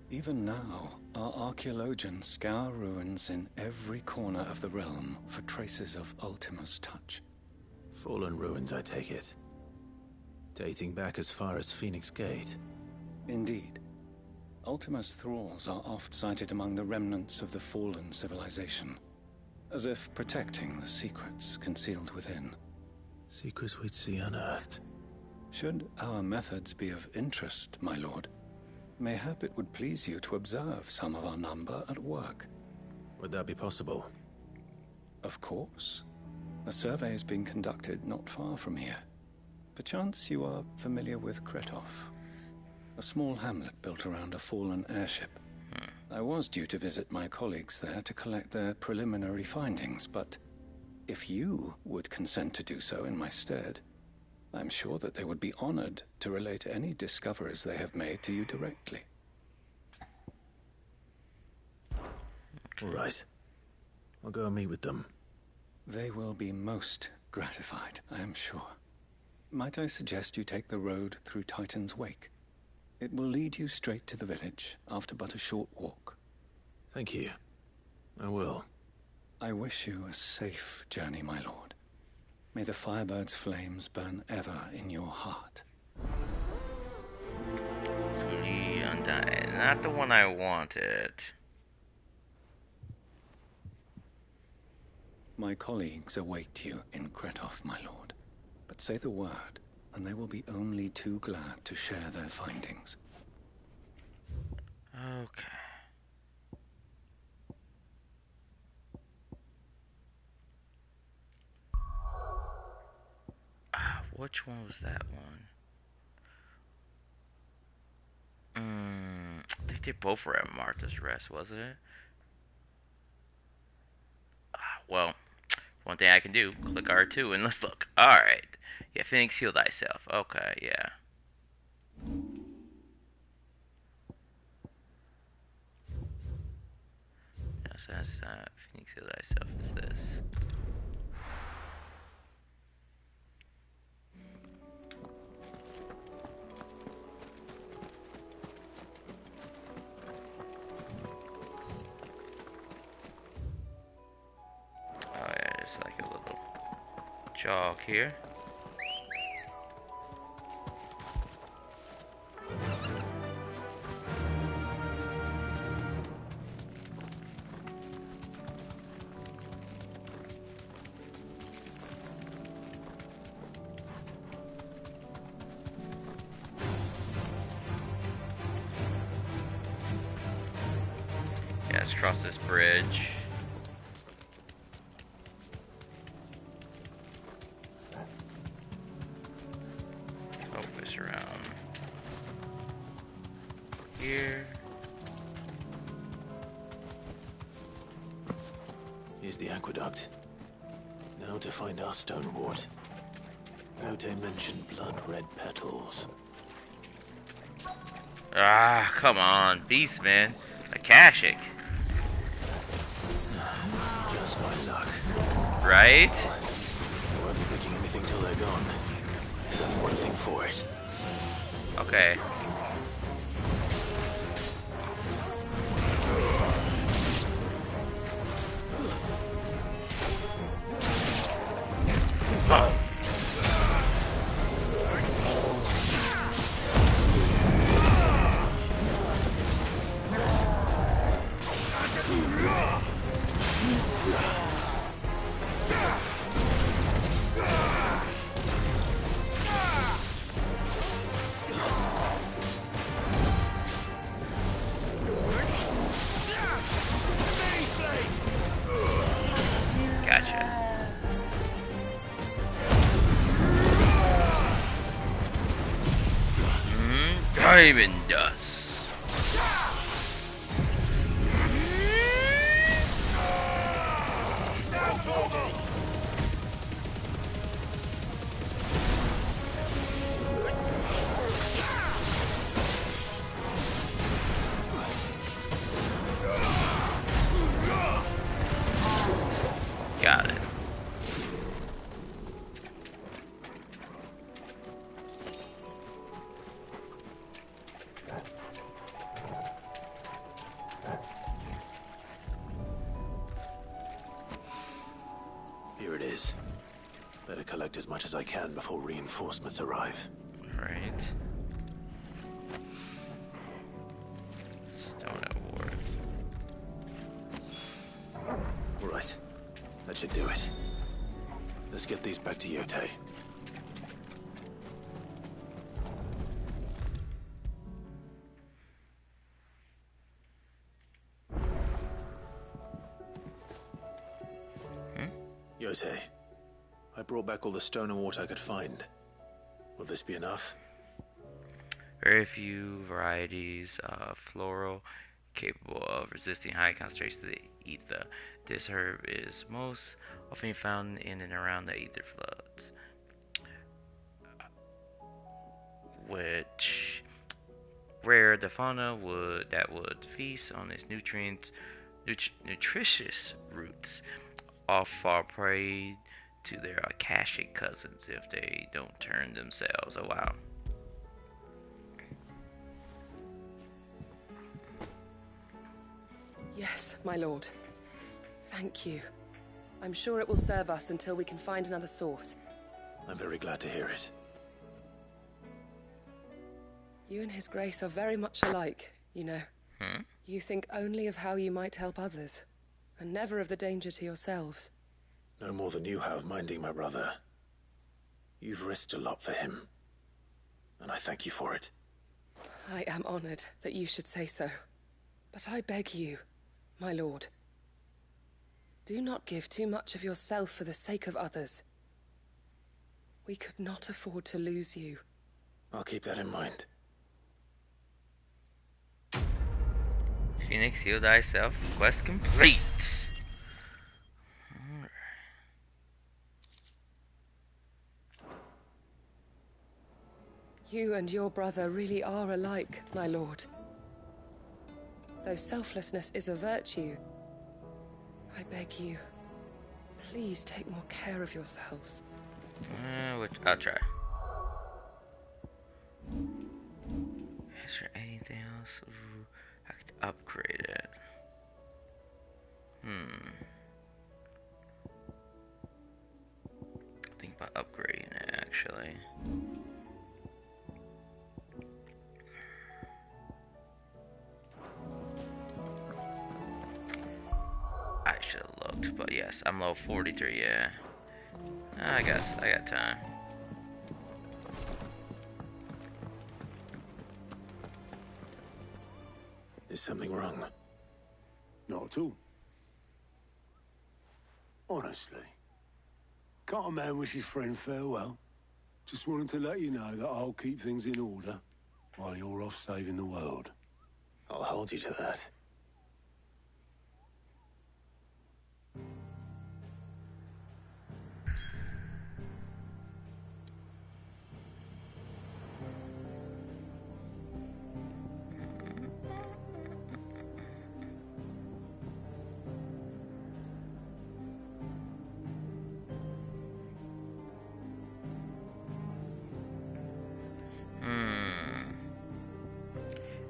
Even now, our archaeologians scour ruins in every corner of the realm for traces of Ultima's touch. Fallen ruins, I take it. Dating back as far as Phoenix Gate. Indeed. Ultima's thralls are oft sighted among the remnants of the fallen civilization, as if protecting the secrets concealed within. Secrets we'd see unearthed. Should our methods be of interest, my lord, mayhap it would please you to observe some of our number at work. Would that be possible? Of course. A survey is being conducted not far from here. Perchance you are familiar with Kretov, a small hamlet built around a fallen airship. I was due to visit my colleagues there to collect their preliminary findings, but if you would consent to do so in my stead, I'm sure that they would be honored to relate any discoveries they have made to you directly. All right. I'll go and meet with them. They will be most gratified, I am sure. Might I suggest you take the road through Titan's Wake? It will lead you straight to the village after but a short walk. Thank you. I will. I wish you a safe journey, my lord. May the Firebird's flames burn ever in your heart. Duty Undying. Not the one I wanted. My colleagues await you in Kretov, my lord. But say the word, and they will be only too glad to share their findings. Okay. Which one was that one? I think they both were at Martha's Rest, wasn't it? Well, one thing I can do, click R2 and let's look. Alright. Yeah, Phoenix, heal thyself. Okay, yeah. No, so that's not Phoenix, heal thyself. It's this. Oh yeah, there's like a little jog here. Yeah, let's cross this bridge. here. Here's the aqueduct. Now to find our stonewort. Note mentioned blood-red petals. Ah, come on, beast man. Akashic. Just my luck. Right? I won't be picking anything till they're gone. There's only one thing for it. Okay. Oh. Diamond dust. Got it. Here it is. Better collect as much as I can before reinforcements arrive. Right. Stone award. Right. That should do it. Let's get these back to Yotei. Yotei, I brought back all the stone and water I could find. Will this be enough? Very few varieties of floral capable of resisting high concentrations of the ether. This herb is most often found in and around the ether floods, which where the fauna would feast on its nutritious roots, all fall prey to their Akashic cousins if they don't turn themselves. Oh wow. Yes, my lord. Thank you. I'm sure it will serve us until we can find another source. I'm very glad to hear it. You and His Grace are very much alike, you know. You think only of how you might help others, and never of the danger to yourselves. No more than you have minding my brother. You've risked a lot for him, and I thank you for it. I am honored that you should say so. But I beg you, my lord, do not give too much of yourself for the sake of others. We could not afford to lose you. I'll keep that in mind. Phoenix, heal thyself. Quest complete. You and your brother really are alike, my lord. Though selflessness is a virtue, I beg you, please take more care of yourselves. I'll try. Is there anything else? Ooh, I could upgrade it. Think about upgrading it actually. I should have looked, but yes, I'm level 43, yeah. I guess I got time. Is something wrong? Not at all. Honestly. Can't a man wish his friend farewell? Just wanted to let you know that I'll keep things in order while you're off saving the world. I'll hold you to that.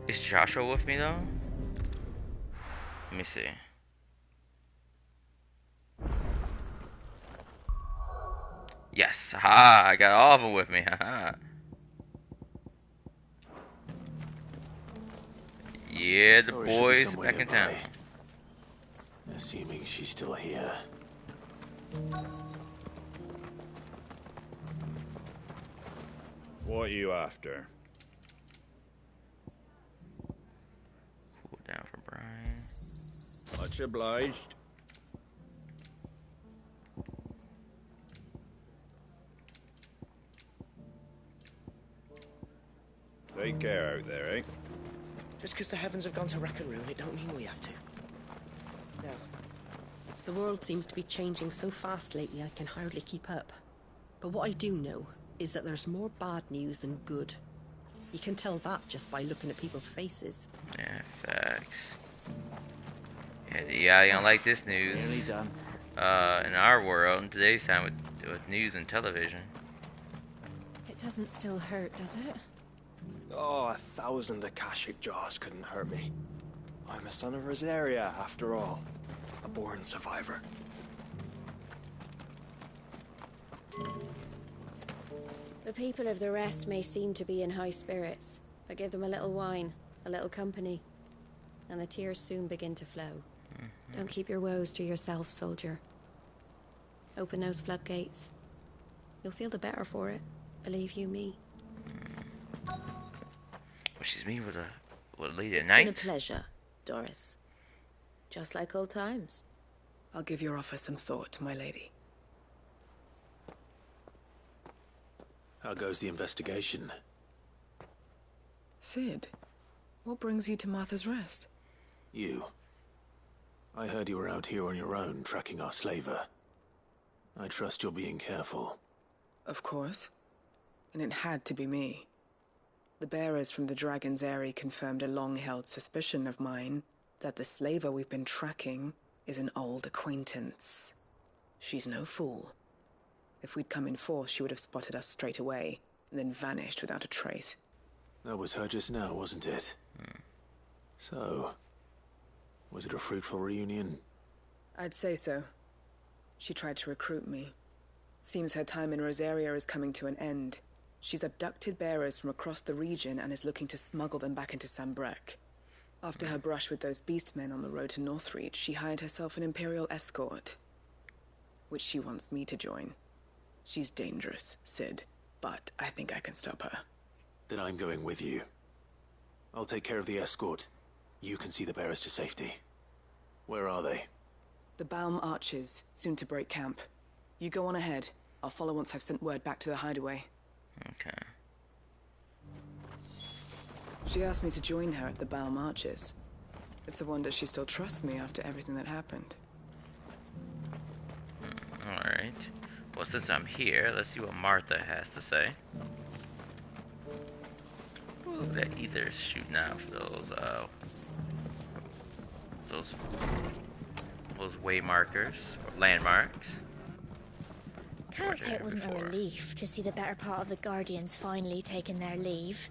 Is Joshua with me though? Let me see. Yes, ha! I got all of them with me, haha. Yeah, the Or it should be boys somewhere back in nearby. town. Assuming she's still here. What are you after? Cool down for Brian. Much obliged. Take care out there, eh? Just because the heavens have gone to Rackaroon, it don't mean we have to. No. The world seems to be changing so fast lately I can hardly keep up. But what I do know is that there's more bad news than good. You can tell that just by looking at people's faces. Yeah, facts. Yeah, you don't like this news. Nearly done. In our world, in today's time with news and television. It doesn't still hurt, does it? Oh, 1,000 Akashic jars couldn't hurt me. I'm a son of Rosaria, after all. A born survivor. The people of the rest may seem to be in high spirits, but give them a little wine, a little company, and the tears soon begin to flow. Don't keep your woes to yourself, soldier. Open those floodgates. You'll feel the better for it, believe you me. Well, she's meeting with a lady at It's night. been a pleasure, Doris. Just like old times. I'll give your offer some thought, my lady. How goes the investigation? Sid, what brings you to Martha's Rest? You. I heard you were out here on your own, tracking our slaver. I trust you're being careful. Of course. And it had to be me. The bearers from the Dragon's Eyrie confirmed a long-held suspicion of mine that the slaver we've been tracking is an old acquaintance. She's no fool. If we'd come in force, she would have spotted us straight away, and then vanished without a trace. That was her just now, wasn't it? So, was it a fruitful reunion? I'd say so. She tried to recruit me. Seems her time in Rosaria is coming to an end. She's abducted bearers from across the region and is looking to smuggle them back into Sambrek. After her brush with those beastmen on the road to Northreach, she hired herself an Imperial escort, which she wants me to join. She's dangerous, Sid, but I think I can stop her. Then I'm going with you. I'll take care of the escort. You can see the bearers to safety. Where are they? The Baum Archers, soon to break camp. You go on ahead. I'll follow once I've sent word back to the hideaway. Okay. She asked me to join her at the Baum Archers. It's a wonder she still trusts me after everything that happened. Alright. Well, since I'm here, let's see what Martha has to say. Ooh, that ether's shooting out for those way markers, or landmarks. Can't say it wasn't a relief to see the better part of the Guardians finally taking their leave.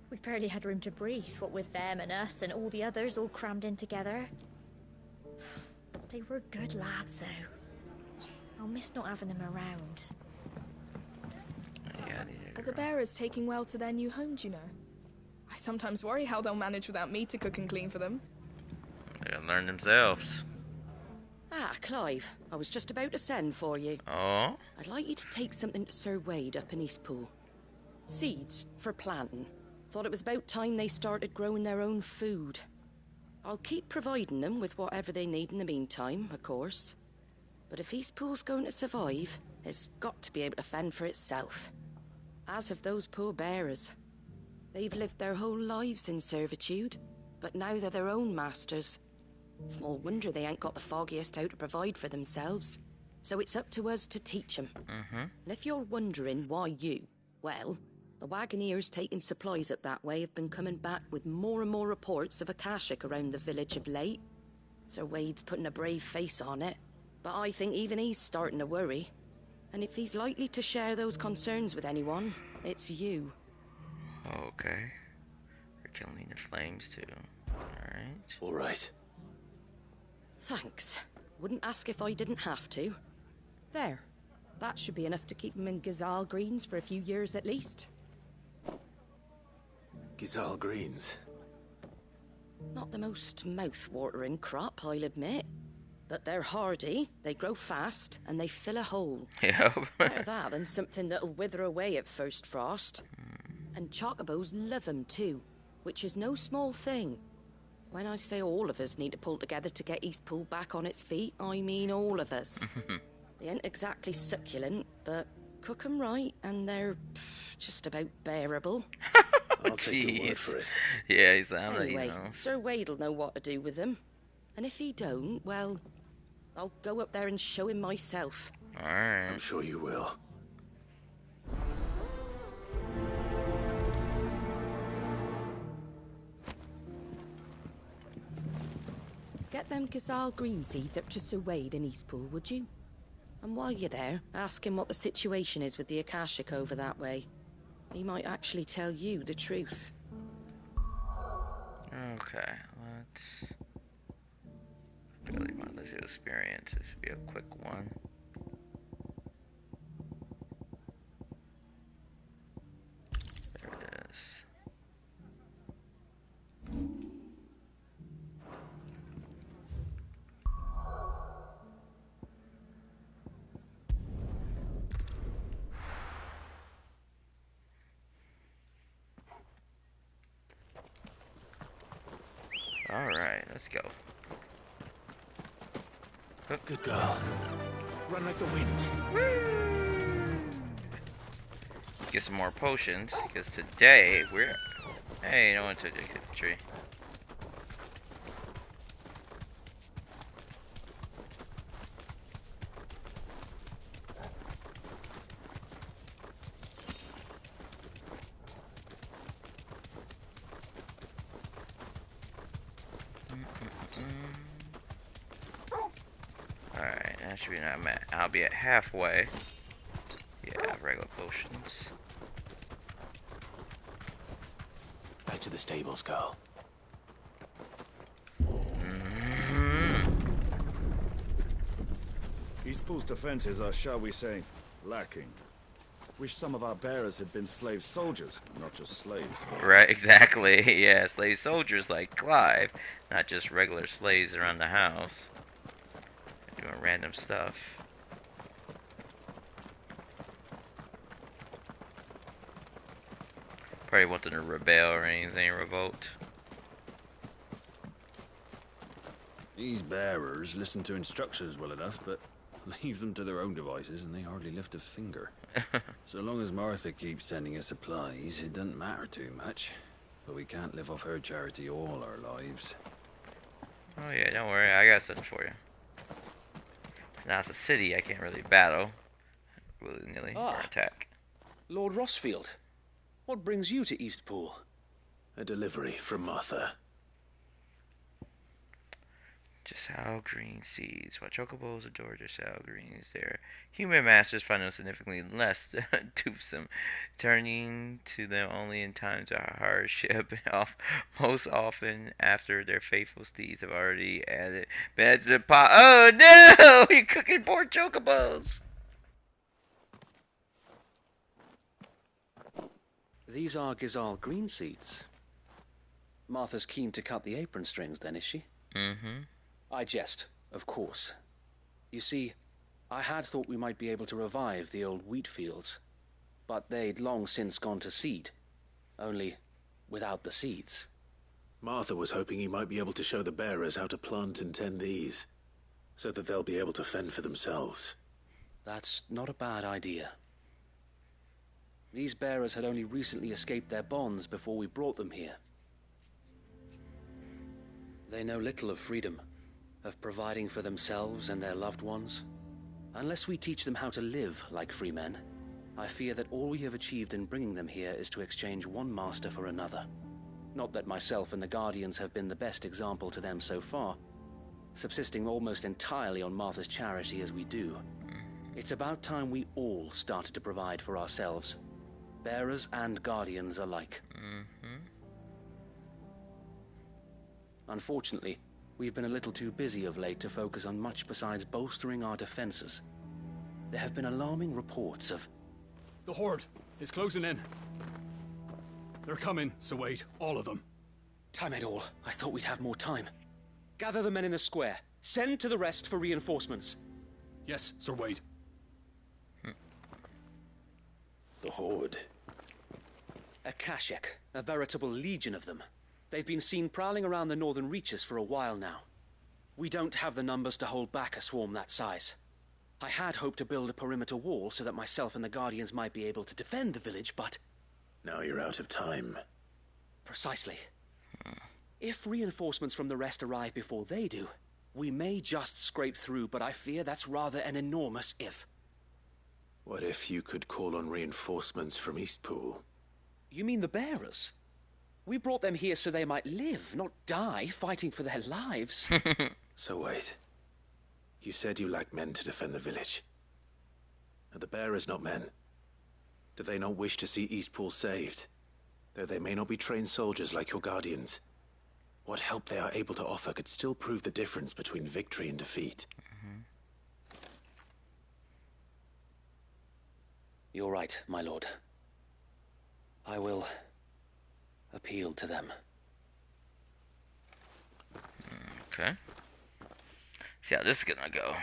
We barely had room to breathe, what with them and us and all the others all crammed in together. They were good lads, though. I'll miss not having them around. Are the bearers taking well to their new home, do you know? I sometimes worry how they'll manage without me to cook and clean for them. They gotta learn themselves. Ah, Clive, I was just about to send for you. Oh? I'd like you to take something to Sir Wade up in Eastpool. Seeds for planting. Thought it was about time they started growing their own food. I'll keep providing them with whatever they need in the meantime, of course. But if Eastpool's going to survive, it's got to be able to fend for itself. As have those poor bearers. They've lived their whole lives in servitude. but now they're their own masters. Small wonder they ain't got the foggiest how to provide for themselves. So it's up to us to teach them. And if you're wondering why you, well, the Wagoneers taking supplies up that way have been coming back with more and more reports of Akashic around the village of late. Sir Wade's putting a brave face on it, but I think even he's starting to worry. And if he's likely to share those concerns with anyone, it's you. Okay. We're killing the flames too. Alright. Alright. Thanks. Wouldn't ask if I didn't have to. There. That should be enough to keep him in Gazal Greens for a few years at least. Gazal Greens? Not the most mouth-watering crop, I'll admit. But they're hardy, they grow fast, and they fill a hole. Yep. Better that than something that'll wither away at first frost. And chocobos love 'em too, which is no small thing. When I say all of us need to pull together to get Eastpool back on its feet, I mean all of us. They ain't exactly succulent, but cook 'em right, and they're just about bearable. I'll take your word for it. Yeah, he's like, Anyway, you know. Sir Wade'll know what to do with them. And if he don't, well, I'll go up there and show him myself. Alright. I'm sure you will. Get them Gazal green seeds up to Sir Wade in Eastpool, would you? And while you're there, ask him what the situation is with the Akashic over that way. He might actually tell you the truth. Okay, let's... Really want to experience. This will be a quick one. There it is. Alright, let's go. Good girl. Run like the wind. Get some more potions, because today we're... Hey, no one took the tree. Alright, that should be not met. I'll be at halfway. Yeah, regular potions. Back to the stables, girl. Eastpool's defenses are, shall we say, lacking. Wish some of our bearers had been slave soldiers, not just slaves. Right, exactly. Yeah, slave soldiers like Clive, not just regular slaves around the house. Doing random stuff. Probably wanting to rebel or anything, revolt. These bearers listen to instructions well enough, but leave them to their own devices and they hardly lift a finger. So long as Martha keeps sending us supplies, it doesn't matter too much. But we can't live off her charity all our lives. Oh yeah, don't worry, I got something for you. Now it's a city, I can't really battle willy-nilly or attack. Lord Rossfield, what brings you to Eastpool? A delivery from Martha. Giselle green seeds. While chocobos adore Giselle greens, their human masters find them significantly less toothsome, turning to them only in times of hardship, most often after their faithful steeds have already been to the pot. Oh no! You're cooking poor chocobos! These are Gazal green seeds. Martha's keen to cut the apron strings then, is she? Mm-hmm. I jest, of course. You see, I had thought we might be able to revive the old wheat fields, but they'd long since gone to seed, only without the seeds. Martha was hoping you might be able to show the bearers how to plant and tend these, so that they'll be able to fend for themselves. That's not a bad idea. These bearers had only recently escaped their bonds before we brought them here. They know little of freedom, of providing for themselves and their loved ones. Unless we teach them how to live like free men, I fear that all we have achieved in bringing them here is to exchange one master for another. Not that myself and the Guardians have been the best example to them so far, subsisting almost entirely on Martha's charity as we do. It's about time we all started to provide for ourselves, bearers and Guardians alike. Unfortunately, we've been a little too busy of late to focus on much besides bolstering our defenses. There have been alarming reports of... The Horde is closing in. They're coming, so wait, all of them. Damn it all, I thought we'd have more time. Gather the men in the square. Send to the rest for reinforcements. Yes, Sir Wade. The Horde. A Kashek, a veritable legion of them. They've been seen prowling around the northern reaches for a while now. We don't have the numbers to hold back a swarm that size. I had hoped to build a perimeter wall so that myself and the Guardians might be able to defend the village, but... Now you're out of time. Precisely. If reinforcements from the rest arrive before they do, we may just scrape through, but I fear that's rather an enormous if. What if you could call on reinforcements from Eastpool? You mean the bearers? We brought them here so they might live, not die fighting for their lives. So wait. You said you lack men to defend the village. Are the bearers not men? Do they not wish to see Eastpool saved? Though they may not be trained soldiers like your Guardians, what help they are able to offer could still prove the difference between victory and defeat. You're right, my lord. I will appeal to them. Okay. See how this is gonna go.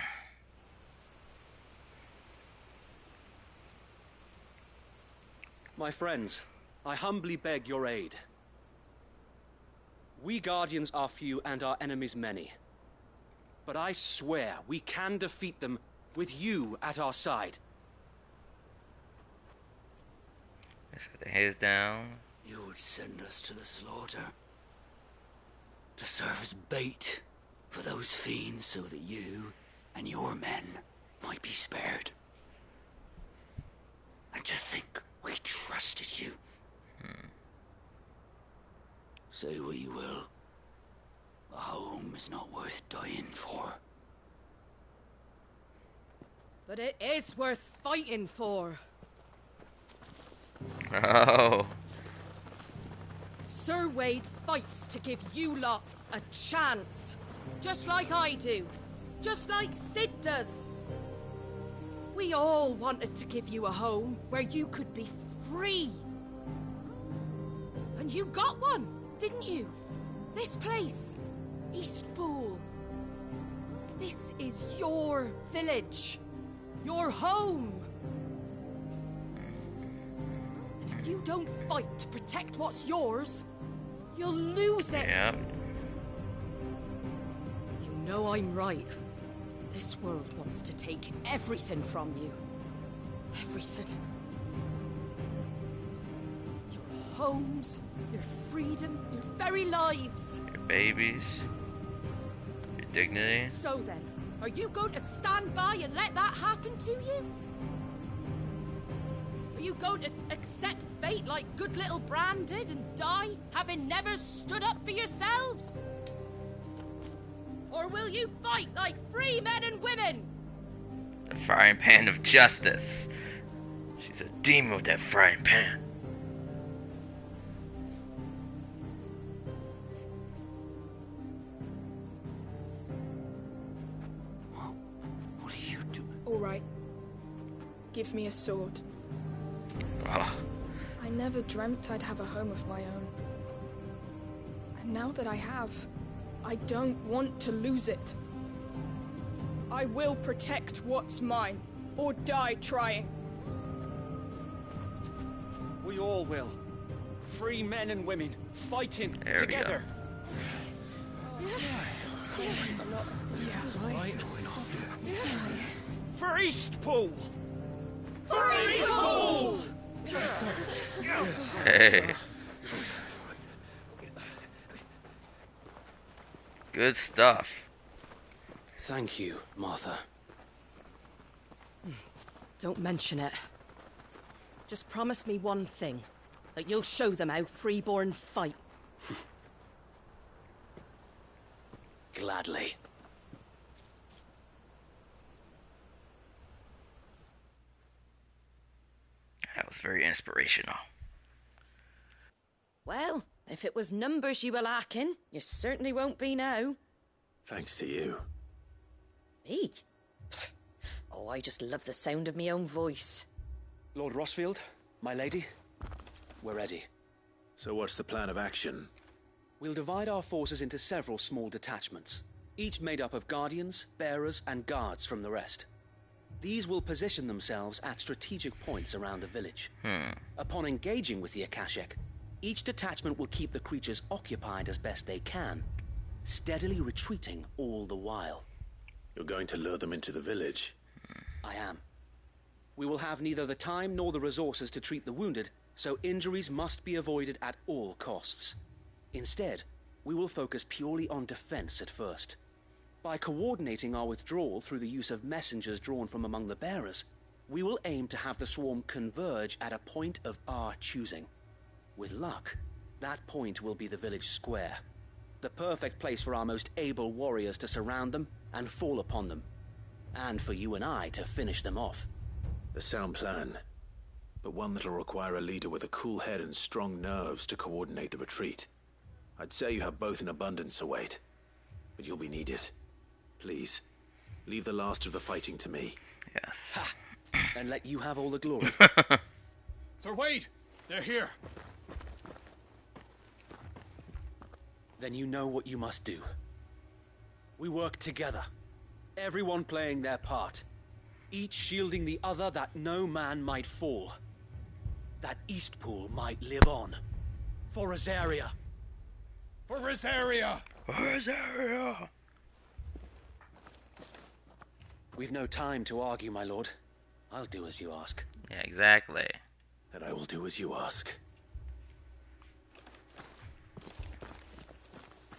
My friends, I humbly beg your aid. We Guardians are few and our enemies many. But I swear we can defeat them with you at our side. Let's get the heads down. You would send us to the slaughter, to serve as bait for those fiends so that you and your men might be spared. And to think we trusted you. Say what you will, a home is not worth dying for. But it is worth fighting for. Oh. Sir Wade fights to give you lot a chance. Just like I do. Just like Sid does. We all wanted to give you a home where you could be free. And you got one, didn't you? This place, Eastpool. This is your village. Your home. And if you don't fight to protect what's yours, you'll lose it. Yeah. You know I'm right. This world wants to take everything from you. Everything. Your homes, your freedom, your very lives. Your babies. Your dignity. So then, are you going to stand by and let that happen to you? Are you going to accept fate like good little Bran did and die, having never stood up for yourselves? Or will you fight like free men and women? The frying pan of justice. She's a demon with that frying pan. What are you doing? All right. Give me a sword. Oh. I never dreamt I'd have a home of my own. And now that I have, I don't want to lose it. I will protect what's mine, or die trying. We all will. Free men and women, fighting There we together. For Eastpool! For Eastpool! Hey. Good stuff. Thank you, Martha. Don't mention it. Just promise me one thing. That you'll show them how freeborn fight. Gladly. That was very inspirational. Well, if it was numbers you were lacking, you certainly won't be now. Thanks to you. Me? Oh, I just love the sound of my own voice. Lord Rossfield, my lady, we're ready. So what's the plan of action? We'll divide our forces into several small detachments, each made up of guardians, bearers, and guards from the rest. These will position themselves at strategic points around the village. Upon engaging with the Akashic, each detachment will keep the creatures occupied as best they can, steadily retreating all the while. You're going to lure them into the village? I am. We will have neither the time nor the resources to treat the wounded, so injuries must be avoided at all costs. Instead, we will focus purely on defense at first. By coordinating our withdrawal through the use of messengers drawn from among the bearers, we will aim to have the swarm converge at a point of our choosing. With luck, that point will be the village square, the perfect place for our most able warriors to surround them and fall upon them, and for you and I to finish them off. A sound plan, but one that'll require a leader with a cool head and strong nerves to coordinate the retreat. I'd say you have both in abundance, Sir Wade, but you'll be needed. Please, leave the last of the fighting to me. Yes. Ha! And let you have all the glory. Sir Wade! They're here! Then you know what you must do. We work together, everyone playing their part, each shielding the other that no man might fall, that Eastpool might live on. For Rosaria! For Rosaria! For Rosaria! We've no time to argue, my lord. I'll do as you ask. Yeah, exactly. And I will do as you ask.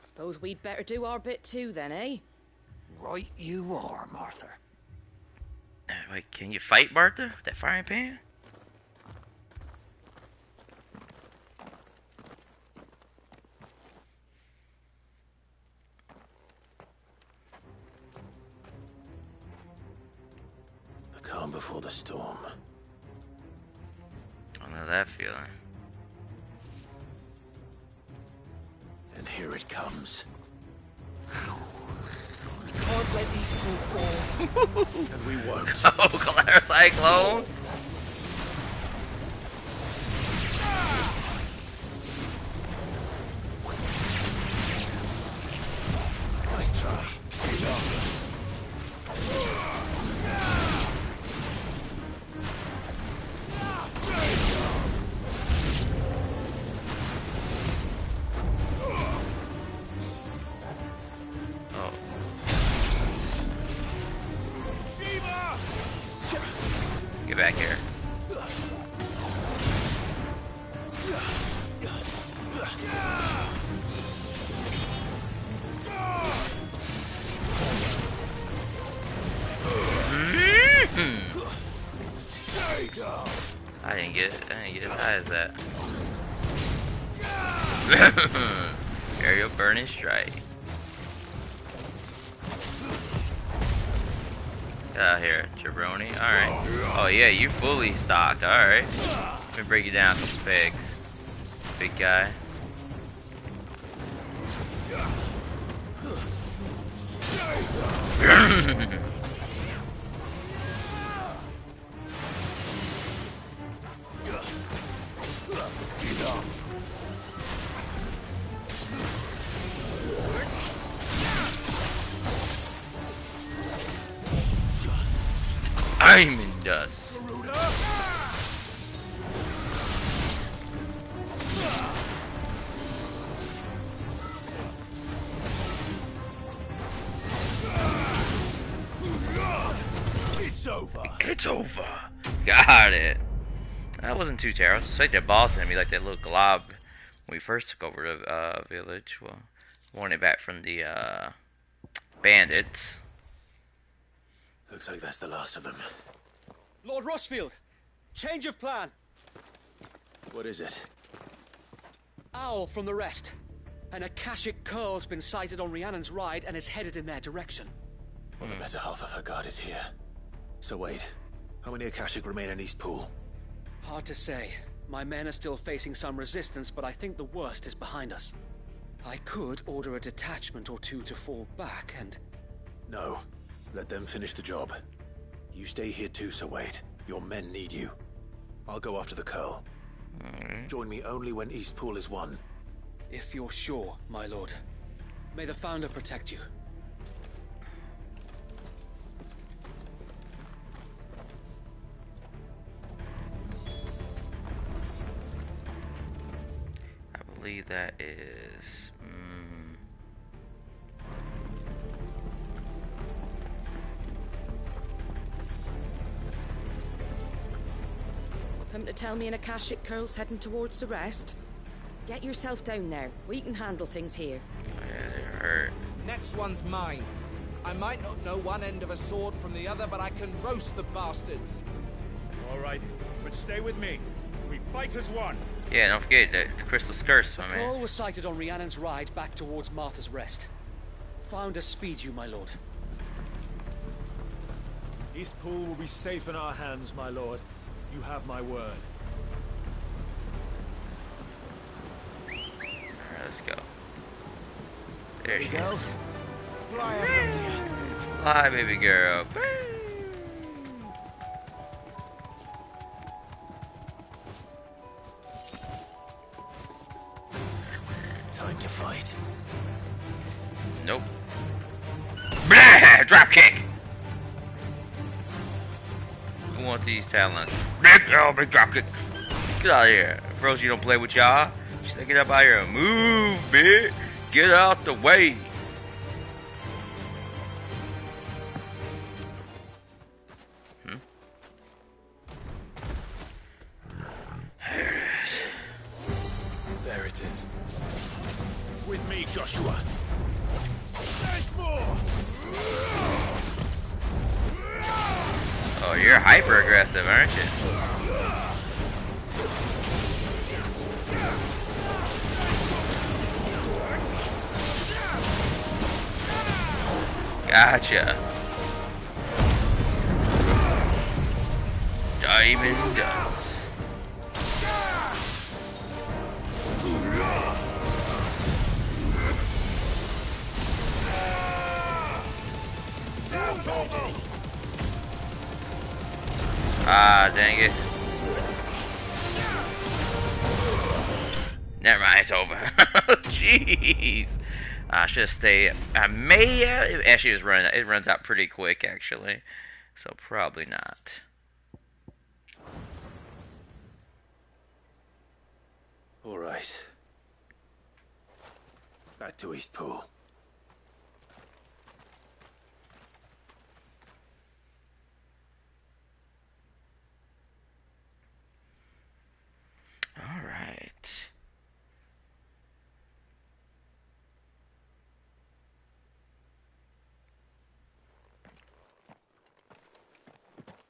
Suppose we'd better do our bit too, then, eh? Right you are, Martha. Wait, can you fight, Martha? With that frying pan? The calm before the storm. I know that feeling. And here it comes. Can't let these two fall. And we won't. Oh, Claire Cyclone! Nice try. Get back here. I didn't get it. I didn't get it. How is that? Aerial burning strike. Get out here, jabroni. Alright. Oh yeah, you fully stocked. Alright. Let me break you down some pigs. Big guy. Diamond dust. It's over. It's over. Got it. That wasn't too terrible. It's like that boss enemy, like that little glob when we first took over the village. Well, won it back from the bandits. Looks like that's the last of them. Lord Rossfield, change of plan. What is it? Owl from the rest. An Akashic curl's been sighted on Rhiannon's ride and is headed in their direction. Well, the better half of her guard is here. So wait, how many Akashic remain in East Pool? Hard to say. My men are still facing some resistance, but I think the worst is behind us. I could order a detachment or two to fall back and... No. Let them finish the job. You stay here too, Sir Wade. Your men need you. I'll go after the Curl. Join me only when East Pool is won. If you're sure, my lord. May the Founder protect you. I believe that is... Come to tell me an Akashic curl's heading towards the rest? Get yourself down there. We can handle things here. Yeah, they hurt. Next one's mine. I might not know one end of a sword from the other, but I can roast the bastards. All right, but stay with me. We fight as one. Yeah, don't forget the Crystal Skirts, my The man. call was sighted on Rhiannon's ride back towards Martha's Rest. Founder speed you, my lord. East Pool will be safe in our hands, my lord. You have my word. Alright, let's go. There she go. is. Fly, Amnesia. Fly, baby girl. Time to fight. Nope. Blah! Drop kick! Who wants these talents? Big drop kick. Get out of here. Bros, you don't play with y'all. Just get up out here and move, bitch. Get out the way. There it is. With me, Joshua. There's more. Oh, you're hyper aggressive, aren't you? Gotcha. Diamond Dust. Ah, dang it. Never mind, it's over. Jeez. I should stay. I may. Actually, it runs out pretty quick, actually. So probably not. All right. Back to East Pool. All right.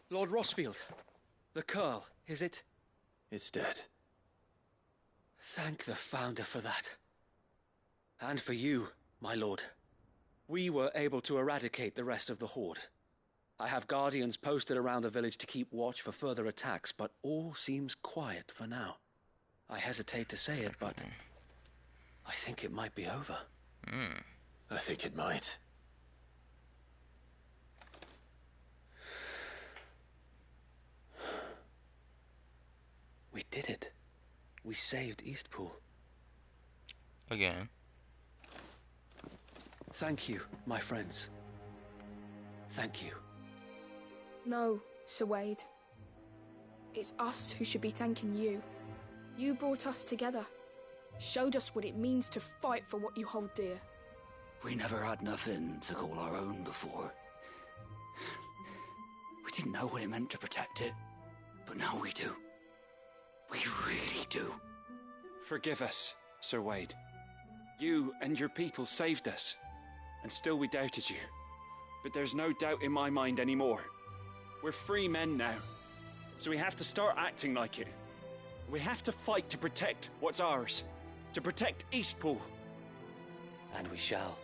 Lord Rossfield, the Curl, is it? It's dead. Thank the Founder for that. And for you, my lord. We were able to eradicate the rest of the Horde. I have guardians posted around the village to keep watch for further attacks, but all seems quiet for now. I hesitate to say it, but I think it might be over. I think it might. We did it. We saved Eastpool. Again. Thank you, my friends. Thank you. No, Sir Wade. It's us who should be thanking you. You brought us together. Showed us what it means to fight for what you hold dear. We never had nothing to call our own before. We didn't know what it meant to protect it, but now we do. We really do. Forgive us, Sir Wade. You and your people saved us, and still we doubted you. But there's no doubt in my mind anymore. We're free men now, so we have to start acting like it. We have to fight to protect what's ours, to protect Eastpool. And we shall.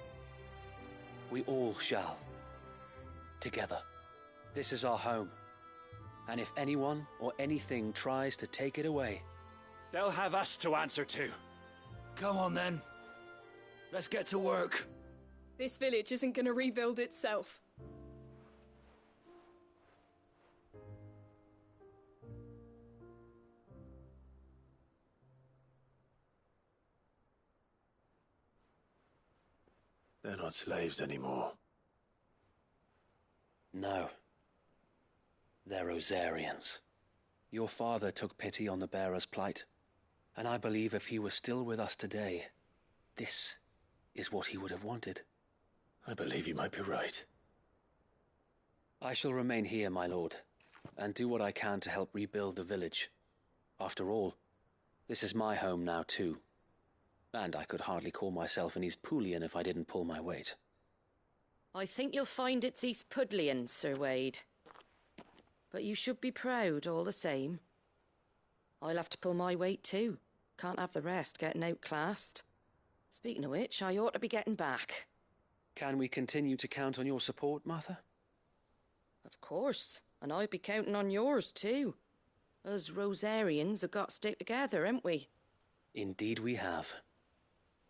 We all shall. Together. This is our home. And if anyone or anything tries to take it away, they'll have us to answer to. Come on then. Let's get to work. This village isn't going to rebuild itself. They're not slaves anymore. No. They're Rosarians. Your father took pity on the bearer's plight, and I believe if he were still with us today, this is what he would have wanted. I believe you might be right. I shall remain here, my lord, and do what I can to help rebuild the village. After all, this is my home now too. And I could hardly call myself an Eastpoolian if I didn't pull my weight. I think you'll find it's East Pudlian, Sir Wade. But you should be proud all the same. I'll have to pull my weight too. Can't have the rest getting outclassed. Speaking of which, I ought to be getting back. Can we continue to count on your support, Martha? Of course, and I'll be counting on yours too. Us Rosarians have got to stick together, haven't we? Indeed we have.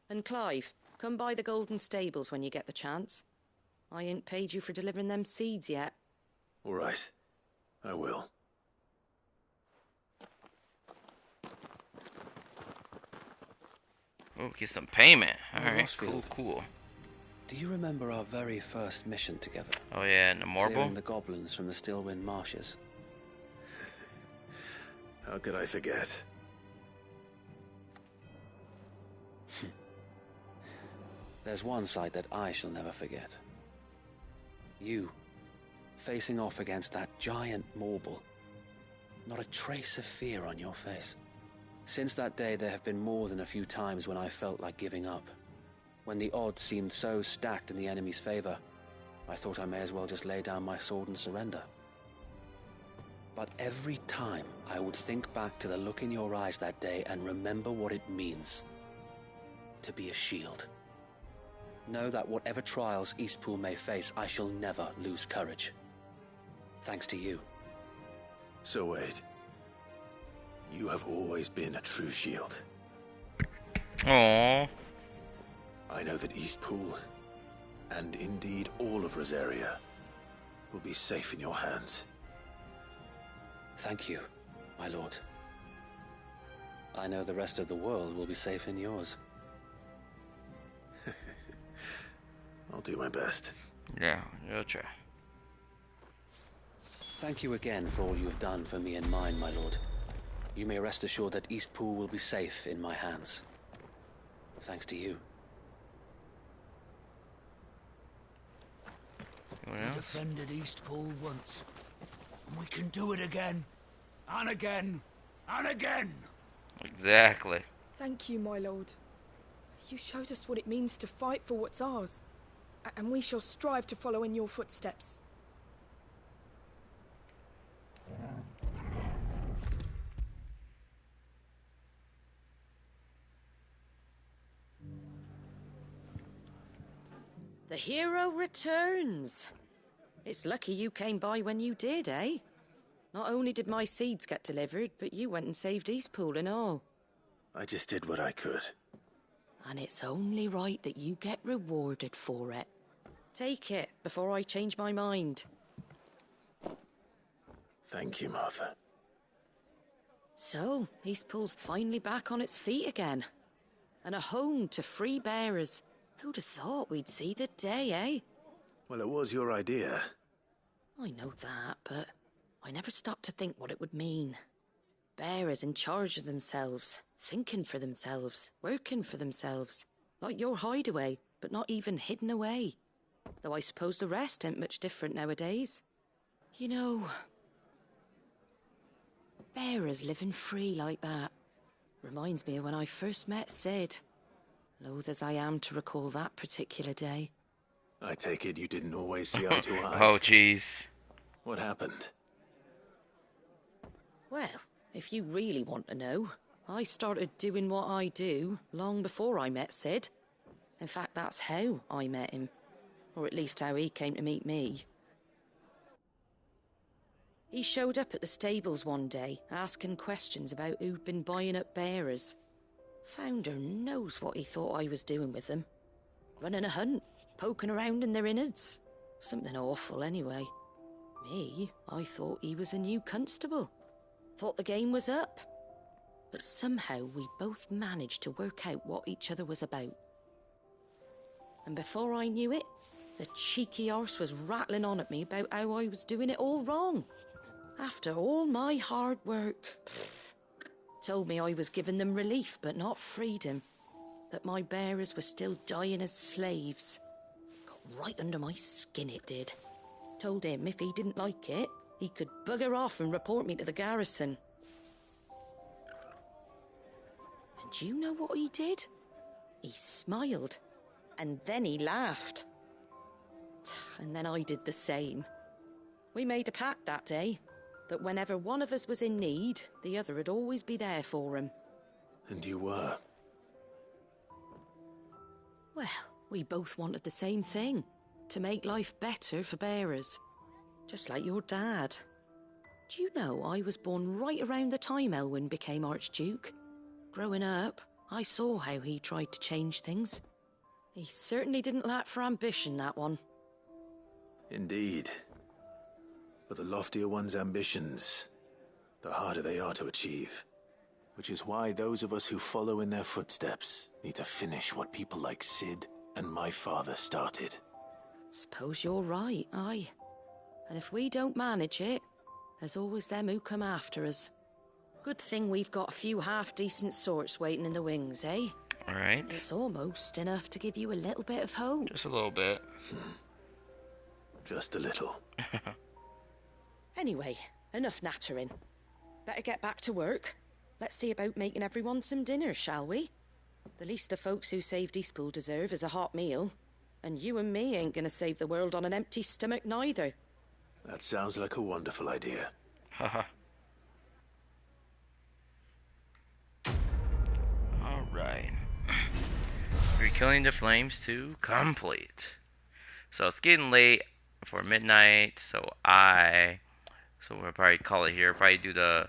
And Clive, come by the Golden Stables when you get the chance. I ain't paid you for delivering them seeds yet. All right. I will. Oh, get some payment. Alright, Rossfield, cool. Do you remember our very first mission together? Oh yeah, in the marble? Clearing the goblins from the Stillwind marshes. How could I forget? There's one sight that I shall never forget. You, facing off against that giant Morble. Not a trace of fear on your face. Since that day, there have been more than a few times when I felt like giving up. When the odds seemed so stacked in the enemy's favor, I thought I may as well just lay down my sword and surrender. But every time I would think back to the look in your eyes that day and remember what it means to be a shield. Know that whatever trials Eastpool may face, I shall never lose courage. Thanks to you. So Wade, you have always been a true shield. Aww. I know that Eastpool, and indeed all of Rosaria, will be safe in your hands. Thank you, my lord. I know the rest of the world will be safe in yours. I'll do my best. Yeah, you'll try. Thank you again for all you have done for me and mine, my lord. You may rest assured that Eastpool will be safe in my hands. Thanks to you. We defended Eastpool once, and we can do it again, and again, and again. Exactly. Thank you, my lord. You showed us what it means to fight for what's ours, and we shall strive to follow in your footsteps. The hero returns. It's lucky you came by when you did, eh? Not only did my seeds get delivered, but you went and saved Eastpool and all. I just did what I could. And it's only right that you get rewarded for it. Take it before I change my mind. Thank you, Martha. So, Eastpool's finally back on its feet again. And a home to free bearers. Who'd have thought we'd see the day, eh? Well, it was your idea. I know that, but I never stopped to think what it would mean. Bearers in charge of themselves, thinking for themselves, working for themselves. Like your hideaway, but not even hidden away. Though I suppose the rest ain't much different nowadays. You know, bearers living free like that reminds me of when I first met Sid. loath as I am to recall that particular day. I take it you didn't always see eye to eye. Oh, jeez. What happened? Well, if you really want to know, I started doing what I do long before I met Sid. In fact, that's how I met him. Or at least how he came to meet me. He showed up at the stables one day, asking questions about who'd been buying up bearers. Founder knows what he thought I was doing with them. Running a hunt, poking around in their innards. Something awful, anyway. Me, I thought he was a new constable. Thought the game was up. But somehow we both managed to work out what each other was about. And before I knew it, the cheeky arse was rattling on at me about how I was doing it all wrong. After all my hard work. Told me I was giving them relief, but not freedom. That my bearers were still dying as slaves. Got right under my skin, it did. Told him if he didn't like it, he could bugger off and report me to the garrison. And do you know what he did? He smiled. And then he laughed. And then I did the same. We made a pact that day, that whenever one of us was in need, the other would always be there for him. And you were? Well, we both wanted the same thing. To make life better for bearers. Just like your dad. Do you know I was born right around the time Elwyn became Archduke? Growing up, I saw how he tried to change things. He certainly didn't lack for ambition, that one. Indeed. But the loftier one's ambitions, the harder they are to achieve. Which is why those of us who follow in their footsteps need to finish what people like Sid and my father started. Suppose you're right, aye. And if we don't manage it, there's always them who come after us. Good thing we've got a few half-decent sorts waiting in the wings, eh? Alright. It's almost enough to give you a little bit of hope. Just a little bit. Just a little. Anyway, enough nattering. Better get back to work. Let's see about making everyone some dinner, shall we? The least the folks who saved Eastpool deserve is a hot meal. And you and me ain't gonna save the world on an empty stomach neither. That sounds like a wonderful idea. Haha. Alright. Rekilling the Flames to complete. So it's getting late for midnight, so we'll probably call it here. Probably do the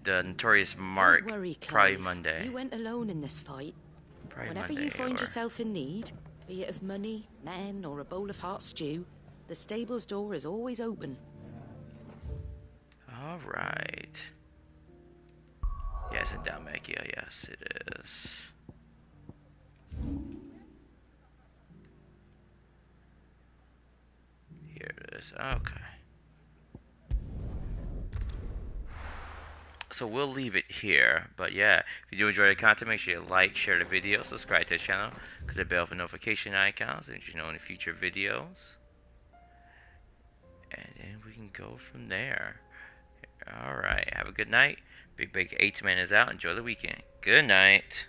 Notorious Mark. Don't worry, Clive. Probably Monday. You went alone in this fight. Probably Whenever Monday, you find or... yourself in need, be it of money, men, or a bowl of hot stew, the stable's door is always open. Alright. Yes, in Dalmacia, yes it is. Here it is, okay. So we'll leave it here, but yeah, if you do enjoy the content, make sure you like, share the video, subscribe to the channel, click the bell for notification icons, so you know any future videos. And then we can go from there. Alright, have a good night. Big 8 Man is out. Enjoy the weekend. Good night.